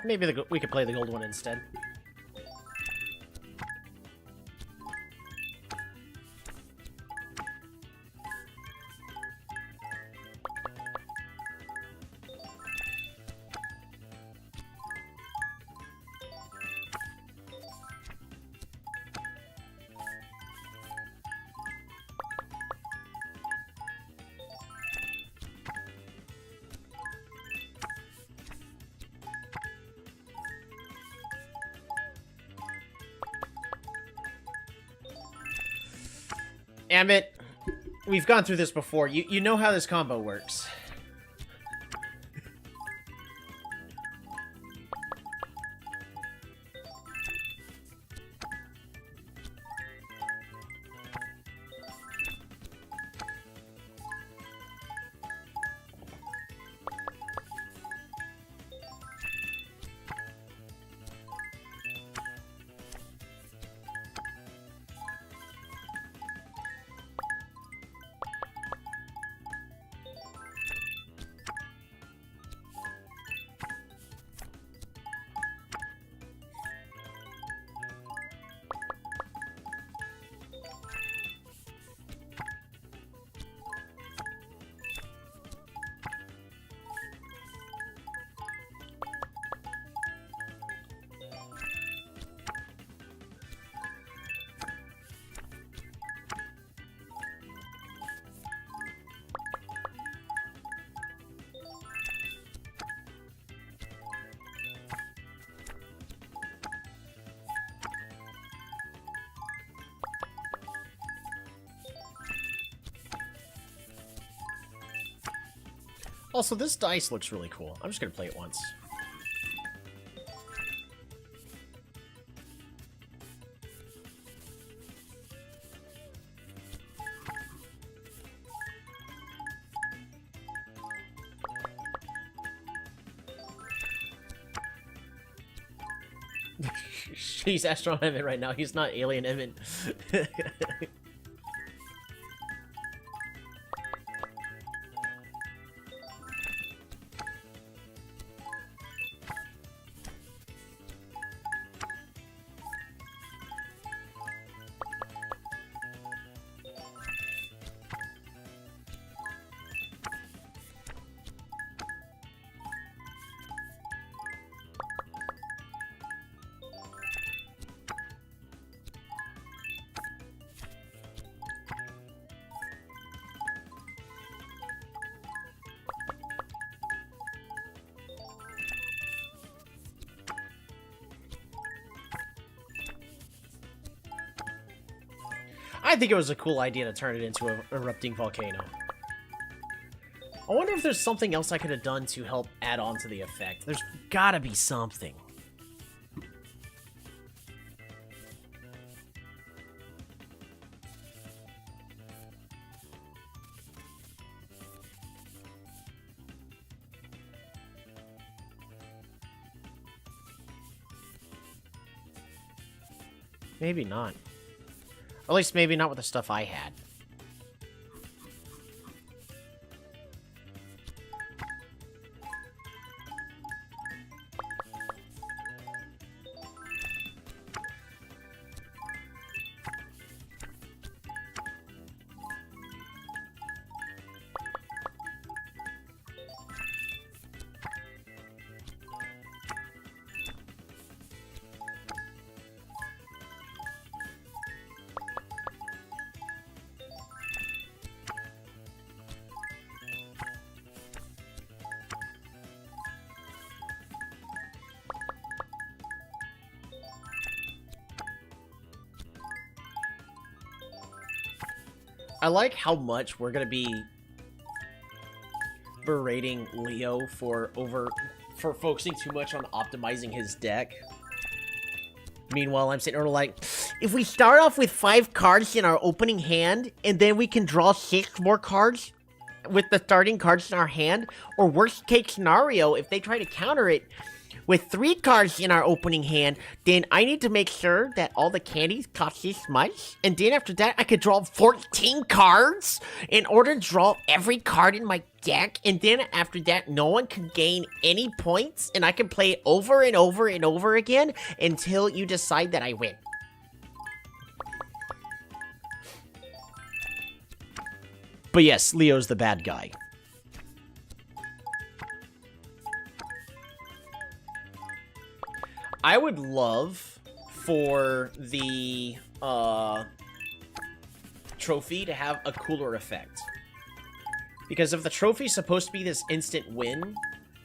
Maybe we could play the gold one instead. Ambit, we've gone through this before. You know how this combo works. Also, this dice looks really cool. I'm just gonna play it once. He's Astronaut Evan right now. He's not Alien Evan. I think it was a cool idea to turn it into an erupting volcano. I wonder if there's something else I could have done to help add on to the effect. There's gotta be something. Maybe not. Or at least maybe not with the stuff I had. I like how much we're gonna be berating Leo for focusing too much on optimizing his deck. Meanwhile, I'm sitting there like, if we start off with 5 cards in our opening hand, and then we can draw 6 more cards with the starting cards in our hand, or worst case scenario, if they try to counter it with 3 cards in our opening hand, then I need to make sure that all the candies cost this much, and then after that, I could draw 14 cards in order to draw every card in my deck, and then after that, no one can gain any points, and I can play it over and over and over again until you decide that I win. But yes, Leo's the bad guy. I would love for the trophy to have a cooler effect. Because if the trophy's supposed to be this instant win,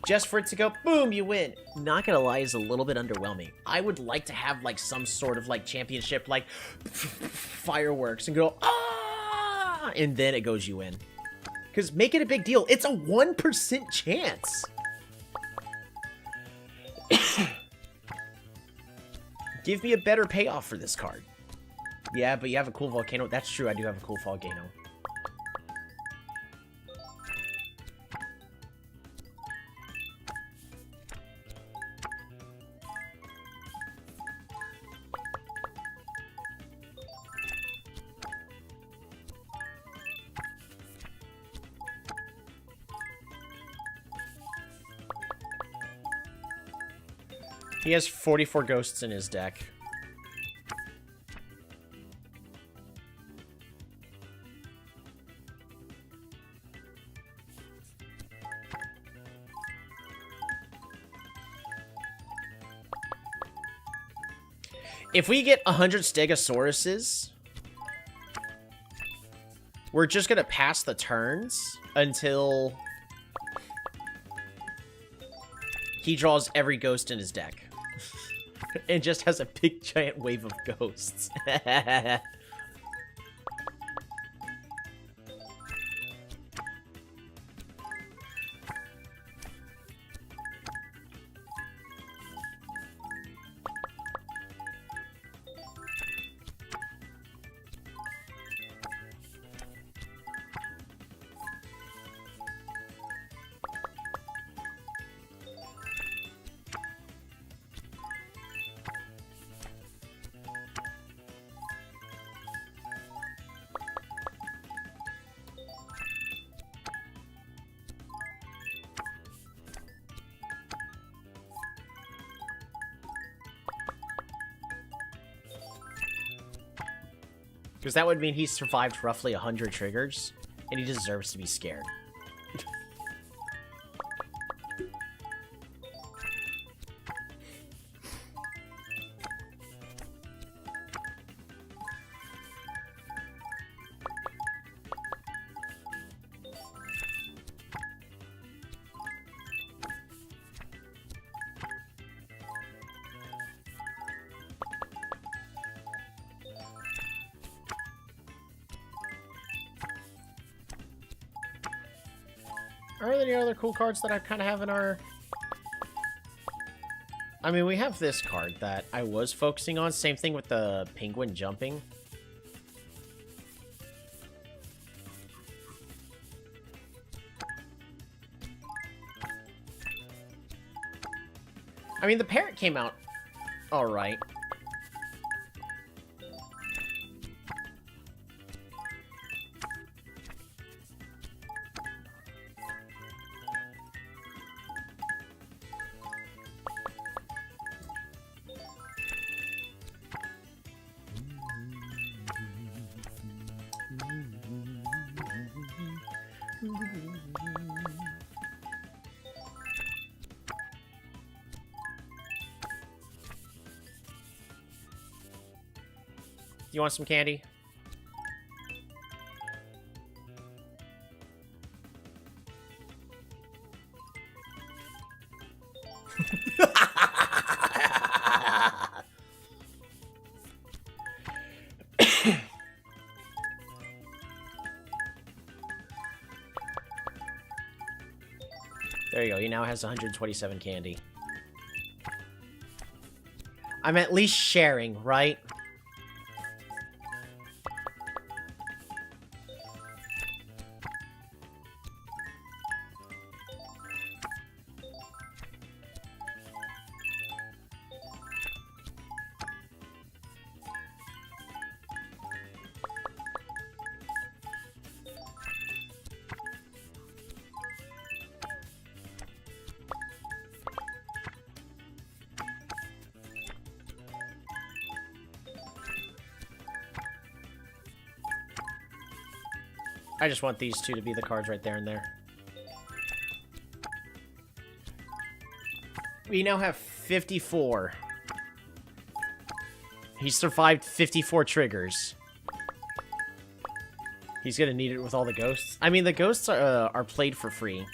just for it to go, boom, you win. Not gonna lie, is a little bit underwhelming. I would like to have, like, some sort of, like, championship, like, fireworks and go, ah! And then it goes, you win. Because make it a big deal. It's a 1% chance. Give me a better payoff for this card. Yeah, but you have a cool volcano. That's true, I do have a cool volcano. He has 44 ghosts in his deck. If we get 100 Stegosauruses, we're just gonna pass the turns until he draws every ghost in his deck. And just has a big giant wave of ghosts. Because that would mean he survived roughly 100 triggers, and he deserves to be scared. Are there any other cool cards that I kind of have in our... I mean, we have this card that I was focusing on. Same thing with the penguin jumping. I mean, the parrot came out alright. You want some candy? There you go. He now has 127 candy. I'm at least sharing, right? I just want these two to be the cards right there and there. We now have 54. He survived 54 triggers. He's gonna need it with all the ghosts. I mean, the ghosts are played for free.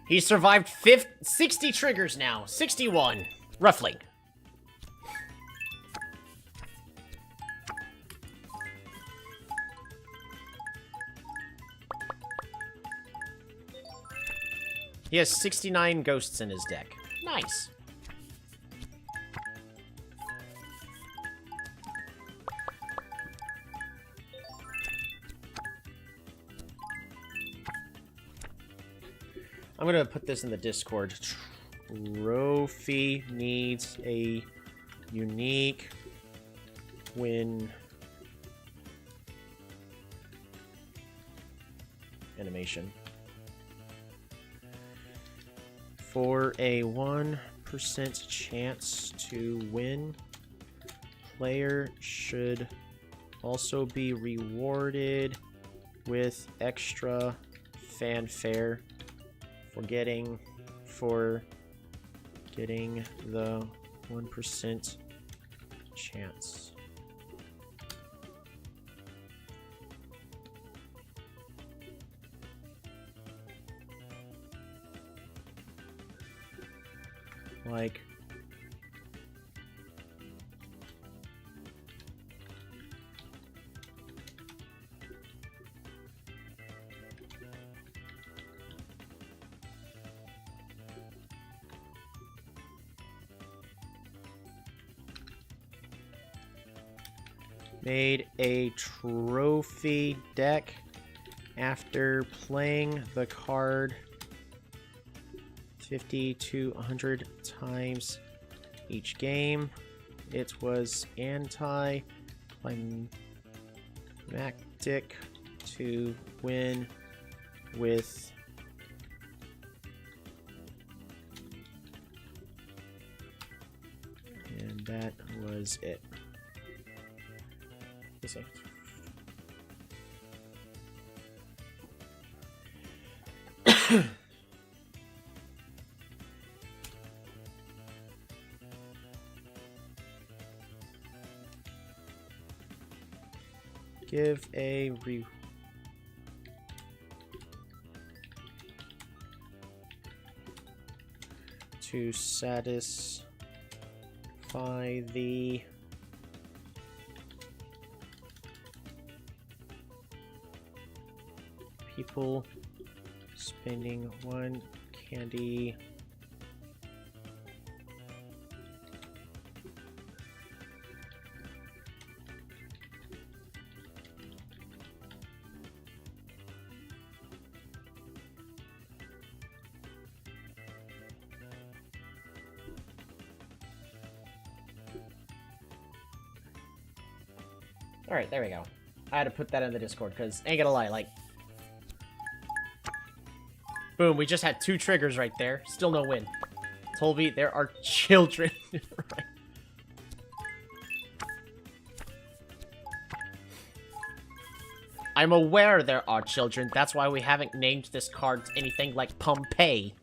He survived 60 triggers now. 61, roughly. He has 69 ghosts in his deck. Nice. I'm gonna put this in the Discord. Trophy needs a unique win animation. For a 1% chance to win, player should also be rewarded with extra fanfare for getting the 1% chance. Like Made a trophy deck after playing the card 50 to 100 times each game. It was anticlimactic to win with and that was it. Let's see. Give a to satisfy the people spending one candy Alright, there we go. I had to put that in the Discord, because, ain't gonna lie, like... Boom, we just had 2 triggers right there. Still no win. Tolby, there are children. Right. I'm aware there are children. That's why we haven't named this card anything like Pompeii.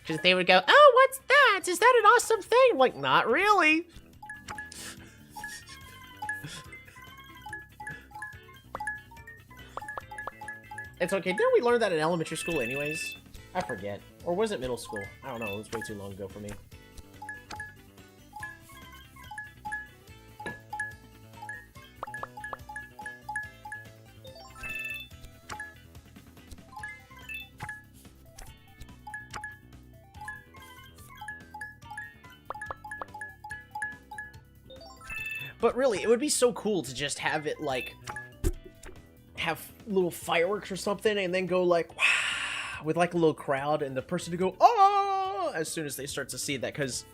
Because they would go, oh, what's that? Is that an awesome thing? I'm like, not really. It's okay. Didn't we learn that in elementary school anyways? I forget. Or was it middle school? I don't know. It was way too long ago for me. But really, it would be so cool to just have it, like... have little fireworks or something and then go like wow with like a little crowd and the person to go oh as soon as they start to see that, because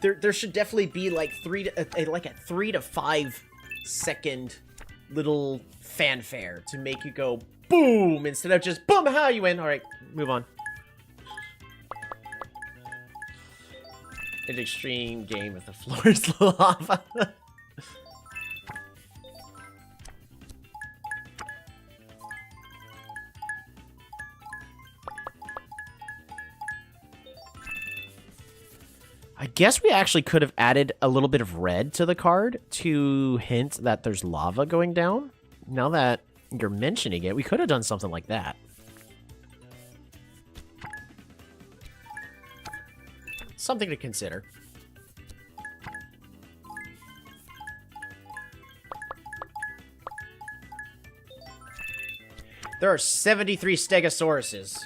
there should definitely be like a 3 to 5 second little fanfare to make you go boom instead of just boom, how you win. All right, move on. An extreme game with the floor is lava. I guess we actually could have added a little bit of red to the card to hint that there's lava going down. Now that you're mentioning it, we could have done something like that. Something to consider. There are 73 Stegosauruses.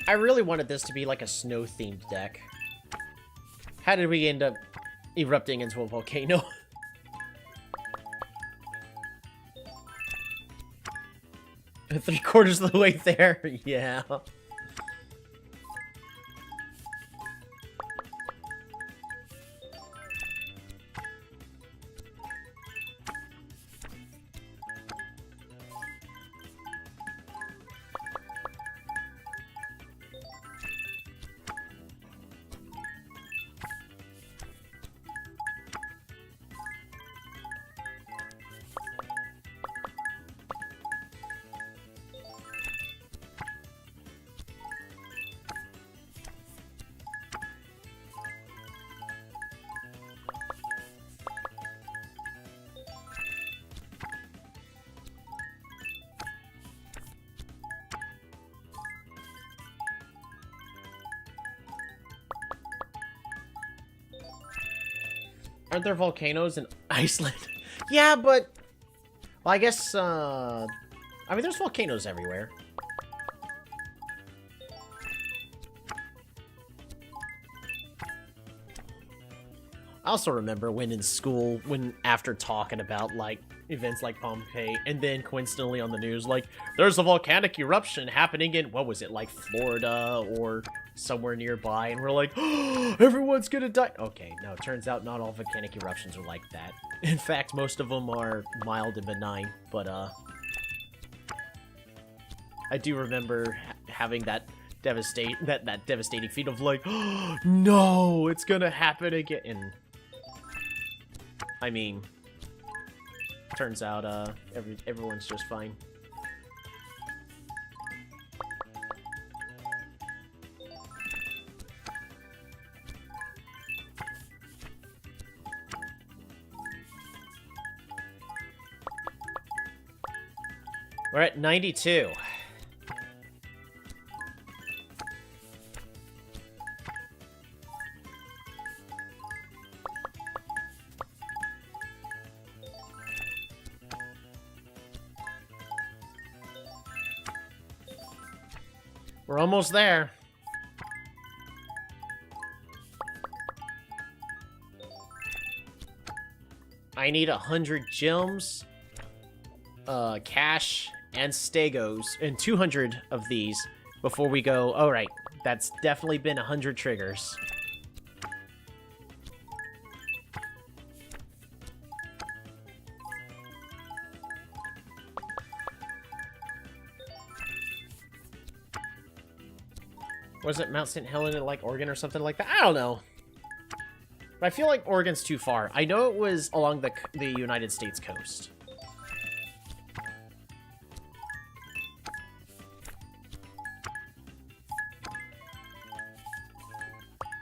I really wanted this to be like a snow-themed deck. How did we end up erupting into a volcano? Three-quarters of the way there, yeah. Aren't there volcanoes in Iceland? Yeah, but... Well, I guess, I mean, there's volcanoes everywhere. I also remember when in school, after talking about, like, events like Pompeii, and then coincidentally on the news, like, there's a volcanic eruption happening in, what was it, like, Florida or somewhere nearby, and we're like, oh, everyone's gonna die. Okay, no, it turns out not all volcanic eruptions are like that. In fact, most of them are mild and benign, but, I do remember having that devastating feat of, like, oh, no, it's gonna happen again, and... I mean, turns out, everyone's just fine. We're at 92. We're almost there. I need 100 gems, cash, and stegos, and 200 of these before we go. All right, that's definitely been 100 triggers. Was it Mount St. Helena, like Oregon or something like that? I don't know. But I feel like Oregon's too far. I know it was along the United States coast.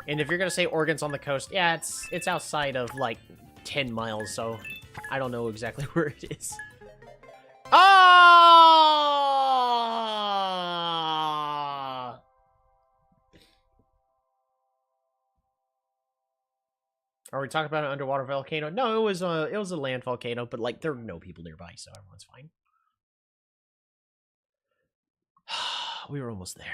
And if you're gonna say Oregon's on the coast, yeah, it's outside of like 10 miles, so I don't know exactly where it is. Ah! Are we talking about an underwater volcano? No, it was a land volcano, but like there are no people nearby, so everyone's fine. We were almost there.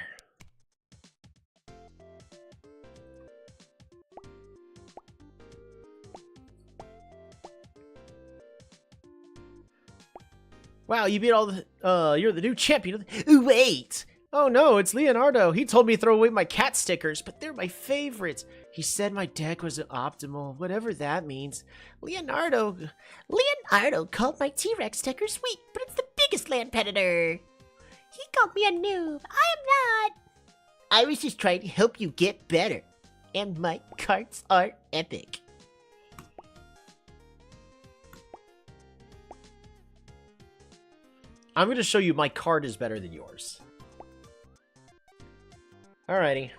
Wow, you beat all the, you're the new champion. Wait! Oh no, it's Leonardo. He told me to throw away my cat stickers, but they're my favorites. He said my deck was optimal, whatever that means. Leonardo called my T-Rex stickers weak, but it's the biggest land predator. He called me a noob. I am not. I was just trying to help you get better. And my cards are epic. I'm going to show you my card is better than yours. Alrighty.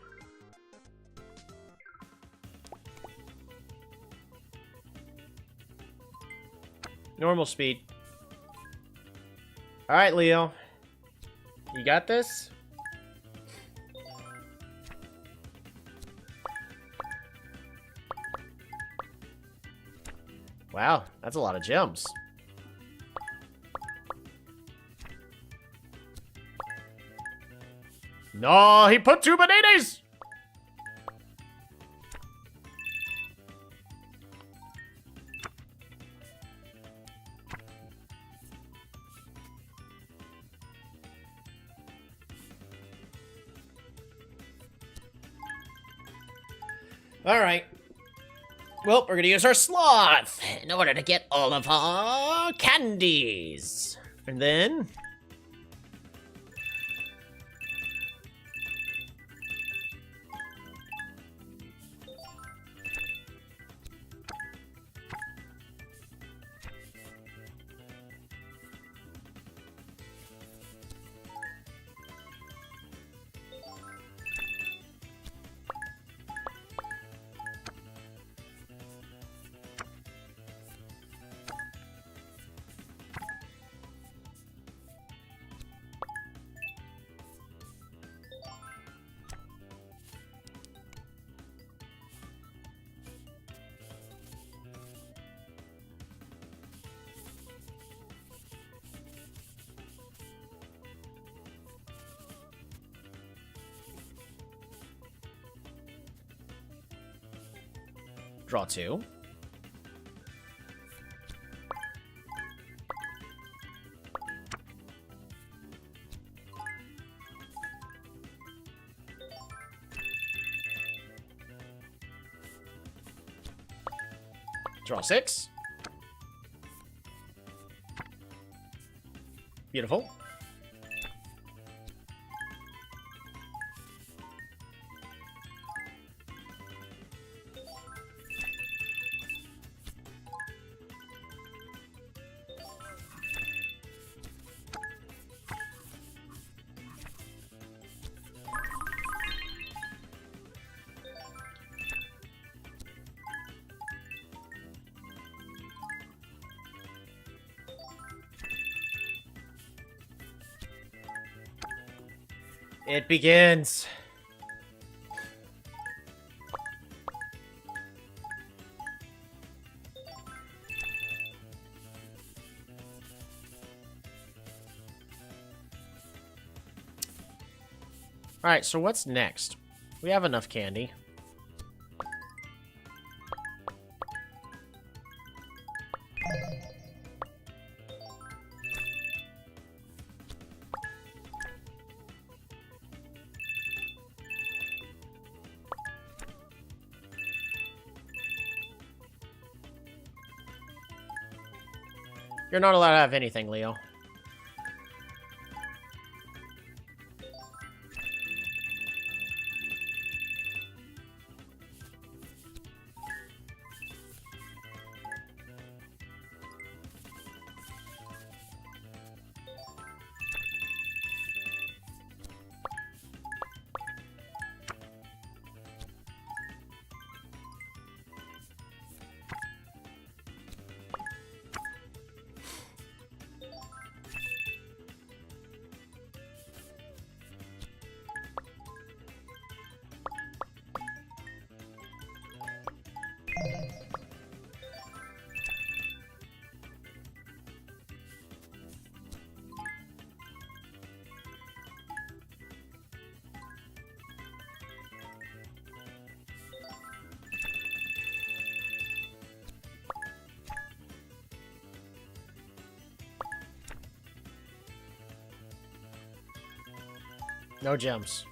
Normal speed. Alright, Leo. You got this? Wow, that's a lot of gems. No, he put 2 bananas! Alright. Well, we're gonna use our sloth in order to get all of our candies. And then... Draw 2. Draw 6. Beautiful. It begins. Alright, so what's next? We have enough candy. You're not allowed to have anything, Leo. No gems.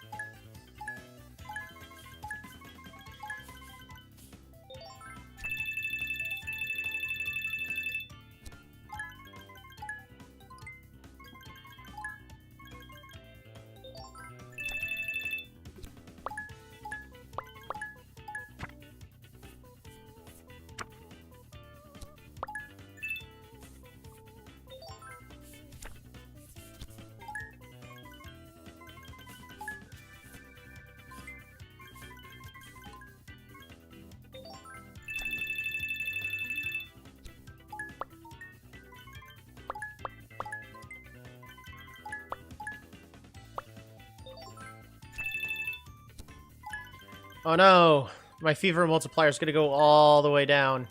Oh no, my fever multiplier is going to go all the way down.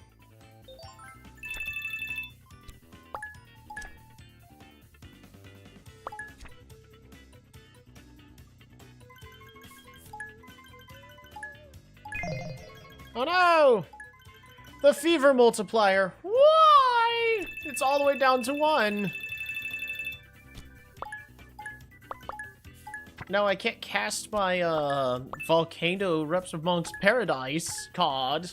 Oh no! The fever multiplier. Why? It's all the way down to 1. No, I can't cast my, Volcano Reps of Monk's Paradise card.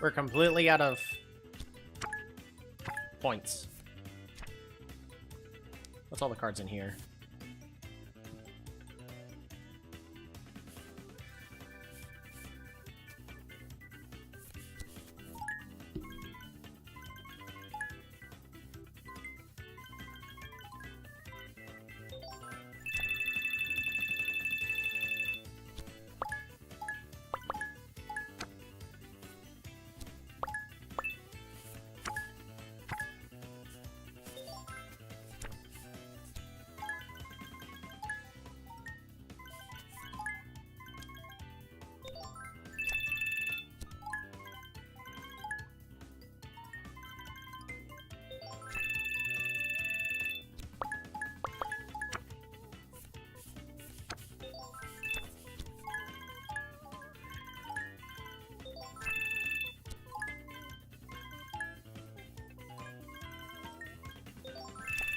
We're completely out of points. What's all the cards in here?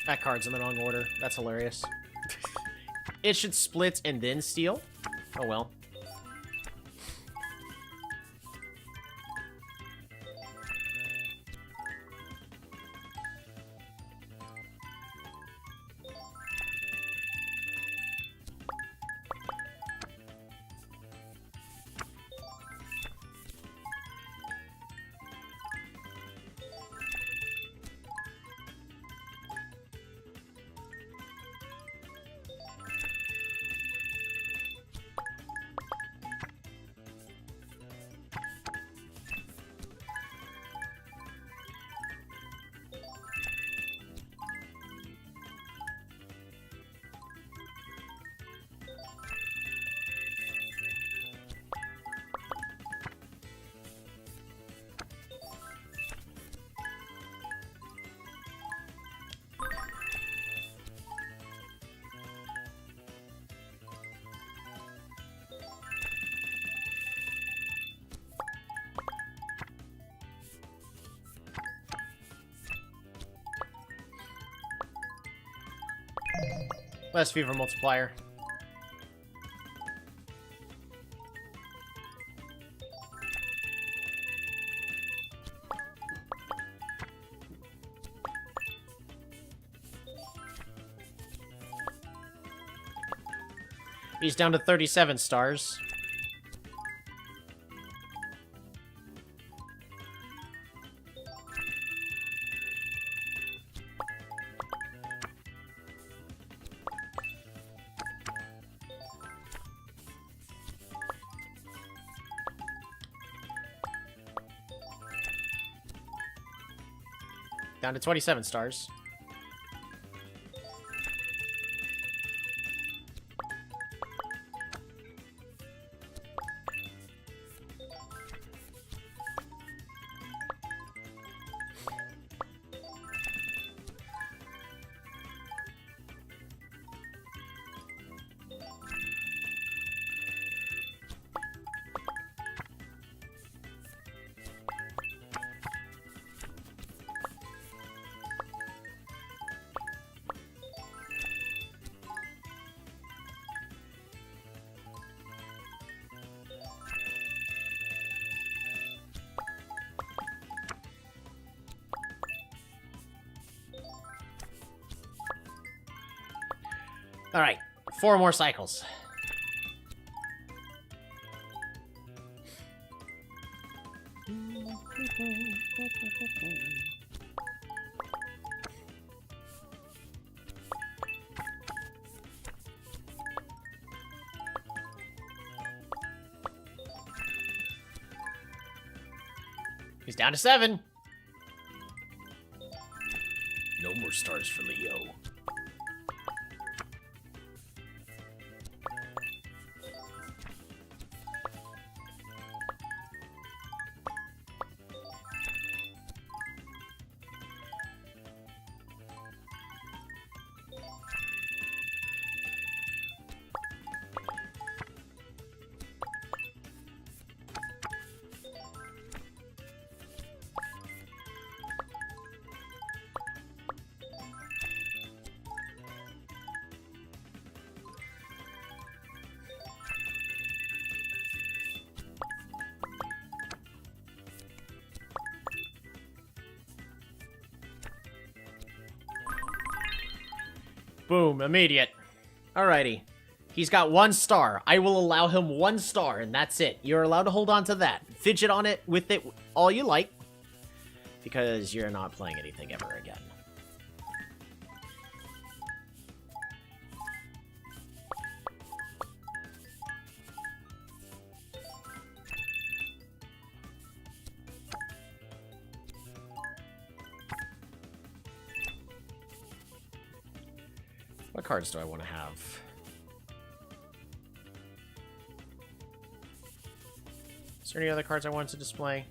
That card's in the wrong order. That's hilarious. It should split and then steal. Oh well. Less fever multiplier. He's down to 37 stars. Down to 27 stars. All right, 4 more cycles. He's down to 7. No more stars for Leo. Boom, immediate. Alrighty. He's got 1 star. I will allow him 1 star, and that's it. You're allowed to hold on to that. Fidget on it with it all you like. Because you're not playing anything ever again. What cards do I want to have? Is there any other cards I want to display?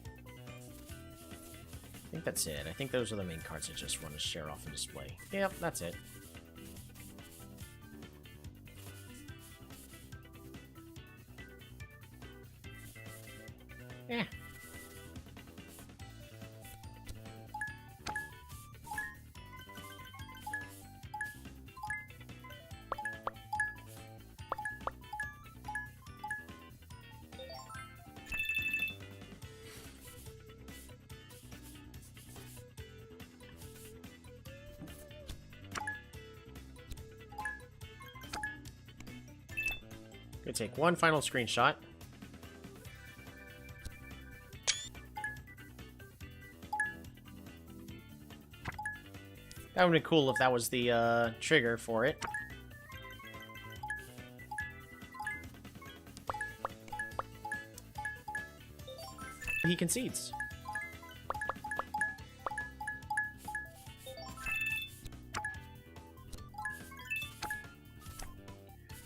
I think that's it. I think those are the main cards I just want to share off and display. Yep, that's it. Yeah. Gonna take one final screenshot. That would be cool if that was the trigger for it. He concedes.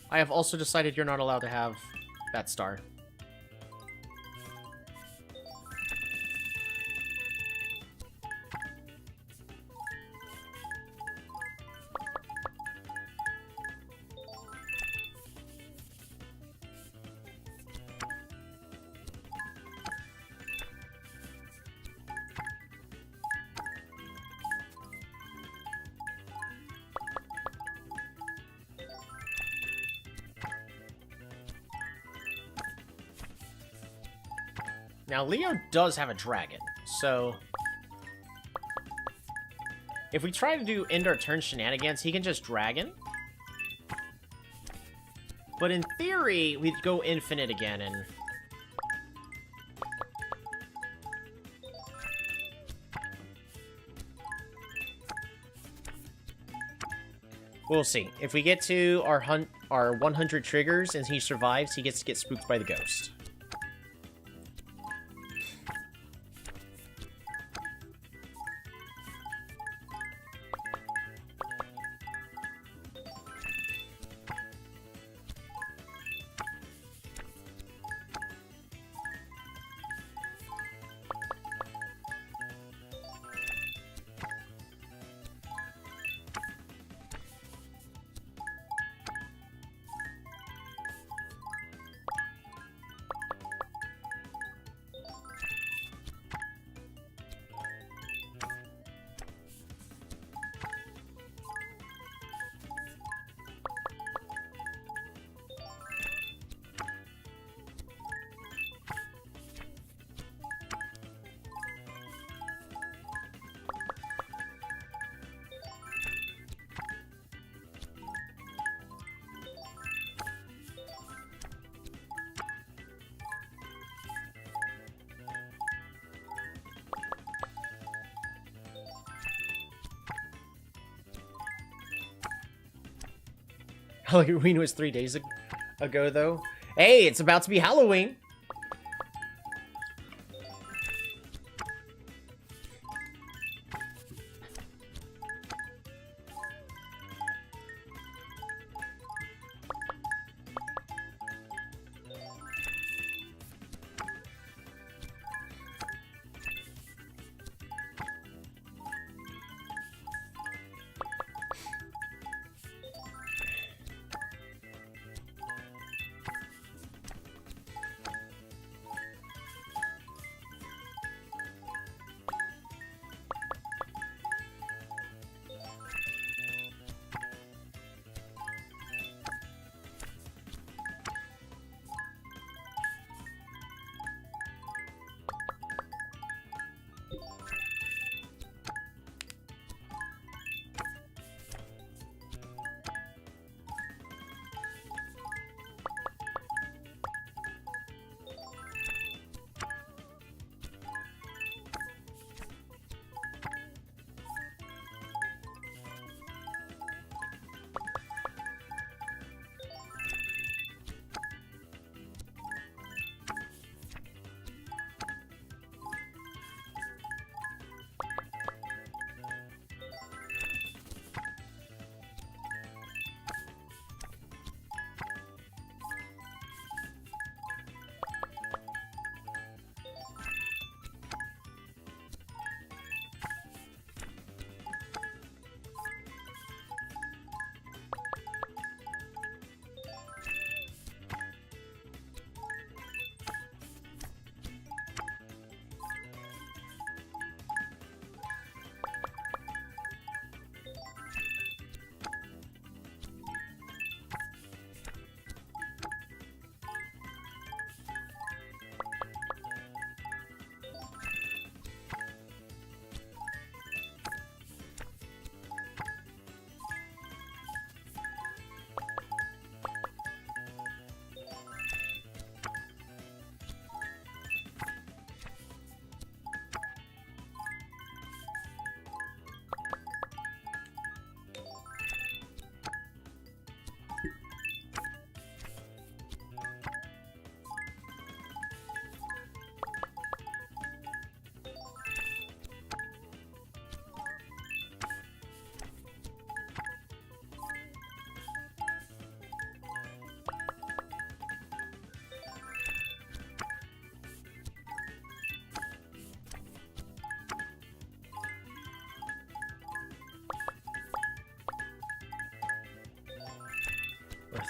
I have also decided you're not allowed to have that star. Now, Leo does have a dragon, so if we try to do end our turn shenanigans, he can just dragon. But in theory, we'd go infinite again and... We'll see. If we get to our 100 triggers and he survives, he gets to get spooked by the ghost. Halloween was 3 days ago, though. Hey, it's about to be Halloween!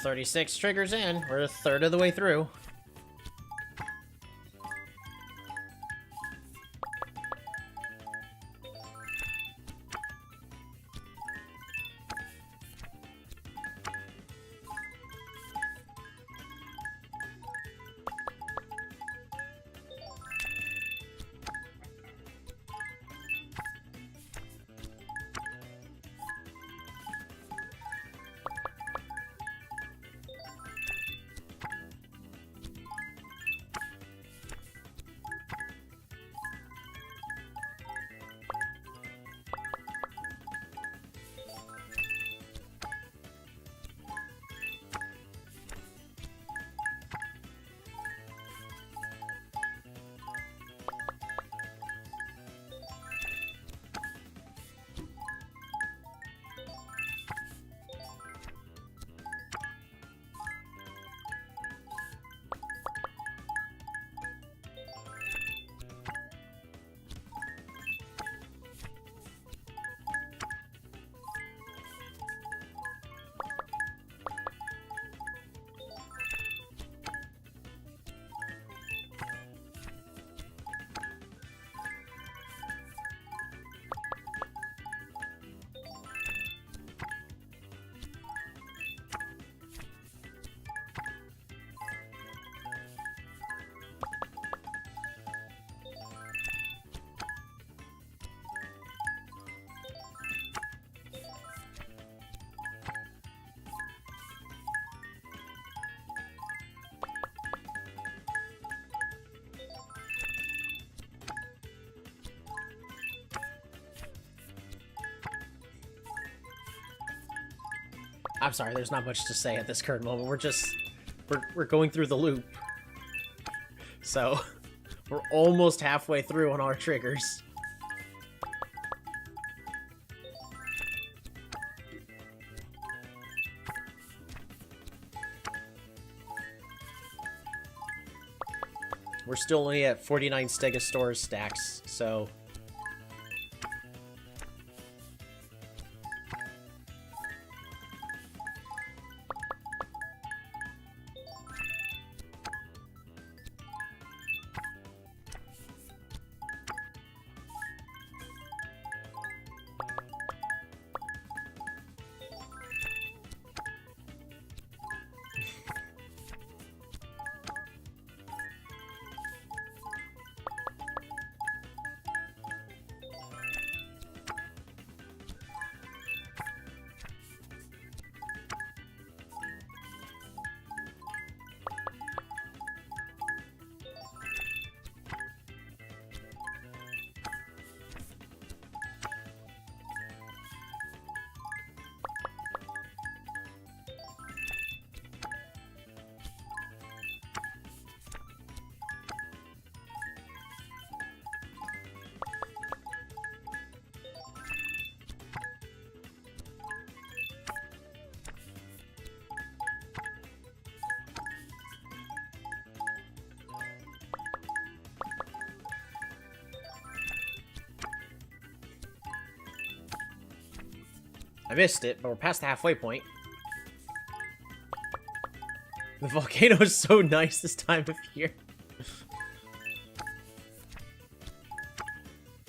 36 triggers in. We're a third of the way through. I'm sorry, there's not much to say at this current moment. We're going through the loop. So, we're almost halfway through on our triggers. We're still only at 49 Stegosaurus stacks, so... I missed it, but we're past the halfway point. The volcano is so nice this time of year.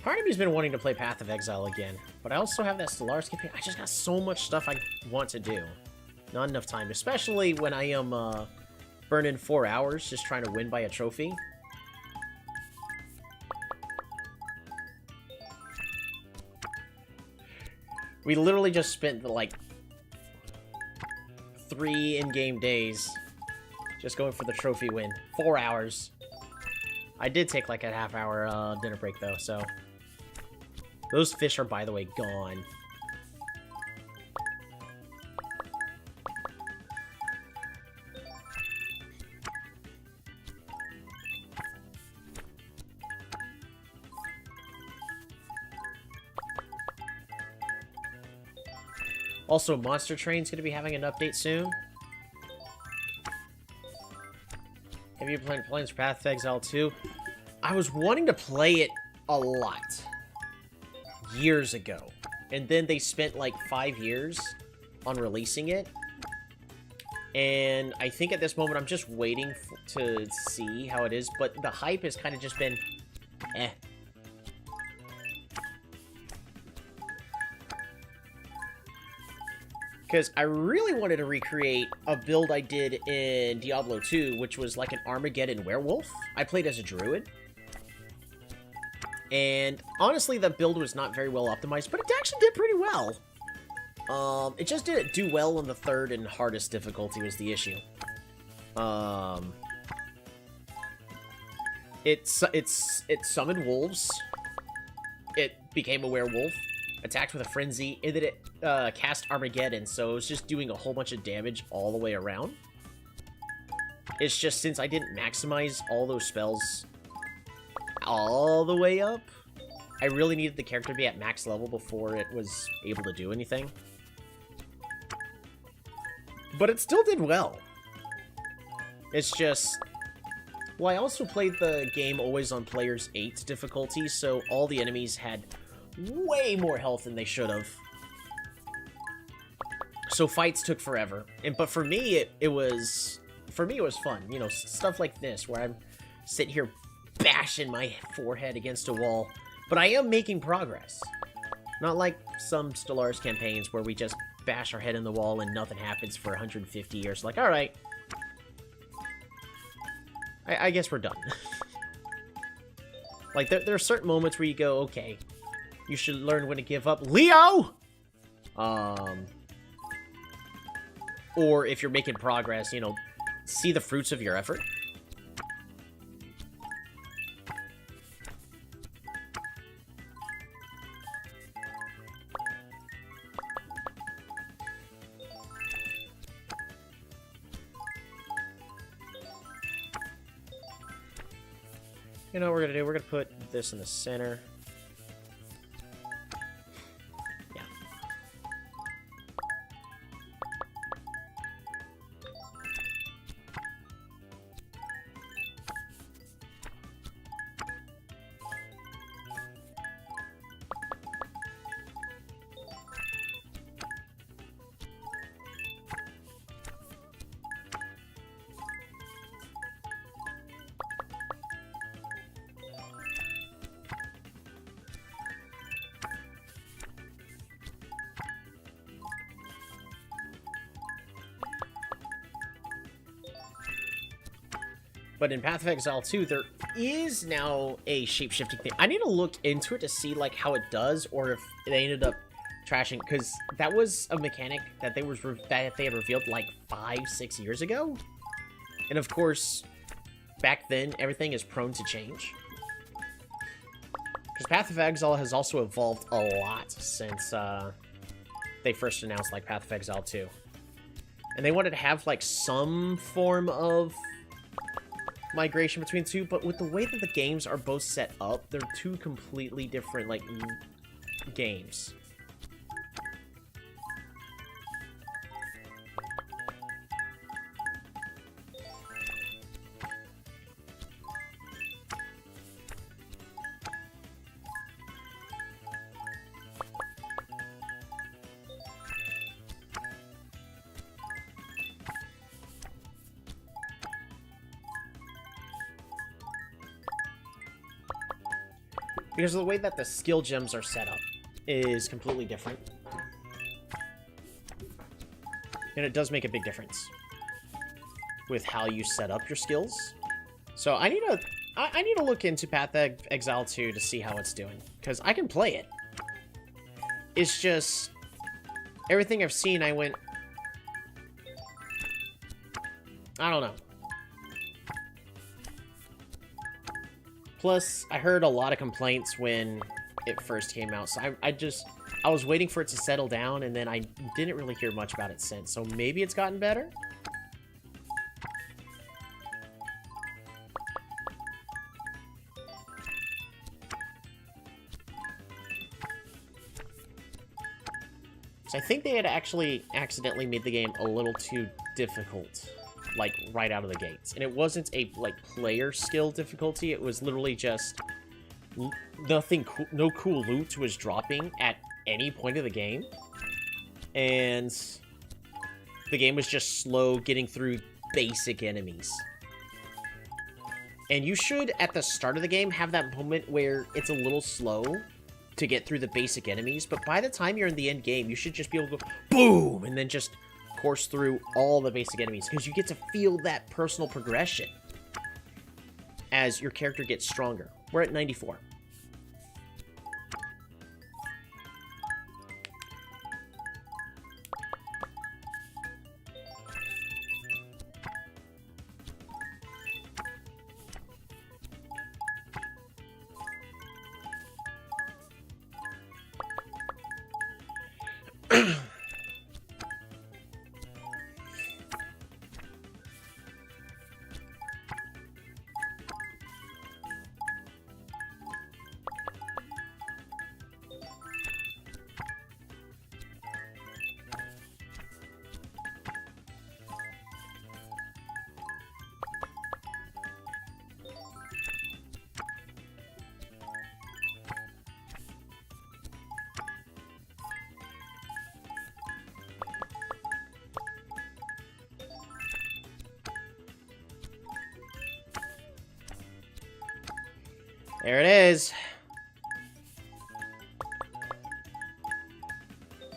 Part of me's been wanting to play Path of Exile again, but I also have that Stellaris campaign. I just got so much stuff I want to do. Not enough time, especially when I am burning 4 hours just trying to win by a trophy. We literally just spent, like, 3 in-game days just going for the trophy win. 4 hours. I did take, like, a half-hour dinner break, though, so... Those fish are, by the way, gone. Also, Monster Train's going to be having an update soon. Have you played plans for Path of Exile 2? I was wanting to play it a lot. Years ago. And then they spent like 5 years on releasing it. And I think at this moment I'm just waiting to see how it is, but the hype has kind of just been eh. Because I really wanted to recreate a build I did in Diablo 2, which was like an Armageddon werewolf. I played as a druid. And honestly, that build was not very well optimized, but it actually did pretty well. It just didn't do well on the third and hardest difficulty was the issue. It summoned wolves. It became a werewolf. Attacked with a frenzy, and then it cast Armageddon, so it was just doing a whole bunch of damage all the way around. It's just since I didn't maximize all those spells all the way up, I really needed the character to be at max level before it was able to do anything. But it still did well. It's just... Well, I also played the game always on Player's 8 difficulty, so all the enemies had way more health than they should have. So fights took forever. But for me, it was fun. You know, stuff like this, where I'm sitting here bashing my forehead against a wall. But I am making progress. Not like some Stellaris campaigns where we just bash our head in the wall and nothing happens for 150 years. Like, alright. I guess we're done. Like, there are certain moments where you go, okay, you should learn when to give up. Leo! Or if you're making progress, you know, see the fruits of your effort. You know what we're gonna do? We're gonna put this in the center. Yeah. But in Path of Exile 2, there is now a shape-shifting thing. I need to look into it to see, like, how it does, or if they ended up trashing, because that was a mechanic that they had revealed, like, 5-6 years ago. And, of course, back then, everything is prone to change. Because Path of Exile has also evolved a lot since they first announced, like, Path of Exile 2. And they wanted to have, like, some form of migration between the two, but with the way that the games are both set up, they're two completely different, like, games. Because of the way that the skill gems are set up is completely different. And it does make a big difference with how you set up your skills. So I need to look into Path of Exile 2 to see how it's doing. Because I can play it. It's just everything I've seen, I went, I don't know. Plus, I heard a lot of complaints when it first came out, so I was waiting for it to settle down, and then I didn't really hear much about it since, so maybe it's gotten better? So I think they had actually accidentally made the game a little too difficult, like, right out of the gates. And it wasn't a, like, player skill difficulty. It was literally just nothing cool, no cool loot was dropping at any point of the game. And the game was just slow getting through basic enemies. And you should, at the start of the game, have that moment where it's a little slow to get through the basic enemies, but by the time you're in the end game, you should just be able to go boom, and then just course through all the basic enemies, because you get to feel that personal progression as your character gets stronger. We're at 94. There it is.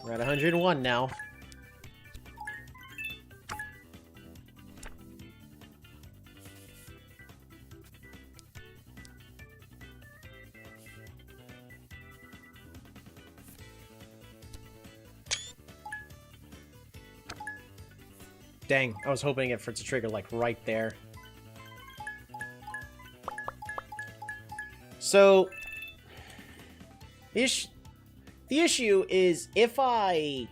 We're at 101 now. Dang, I was hoping for it to trigger, like, right there. So, the issue is, if I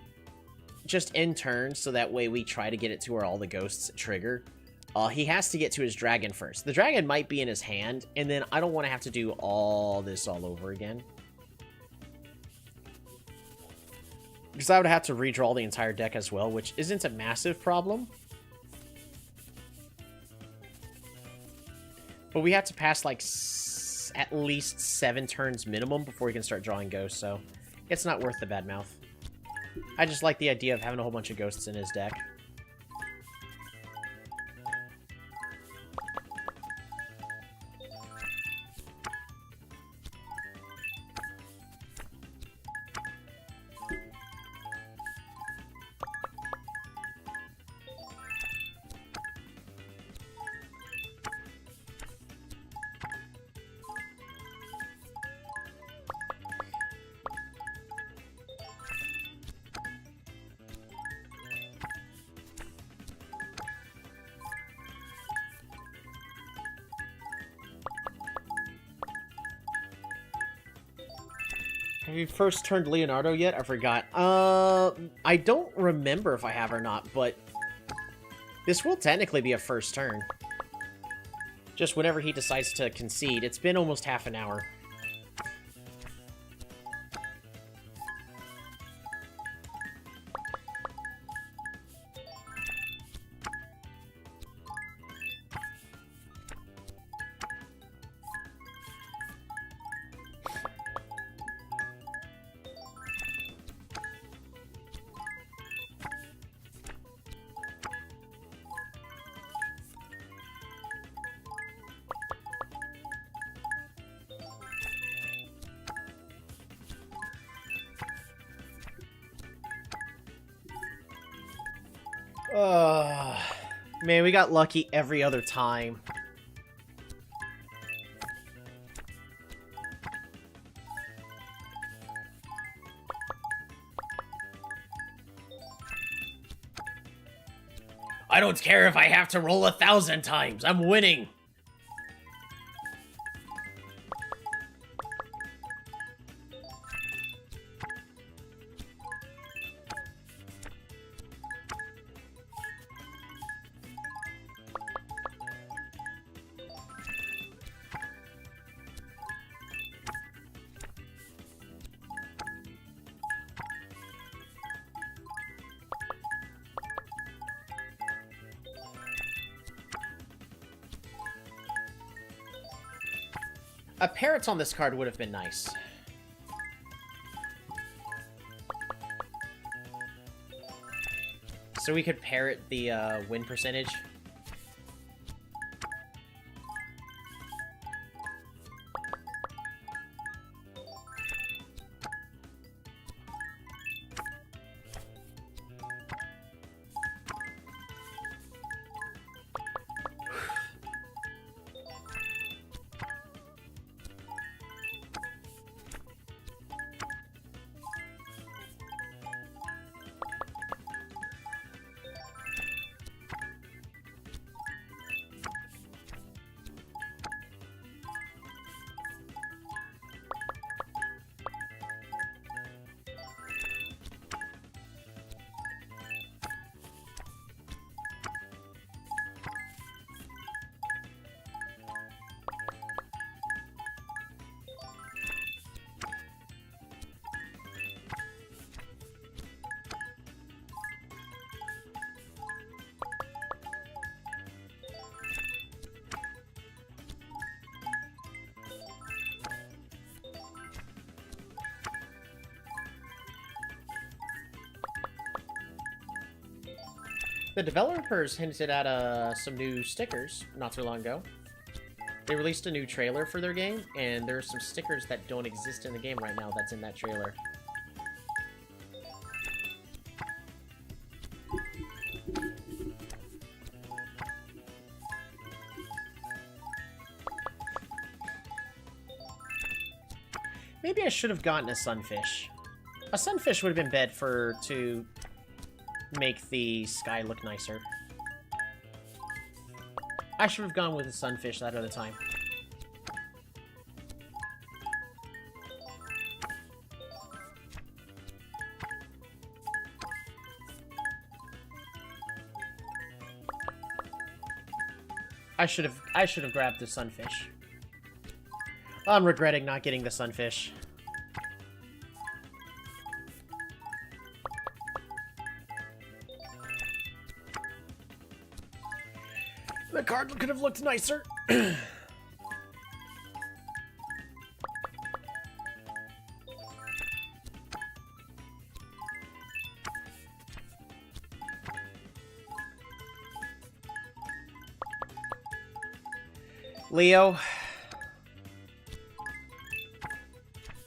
just end turn, so that way we try to get it to where all the ghosts trigger, he has to get to his dragon first. The dragon might be in his hand, and then I don't want to have to do all this all over again. Because I would have to redraw the entire deck as well, which isn't a massive problem. But we have to pass, like, at least 7 turns minimum before we can start drawing ghosts, so it's not worth the bad mouth. I just like the idea of having a whole bunch of ghosts in his deck. Have you first turned Leonardo yet? I forgot. I don't remember if I have or not, but this will technically be a first turn. Just whenever he decides to concede. It's been almost half an hour. Man, we got lucky every other time. I don't care if I have to roll 1,000 times. I'm winning. A parrot on this card would have been nice. So we could parrot the win percentage. The developers hinted at some new stickers not too long ago. They released a new trailer for their game, and there are some stickers that don't exist in the game right now that's in that trailer. Maybe I should have gotten a sunfish. A sunfish would have been bad to make the sky look nicer. I should have gone with a sunfish that other time. I should have grabbed the sunfish. I'm regretting not getting the sunfish. The card could have looked nicer. Leo.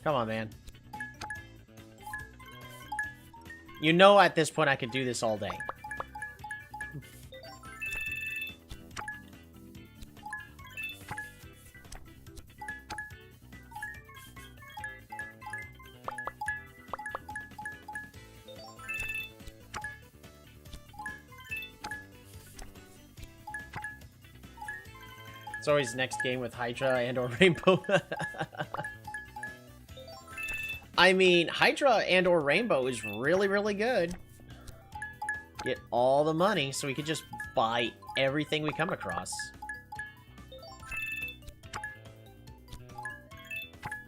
Come on, man. You know at this point I could do this all day. It's always next game with Hydra and or Rainbow. I mean, Hydra and or Rainbow is really, really good. Get all the money so we could just buy everything we come across.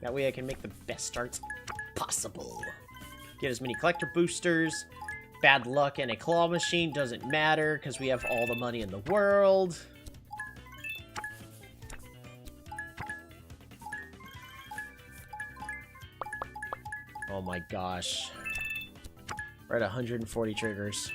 That way I can make the best starts possible. Get as many collector boosters. Bad luck and a claw machine doesn't matter because we have all the money in the world. Oh my gosh. We're at 140 triggers.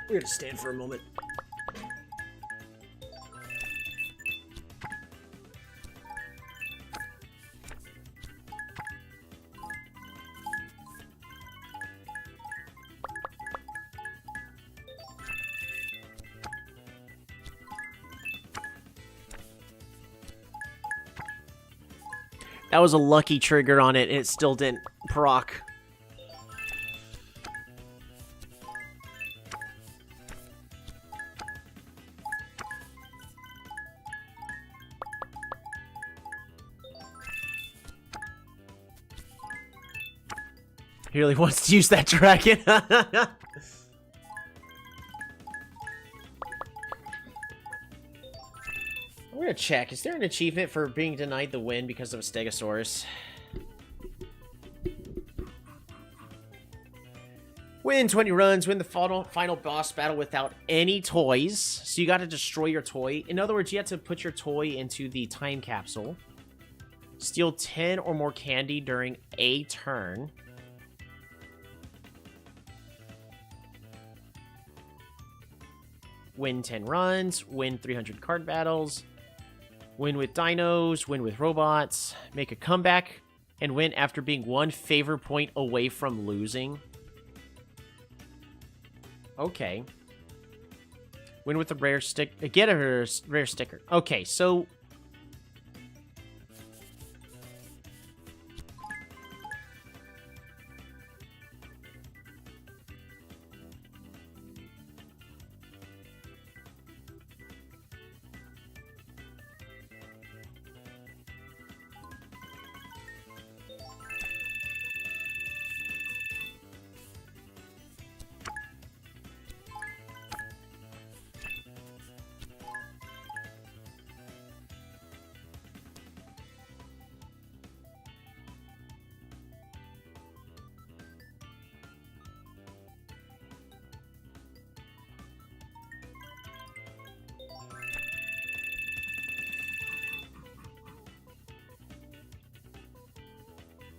We're gonna stand for a moment. That was a lucky trigger on it, and it still didn't proc. He really wants to use that dragon. gonna check. Is there an achievement for being denied the win because of a Stegosaurus? Win 20 runs, win the final boss battle without any toys. So you got to destroy your toy. In other words, you have to put your toy into the time capsule. Steal 10 or more candy during a turn. Win 10 runs, win 300 card battles, win with dinos, win with robots, make a comeback, and win after being one favor point away from losing. Okay. Win with a rare stick. Get a rare sticker. Okay, so...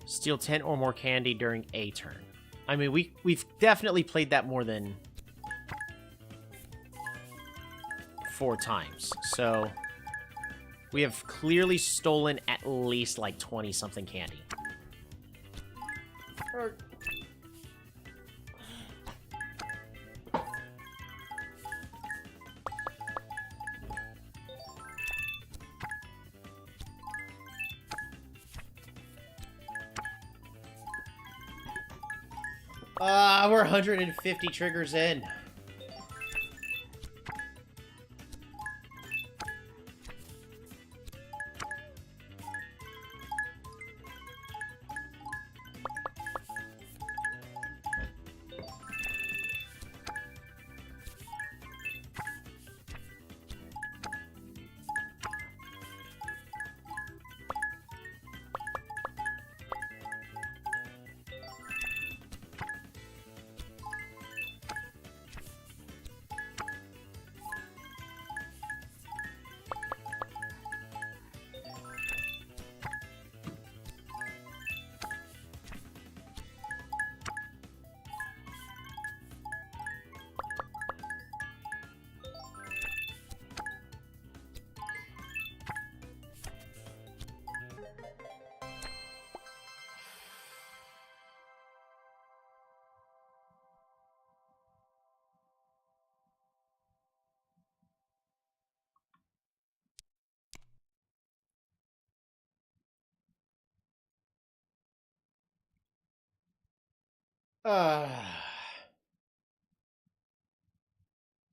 Steal 10 or more candy during a turn. I mean, we've definitely played that more than 4 times. So we have clearly stolen at least like 20-something candy. We're 150 triggers in.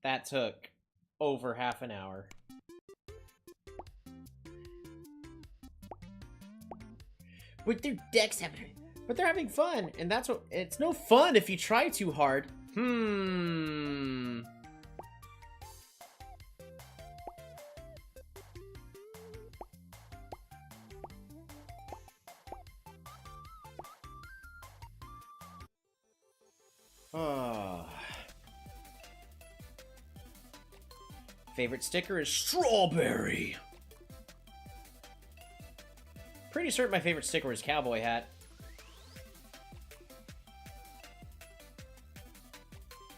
That took over half an hour. But their decks but they're having fun, and that's what it's no fun if you try too hard. Favorite sticker is strawberry. Pretty certain my favorite sticker is cowboy hat.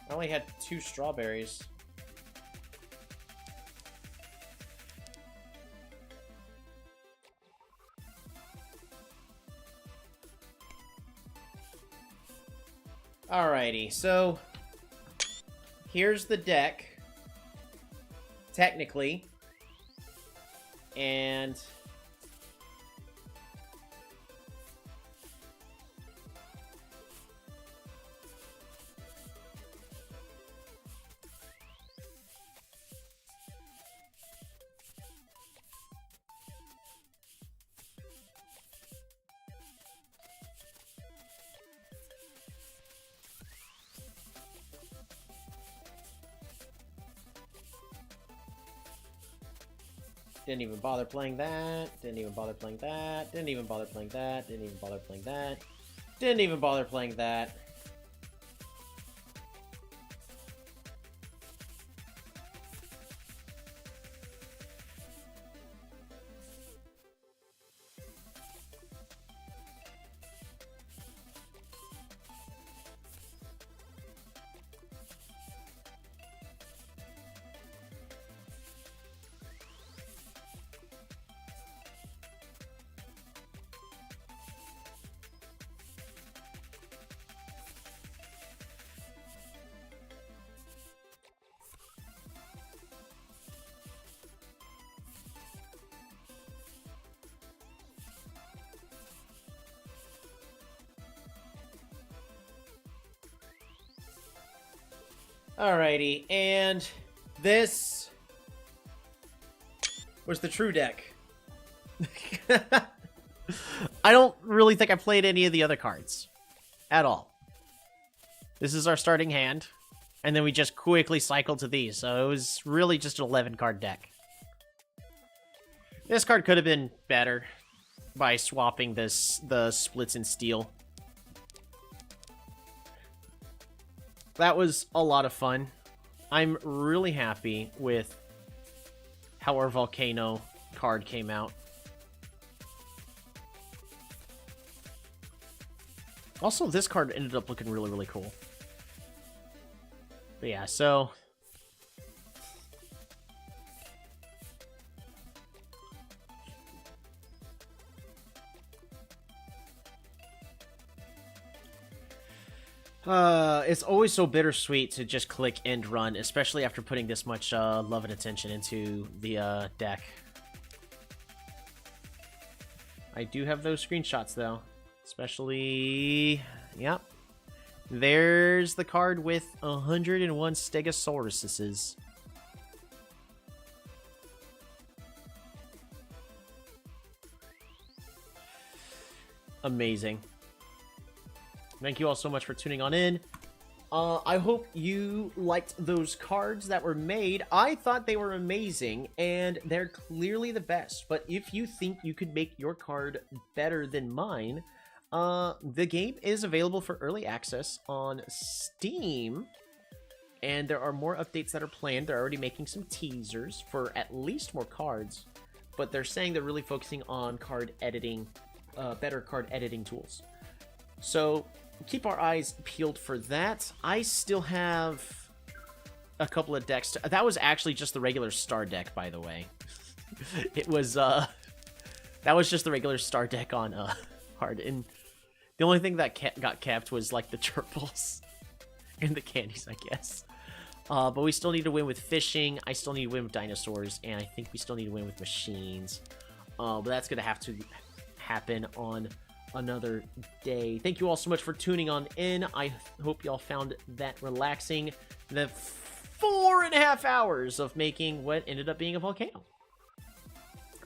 I only had 2 strawberries. Alrighty, so here's the deck. Technically. And Didn't even bother playing that. Didn't even bother playing that. Didn't even bother playing that. Didn't even bother playing that. Didn't even bother playing that. Alrighty, and this was the true deck. I don't really think I played any of the other cards at all. This is our starting hand, and then we just quickly cycled to these, so it was really just an 11-card deck. This card could have been better by swapping the splits in steel. That was a lot of fun. I'm really happy with how our Volcano card came out. Also, this card ended up looking really, really cool. But yeah, so... it's always so bittersweet to just click end run, especially after putting this much love and attention into the deck. I do have those screenshots, though. Especially... Yep. There's the card with 101 Stegosauruses. Amazing. Thank you all so much for tuning on in. I hope you liked those cards that were made. I thought they were amazing, and they're clearly the best. But if you think you could make your card better than mine, the game is available for early access on Steam. And there are more updates that are planned. They're already making some teasers for at least more cards. But they're saying they're really focusing on card editing, better card editing tools. So... keep our eyes peeled for that. I still have a couple of decks. That was actually just the regular star deck, by the way. It was, that was just the regular star deck on, hard. And the only thing that got kept was, like, the gerbils and the candies, I guess. But we still need to win with fishing. I still need to win with dinosaurs. And I think we still need to win with machines. But that's going to have to happen on... another day. Thank you all so much for tuning on in. I hope y'all found that relaxing. The 4.5 hours of making what ended up being a volcano.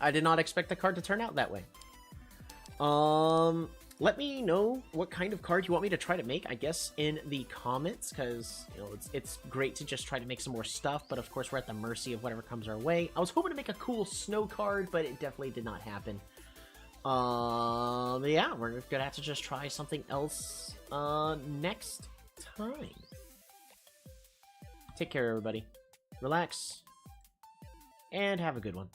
I did not expect the card to turn out that way. Let me know what kind of card you want me to try to make, I guess, in the comments, because, you know, it's great to just try to make some more stuff, but of course we're at the mercy of whatever comes our way. I was hoping to make a cool snow card, but it definitely did not happen. Yeah, we're gonna have to just try something else, next time. Take care, everybody. Relax. And have a good one.